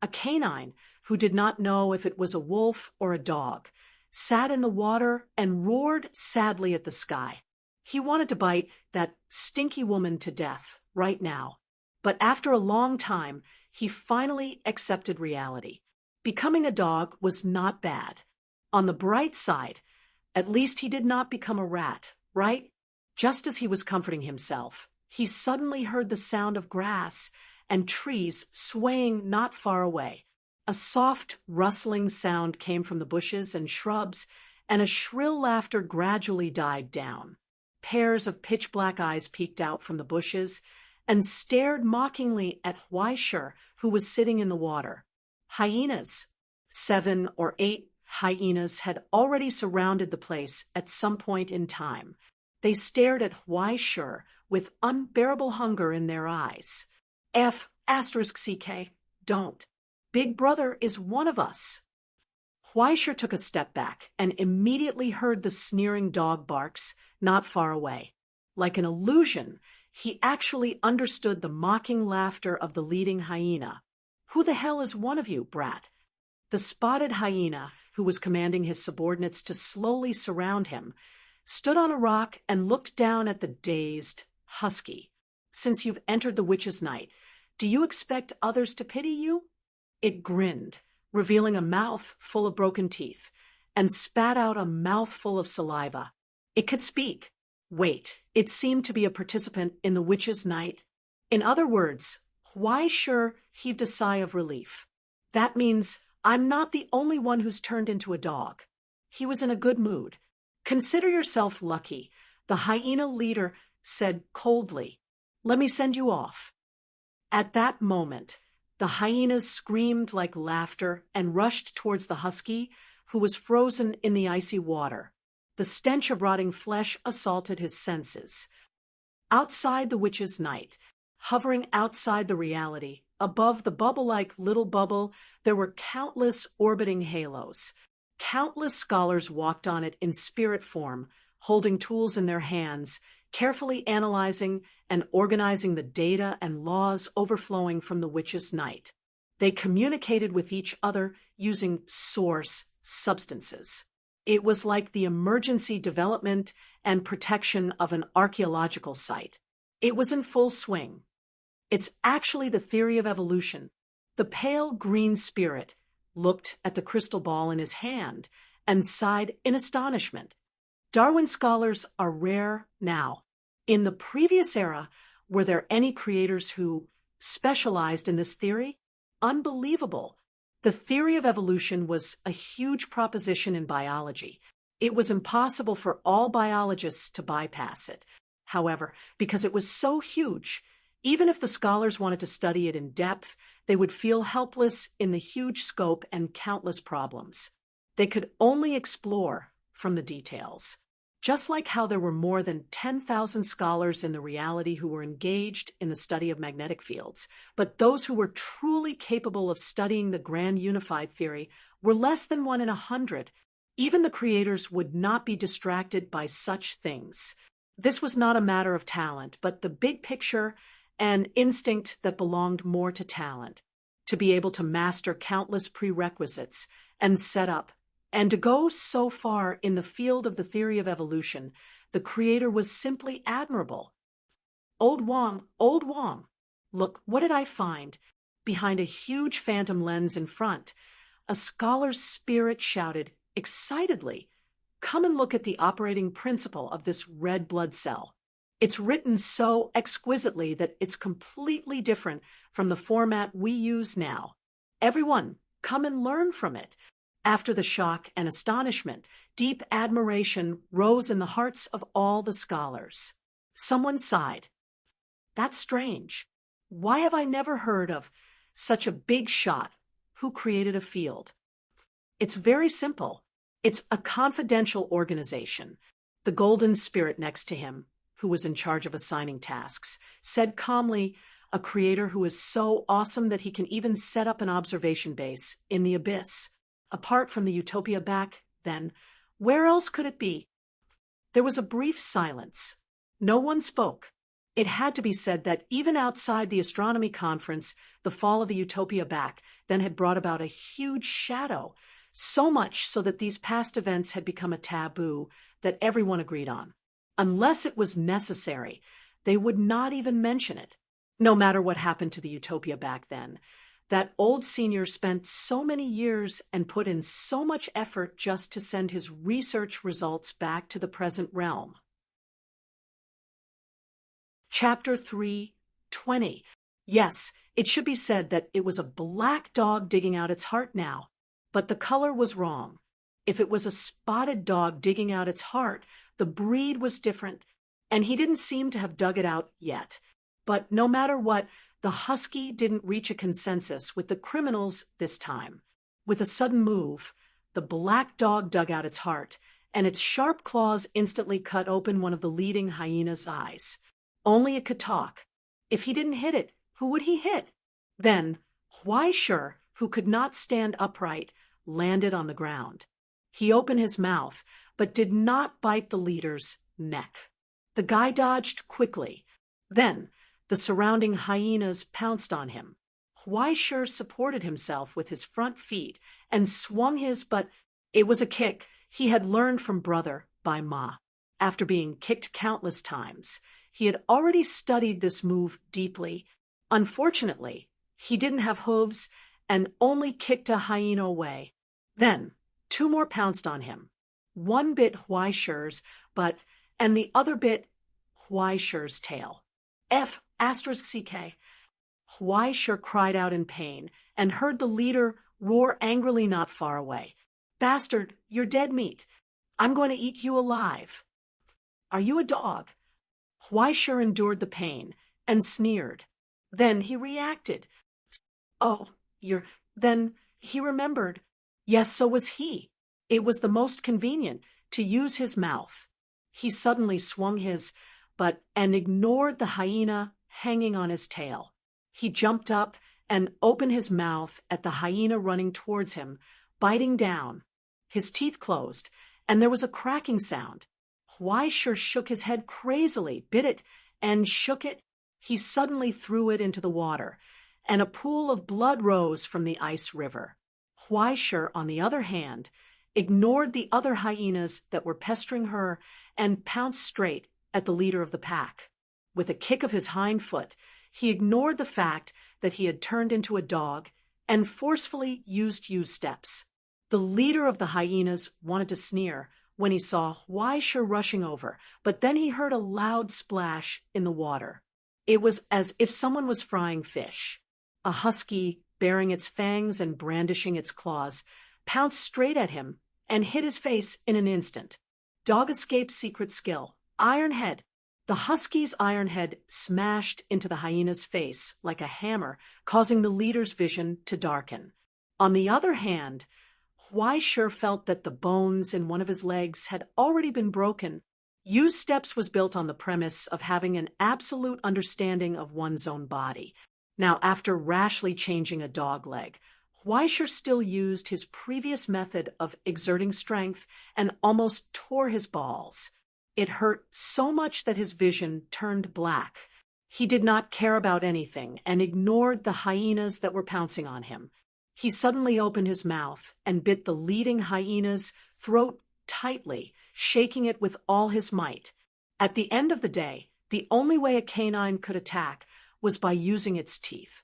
A canine, who did not know if it was a wolf or a dog, sat in the water and roared sadly at the sky. He wanted to bite that stinky woman to death right now. But after a long time, he finally accepted reality. Becoming a dog was not bad. On the bright side, at least he did not become a rat, right? Just as he was comforting himself, he suddenly heard the sound of grass and trees swaying not far away. A soft, rustling sound came from the bushes and shrubs, and a shrill laughter gradually died down. Pairs of pitch-black eyes peeked out from the bushes and stared mockingly at Huaishur, who was sitting in the water. Hyenas. 7 or 8 hyenas had already surrounded the place at some point in time. They stared at Huaishur with unbearable hunger in their eyes. *CK, don't. Big Brother is one of us. Huaishur took a step back and immediately heard the sneering dog barks not far away. Like an illusion, he actually understood the mocking laughter of the leading hyena. "Who the hell is one of you, brat?" The spotted hyena, who was commanding his subordinates to slowly surround him, stood on a rock and looked down at the dazed husky. "Since you've entered the witch's night, do you expect others to pity you?" It grinned, revealing a mouth full of broken teeth, and spat out a mouthful of saliva. It could speak. Wait, it seemed to be a participant in the witch's night. In other words, Huaishur heaved a sigh of relief. That means I'm not the only one who's turned into a dog. He was in a good mood. "Consider yourself lucky," the hyena leader said coldly. "Let me send you off." At that moment, the hyenas screamed like laughter and rushed towards the husky, who was frozen in the icy water. The stench of rotting flesh assaulted his senses. Outside the witch's night, hovering outside the reality, above the bubble-like little bubble, there were countless orbiting halos. Countless scholars walked on it in spirit form, holding tools in their hands, carefully analyzing and organizing the data and laws overflowing from the witch's night. They communicated with each other using source substances. It was like the emergency development and protection of an archaeological site. It was in full swing. It's actually the theory of evolution. The pale green spirit looked at the crystal ball in his hand and sighed in astonishment. Darwin scholars are rare now. In the previous era, were there any creators who specialized in this theory? Unbelievable. The theory of evolution was a huge proposition in biology. It was impossible for all biologists to bypass it. However, because it was so huge, even if the scholars wanted to study it in depth, they would feel helpless in the huge scope and countless problems. They could only explore from the details. Just like how there were more than 10,000 scholars in the reality who were engaged in the study of magnetic fields, but those who were truly capable of studying the grand unified theory were less than 1 in 100. Even the creators would not be distracted by such things. This was not a matter of talent, but the big picture and instinct that belonged more to talent, to be able to master countless prerequisites and set up, and to go so far in the field of the theory of evolution. The creator was simply admirable. Old Wong, look, what did I find? Behind a huge phantom lens in front, a scholar's spirit shouted excitedly, "Come and look at the operating principle of this red blood cell. It's written so exquisitely that it's completely different from the format we use now. Everyone, come and learn from it." After the shock and astonishment, deep admiration rose in the hearts of all the scholars. Someone sighed. "That's strange. Why have I never heard of such a big shot who created a field?" It's very simple. It's a confidential organization. The golden spirit next to him, who was in charge of assigning tasks, said calmly, "A creator who is so awesome that he can even set up an observation base in the abyss. Apart from the utopia back then, where else could it be?" There was a brief silence. No one spoke. It had to be said that even outside the astronomy conference, the fall of the utopia back then had brought about a huge shadow, so much so that these past events had become a taboo that everyone agreed on. Unless it was necessary, they would not even mention it. No matter what happened to the utopia back then, that old senior spent so many years and put in so much effort just to send his research results back to the present realm. Chapter 3:20. Yes, it should be said that it was a black dog digging out its heart now, but the color was wrong. If it was a spotted dog digging out its heart, the breed was different, and he didn't seem to have dug it out yet. But no matter what, the husky didn't reach a consensus with the criminals this time. With a sudden move, the black dog dug out its heart, and its sharp claws instantly cut open one of the leading hyena's eyes. Only it could talk. If he didn't hit it, who would he hit? Then, Huaishur, who could not stand upright, landed on the ground. He opened his mouth, but did not bite the leader's neck. The guy dodged quickly. Then, the surrounding hyenas pounced on him. Huaishur supported himself with his front feet and swung his, but it was a kick he had learned from brother by Ma. After being kicked countless times, he had already studied this move deeply. Unfortunately, he didn't have hooves and only kicked a hyena away. Then, 2 more pounced on him. One bit Huaishur's butt, and the other bit Huaishur's tail. F***ck. Huaishur cried out in pain and heard the leader roar angrily not far away. "Bastard, you're dead meat. I'm going to eat you alive." "Are you a dog?" Huaishur endured the pain and sneered. Then he reacted. "Oh, you're..." Then he remembered. Yes, so was he. It was the most convenient to use his mouth. He suddenly swung his butt and ignored the hyena hanging on his tail. He jumped up and opened his mouth at the hyena running towards him, biting down. His teeth closed, and there was a cracking sound. Huaishur shook his head crazily, bit it, and shook it. He suddenly threw it into the water, and a pool of blood rose from the ice river. Huaishur, on the other hand, ignored the other hyenas that were pestering her and pounced straight at the leader of the pack. With a kick of his hind foot, he ignored the fact that he had turned into a dog and forcefully used steps. The leader of the hyenas wanted to sneer when he saw Huaishur rushing over, but then he heard a loud splash in the water. It was as if someone was frying fish. A husky, baring its fangs and brandishing its claws, pounced straight at him and hit his face in an instant. Dog escape secret skill. Iron head. The husky's iron head smashed into the hyena's face like a hammer, causing the leader's vision to darken. On the other hand, Huaishur felt that the bones in one of his legs had already been broken. Use Steps was built on the premise of having an absolute understanding of one's own body. Now, after rashly changing a dog leg, Huaisher still used his previous method of exerting strength and almost tore his balls. It hurt so much that his vision turned black. He did not care about anything and ignored the hyenas that were pouncing on him. He suddenly opened his mouth and bit the leading hyena's throat tightly, shaking it with all his might. At the end of the day, the only way a canine could attack was by using its teeth.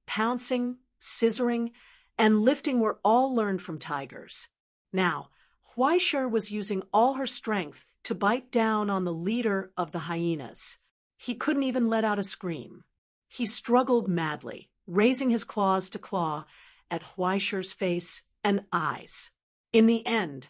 Pouncing, scissoring, and lifting were all learned from tigers. Now, Huaisher was using all her strength to bite down on the leader of the hyenas. He couldn't even let out a scream. He struggled madly, raising his claws to claw at Huaisher's face and eyes. In the end,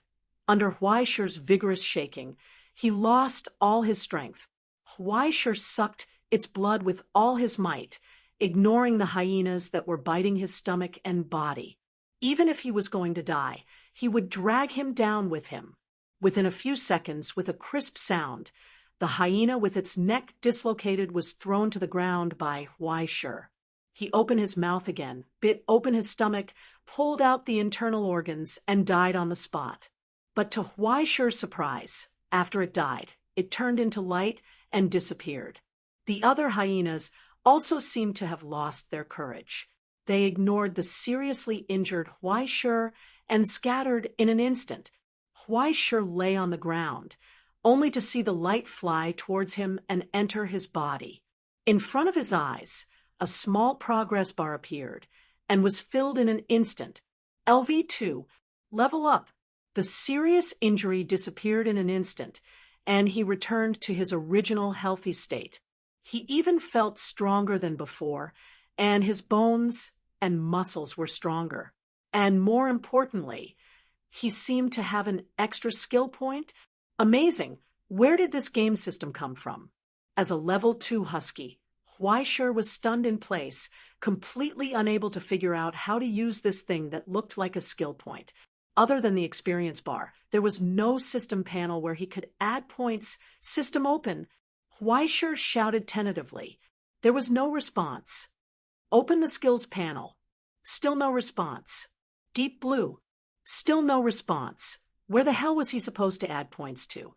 under Huaisher's vigorous shaking, he lost all his strength. Huaisher sucked its blood with all his might, ignoring the hyenas that were biting his stomach and body. Even if he was going to die, he would drag him down with him. Within a few seconds, with a crisp sound, the hyena with its neck dislocated was thrown to the ground by Huaisher. He opened his mouth again, bit open his stomach, pulled out the internal organs, and died on the spot. But to Huaisher's surprise, after it died, it turned into light and disappeared. The other hyenas also seemed to have lost their courage. They ignored the seriously injured Huaisher and scattered in an instant. Huaisher lay on the ground, only to see the light fly towards him and enter his body. In front of his eyes, a small progress bar appeared and was filled in an instant. LV2, level up. The serious injury disappeared in an instant, and he returned to his original healthy state. He even felt stronger than before, and his bones and muscles were stronger. And more importantly, he seemed to have an extra skill point. Amazing! Where did this game system come from? As a level 2 husky, Huaisher was stunned in place, completely unable to figure out how to use this thing that looked like a skill point. Other than the experience bar, there was no system panel where he could add points. System open. Huaisher shouted tentatively. There was no response. Open the skills panel. Still no response. Deep blue. Still no response. Where the hell was he supposed to add points to?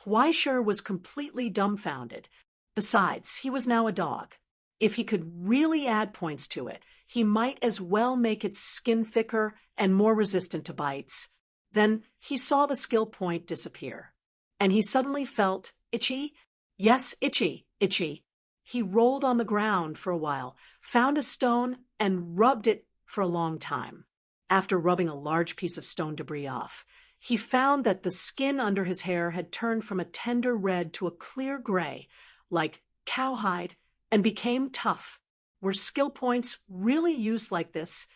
Huaisher was completely dumbfounded. Besides, he was now a dog. If he could really add points to it, he might as well make its skin thicker and more resistant to bites. Then he saw the skill point disappear. And he suddenly felt itchy. Yes, itchy, itchy. He rolled on the ground for a while, found a stone, and rubbed it for a long time. After rubbing a large piece of stone debris off, he found that the skin under his hair had turned from a tender red to a clear gray, like cowhide, and became tough. Were skill points really used like this?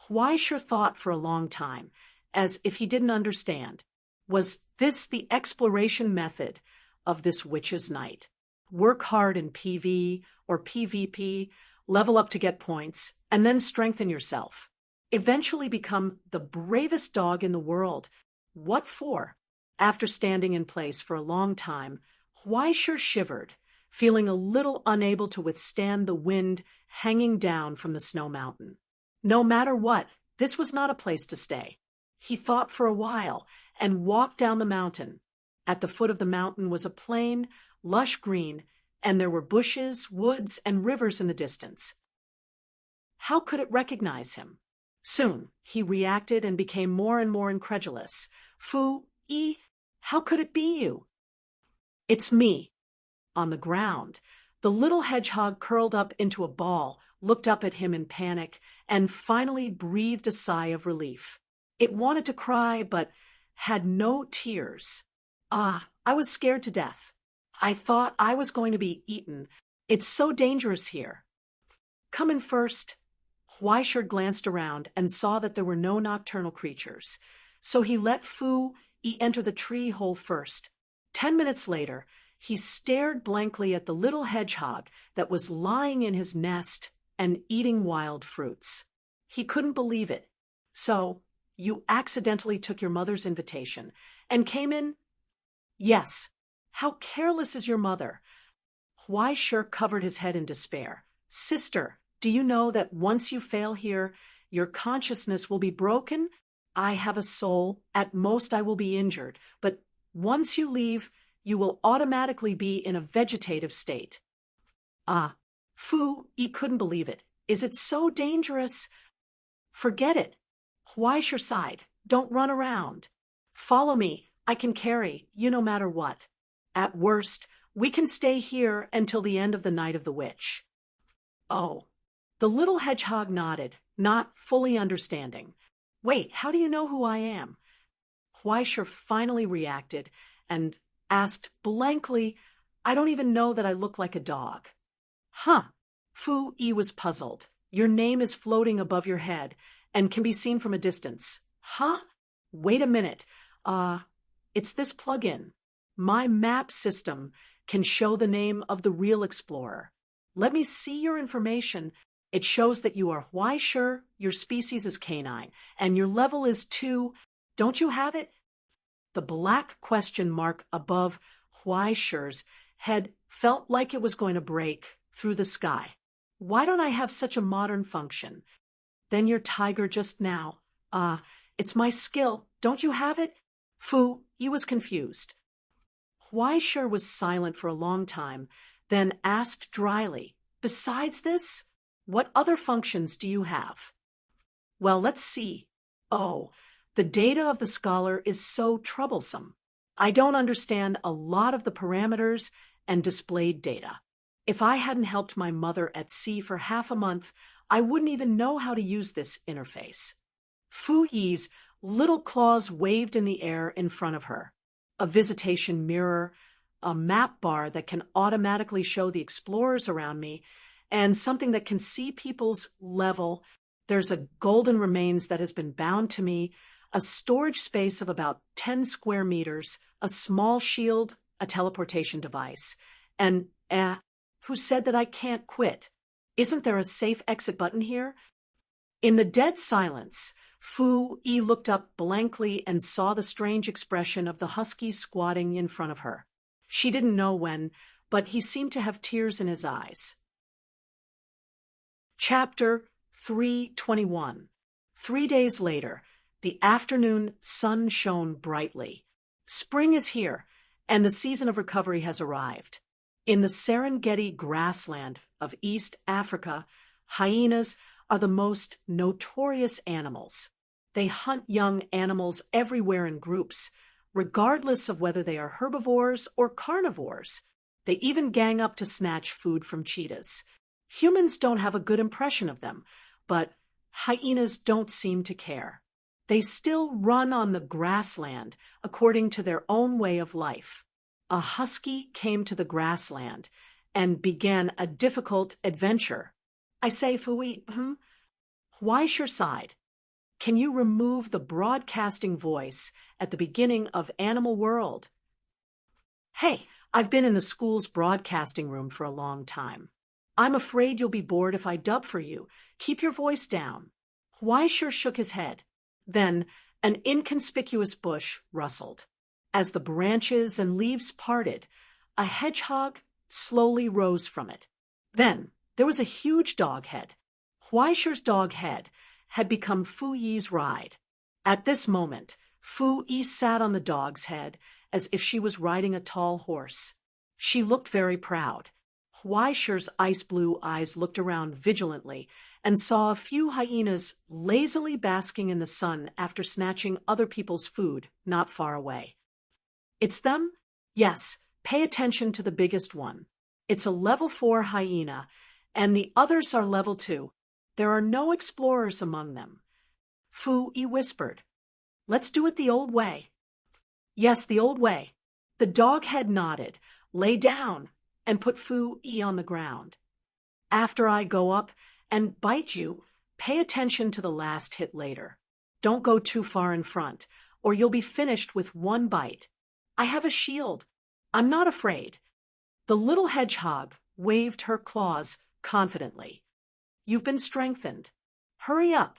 Huaisher thought for a long time, as if he didn't understand. Was this the exploration method of this witch's night? Work hard in PV or PvP, level up to get points, and then strengthen yourself. Eventually become the bravest dog in the world. What for? After standing in place for a long time, Huaisher shivered, feeling a little unable to withstand the wind hanging down from the snow mountain. No matter what, this was not a place to stay. He thought for a while and walked down the mountain. At the foot of the mountain was a plain, lush green, and there were bushes, woods, and rivers in the distance. How could it recognize him? Soon, he reacted and became more and more incredulous. Fu-ee, how could it be you? It's me. On the ground, the little hedgehog curled up into a ball, looked up at him in panic, and finally breathed a sigh of relief. It wanted to cry, but had no tears. I was scared to death. I thought I was going to be eaten. It's so dangerous here. Come in first. Huaisher glanced around and saw that there were no nocturnal creatures, so he let Fu-ee enter the tree hole first. 10 minutes later, he stared blankly at the little hedgehog that was lying in his nest and eating wild fruits. He couldn't believe it. So, you accidentally took your mother's invitation and came in? Yes. How careless is your mother? Huaisher covered his head in despair. Sister, do you know that once you fail here, Your consciousness will be broken. I have a soul. At most, I will be injured. But once you leave, you will automatically be in a vegetative state. Ah, Fu Yi couldn't believe it. Is it so dangerous? Forget it. Huaisher sighed. Don't run around. Follow me. I can carry you no matter what. At worst, we can stay here until the end of the Night of the Witch. Oh. The little hedgehog nodded, not fully understanding. Wait, how do you know who I am? Huaisher finally reacted and asked blankly, I don't even know that I look like a dog. Huh. Fu Yi was puzzled. Your name is floating above your head and can be seen from a distance. Huh? Wait a minute. It's this plugin. My map system can show the name of the real explorer. Let me see your information. It shows that you are Huaisher, your species is canine, and your level is 2. Don't you have it? The black question mark above Huaisher's head felt like it was going to break through the sky. Why don't I have such a modern function? Then your tiger just now. It's my skill. Don't you have it? Fu Yi was confused. Huaisher was silent for a long time, then asked dryly, Besides this, what other functions do you have? Well, let's see. Oh, the data of the scholar is so troublesome. I don't understand a lot of the parameters and displayed data. If I hadn't helped my mother at sea for half a month, I wouldn't even know how to use this interface. Fu Yi's little claws waved in the air in front of her. A visitation mirror, a map bar that can automatically show the explorers around me, and something that can see people's level. There's a golden remains that has been bound to me, a storage space of about 10 square meters, a small shield, a teleportation device, and who said that I can't quit? Isn't there a safe exit button here? In the dead silence, Fu Yi looked up blankly and saw the strange expression of the husky squatting in front of her. She didn't know when, but he seemed to have tears in his eyes. Chapter 321. 3 days later, the afternoon sun shone brightly. Spring is here, and the season of recovery has arrived. In the Serengeti grassland of East Africa, hyenas are the most notorious animals. They hunt young animals everywhere in groups, regardless of whether they are herbivores or carnivores. They even gang up to snatch food from cheetahs. Humans don't have a good impression of them, but hyenas don't seem to care. They still run on the grassland according to their own way of life. A husky came to the grassland and began a difficult adventure. I say, Fu Yi, Huaisher sighed. Can you remove the broadcasting voice at the beginning of Animal World? Hey, I've been in the school's broadcasting room for a long time. I'm afraid you'll be bored if I dub for you. Keep your voice down. Huaisher shook his head. Then an inconspicuous bush rustled. As the branches and leaves parted, a hedgehog slowly rose from it. Then there was a huge dog head. Huaisher's dog head had become Fu Yi's ride. At this moment, Fu Yi sat on the dog's head as if she was riding a tall horse. She looked very proud. Huaisher's ice blue eyes looked around vigilantly and saw a few hyenas lazily basking in the sun after snatching other people's food not far away. It's them? Yes, pay attention to the biggest one. It's a level 4 hyena, and the others are level 2. There are no explorers among them. Fu Yi whispered, Let's do it the old way. Yes, the old way. The doghead nodded, lay down, and put Fu Yi on the ground. After I go up and bite you, pay attention to the last hit later. Don't go too far in front, or you'll be finished with one bite. I have a shield. I'm not afraid. The little hedgehog waved her claws confidently. You've been strengthened. Hurry up.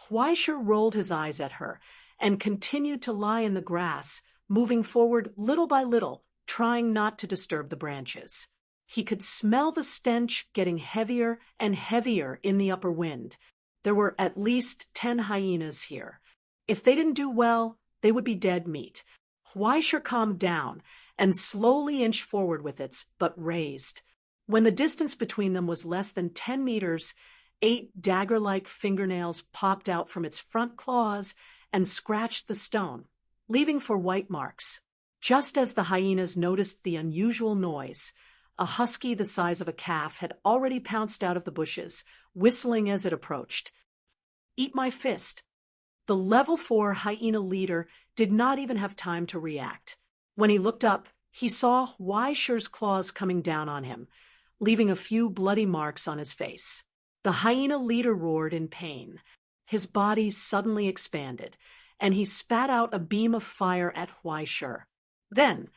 Huaisher rolled his eyes at her and continued to lie in the grass, moving forward little by little, trying not to disturb the branches. He could smell the stench getting heavier and heavier in the upper wind. There were at least 10 hyenas here. If they didn't do well, they would be dead meat. Huaishur calmed down and slowly inched forward with its butt raised. When the distance between them was less than 10 meters, 8 dagger-like fingernails popped out from its front claws and scratched the stone, leaving 4 white marks. Just as the hyenas noticed the unusual noise, a husky the size of a calf had already pounced out of the bushes, whistling as it approached. "Eat my fist." The level 4 hyena leader did not even have time to react. When he looked up, he saw Huaishur's claws coming down on him, leaving a few bloody marks on his face. The hyena leader roared in pain. His body suddenly expanded, and he spat out a beam of fire at Huaishur. Then,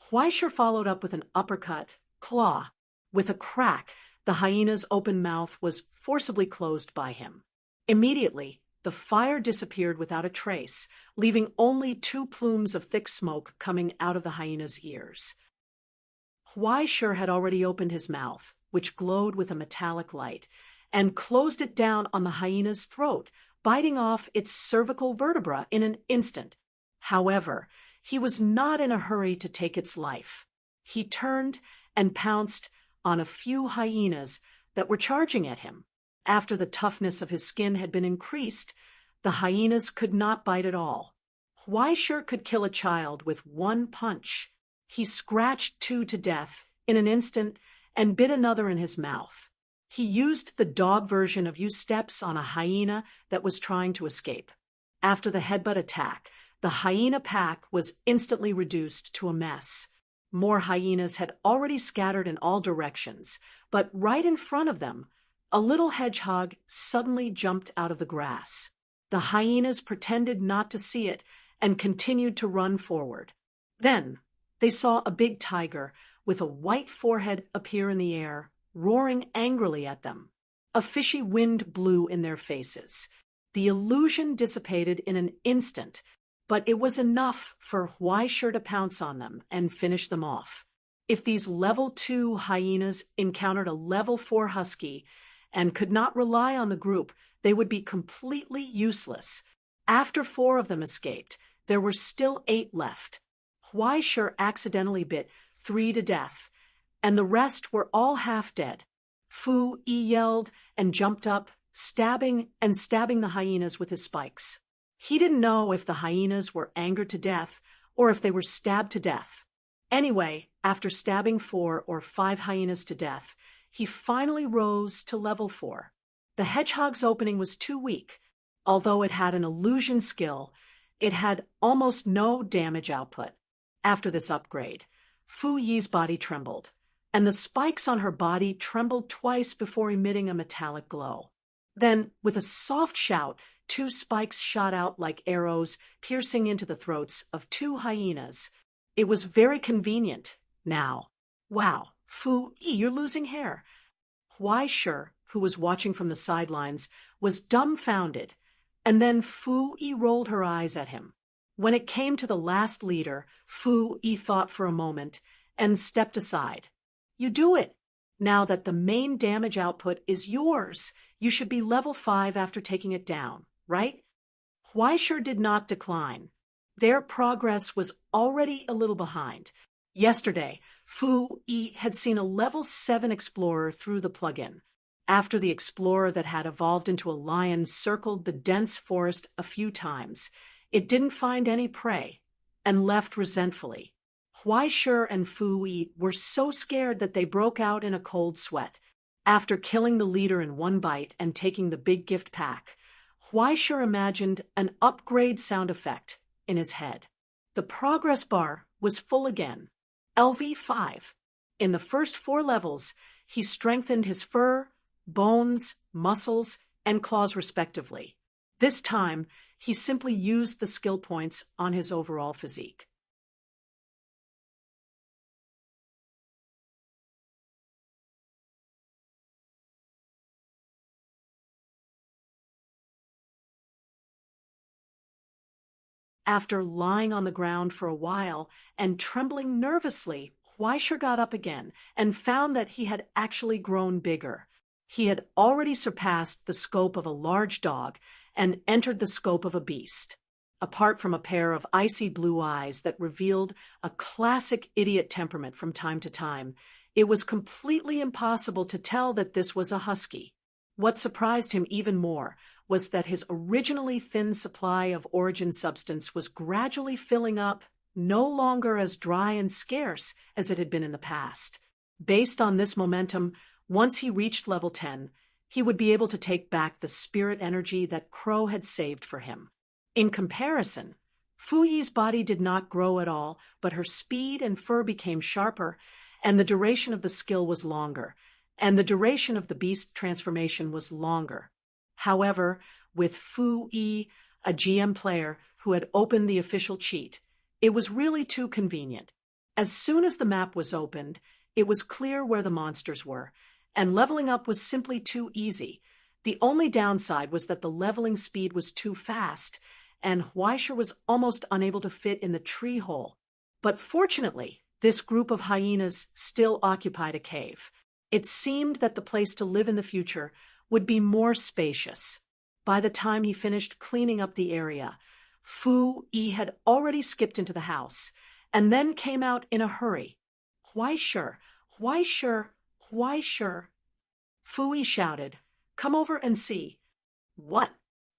Huaishur followed up with an uppercut, claw. With a crack, the hyena's open mouth was forcibly closed by him. Immediately, the fire disappeared without a trace, leaving only 2 plumes of thick smoke coming out of the hyena's ears. Huaishur had already opened his mouth, which glowed with a metallic light, and closed it down on the hyena's throat, biting off its cervical vertebra in an instant. However, he was not in a hurry to take its life. He turned and pounced on a few hyenas that were charging at him. After the toughness of his skin had been increased, the hyenas could not bite at all. Huaishur could kill a child with 1 punch. He scratched 2 to death in an instant and bit another in his mouth. He used the dog version of use steps on a hyena that was trying to escape. After the headbutt attack, the hyena pack was instantly reduced to a mess. More hyenas had already scattered in all directions, but right in front of them, a little hedgehog suddenly jumped out of the grass. The hyenas pretended not to see it and continued to run forward. Then they saw a big tiger with a white forehead appear in the air, roaring angrily at them. A fishy wind blew in their faces. The illusion dissipated in an instant, but it was enough for Huaishur to pounce on them and finish them off. If these level 2 hyenas encountered a level 4 husky and could not rely on the group, they would be completely useless. After 4 of them escaped, there were still 8 left. Huaishur accidentally bit 3 to death, and the rest were all half dead. Fu Yi yelled and jumped up, stabbing the hyenas with his spikes. He didn't know if the hyenas were angered to death or if they were stabbed to death. Anyway, after stabbing 4 or 5 hyenas to death, he finally rose to level 4. The hedgehog's opening was too weak. Although it had an illusion skill, it had almost no damage output. After this upgrade, Fu Yi's body trembled, and the spikes on her body trembled twice before emitting a metallic glow. Then, with a soft shout, 2 spikes shot out like arrows, piercing into the throats of 2 hyenas. It was very convenient. Now, wow, Fu Yi, you're losing hair. Huaishur, who was watching from the sidelines, was dumbfounded, and then Fu Yi rolled her eyes at him. When it came to the last leader, Fu Yi thought for a moment and stepped aside. You do it. Now that the main damage output is yours, you should be level 5 after taking it down, right? Huaishur did not decline. Their progress was already a little behind. Yesterday, Fu Yi had seen a level 7 explorer through the plug-in. After the explorer that had evolved into a lion circled the dense forest a few times, it didn't find any prey and left resentfully. Huaishur and Fu Yi were so scared that they broke out in a cold sweat. After killing the leader in 1 bite and taking the big gift pack, Huaishur imagined an upgrade sound effect in his head. The progress bar was full again. LV5. In the first 4 levels, he strengthened his fur, bones, muscles, and claws respectively. This time, he simply used the skill points on his overall physique. After lying on the ground for a while and trembling nervously, Huaishur got up again and found that he had actually grown bigger. He had already surpassed the scope of a large dog and entered the scope of a beast. Apart from a pair of icy blue eyes that revealed a classic idiot temperament from time to time, it was completely impossible to tell that this was a husky. What surprised him even more was that his originally thin supply of origin substance was gradually filling up, no longer as dry and scarce as it had been in the past. Based on this momentum, once he reached level 10, he would be able to take back the spirit energy that Crow had saved for him. In comparison, Fuyi's body did not grow at all, but her speed and fur became sharper, and the duration of the skill was longer, and the duration of the beast transformation was longer. However, with Fuyi, a GM player who had opened the official cheat, it was really too convenient. As soon as the map was opened, it was clear where the monsters were, and leveling up was simply too easy. The only downside was that the leveling speed was too fast, and Huaisha was almost unable to fit in the tree hole. But fortunately, this group of hyenas still occupied a cave. It seemed that the place to live in the future would be more spacious. By the time he finished cleaning up the area, Fu-Yi had already skipped into the house, and then came out in a hurry. Huaisha, Huaisha, Huaisha. Fu-Yi shouted, "Come over and see." "What?"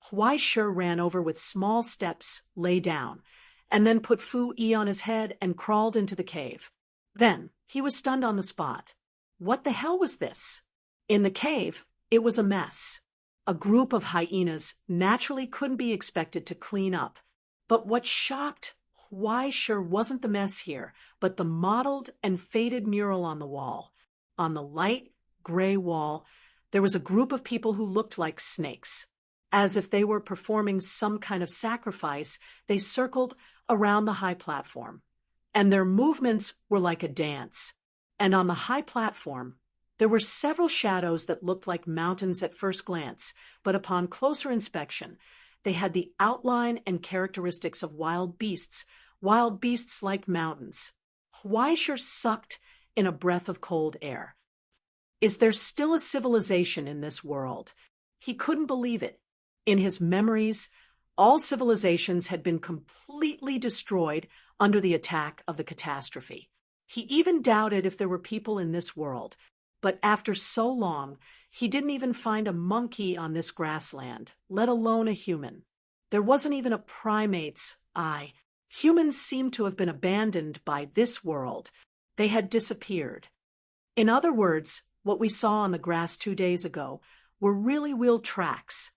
Huaisha ran over with small steps, lay down, and then put Fu-Yi on his head and crawled into the cave. Then he was stunned on the spot. What the hell was this? In the cave, it was a mess. A group of hyenas naturally couldn't be expected to clean up. But what shocked Huaisha wasn't the mess here, but the mottled and faded mural on the wall. On the light, gray wall, there was a group of people who looked like snakes. As if they were performing some kind of sacrifice, they circled around the high platform. And their movements were like a dance. And on the high platform, there were several shadows that looked like mountains at first glance, but upon closer inspection, they had the outline and characteristics of wild beasts like mountains. Huaisha sucked in a breath of cold air. Is there still a civilization in this world? He couldn't believe it. In his memories, all civilizations had been completely destroyed under the attack of the catastrophe. He even doubted if there were people in this world, but after so long, he didn't even find a monkey on this grassland, let alone a human. There wasn't even a primate's eye. Humans seemed to have been abandoned by this world. They had disappeared. In other words, what we saw on the grass 2 days ago were really real tracks.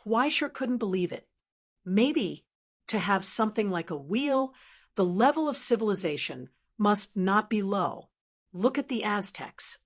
Huaisha couldn't believe it. Maybe, to have something like a wheel, the level of civilization must not be low. Look at the Aztecs.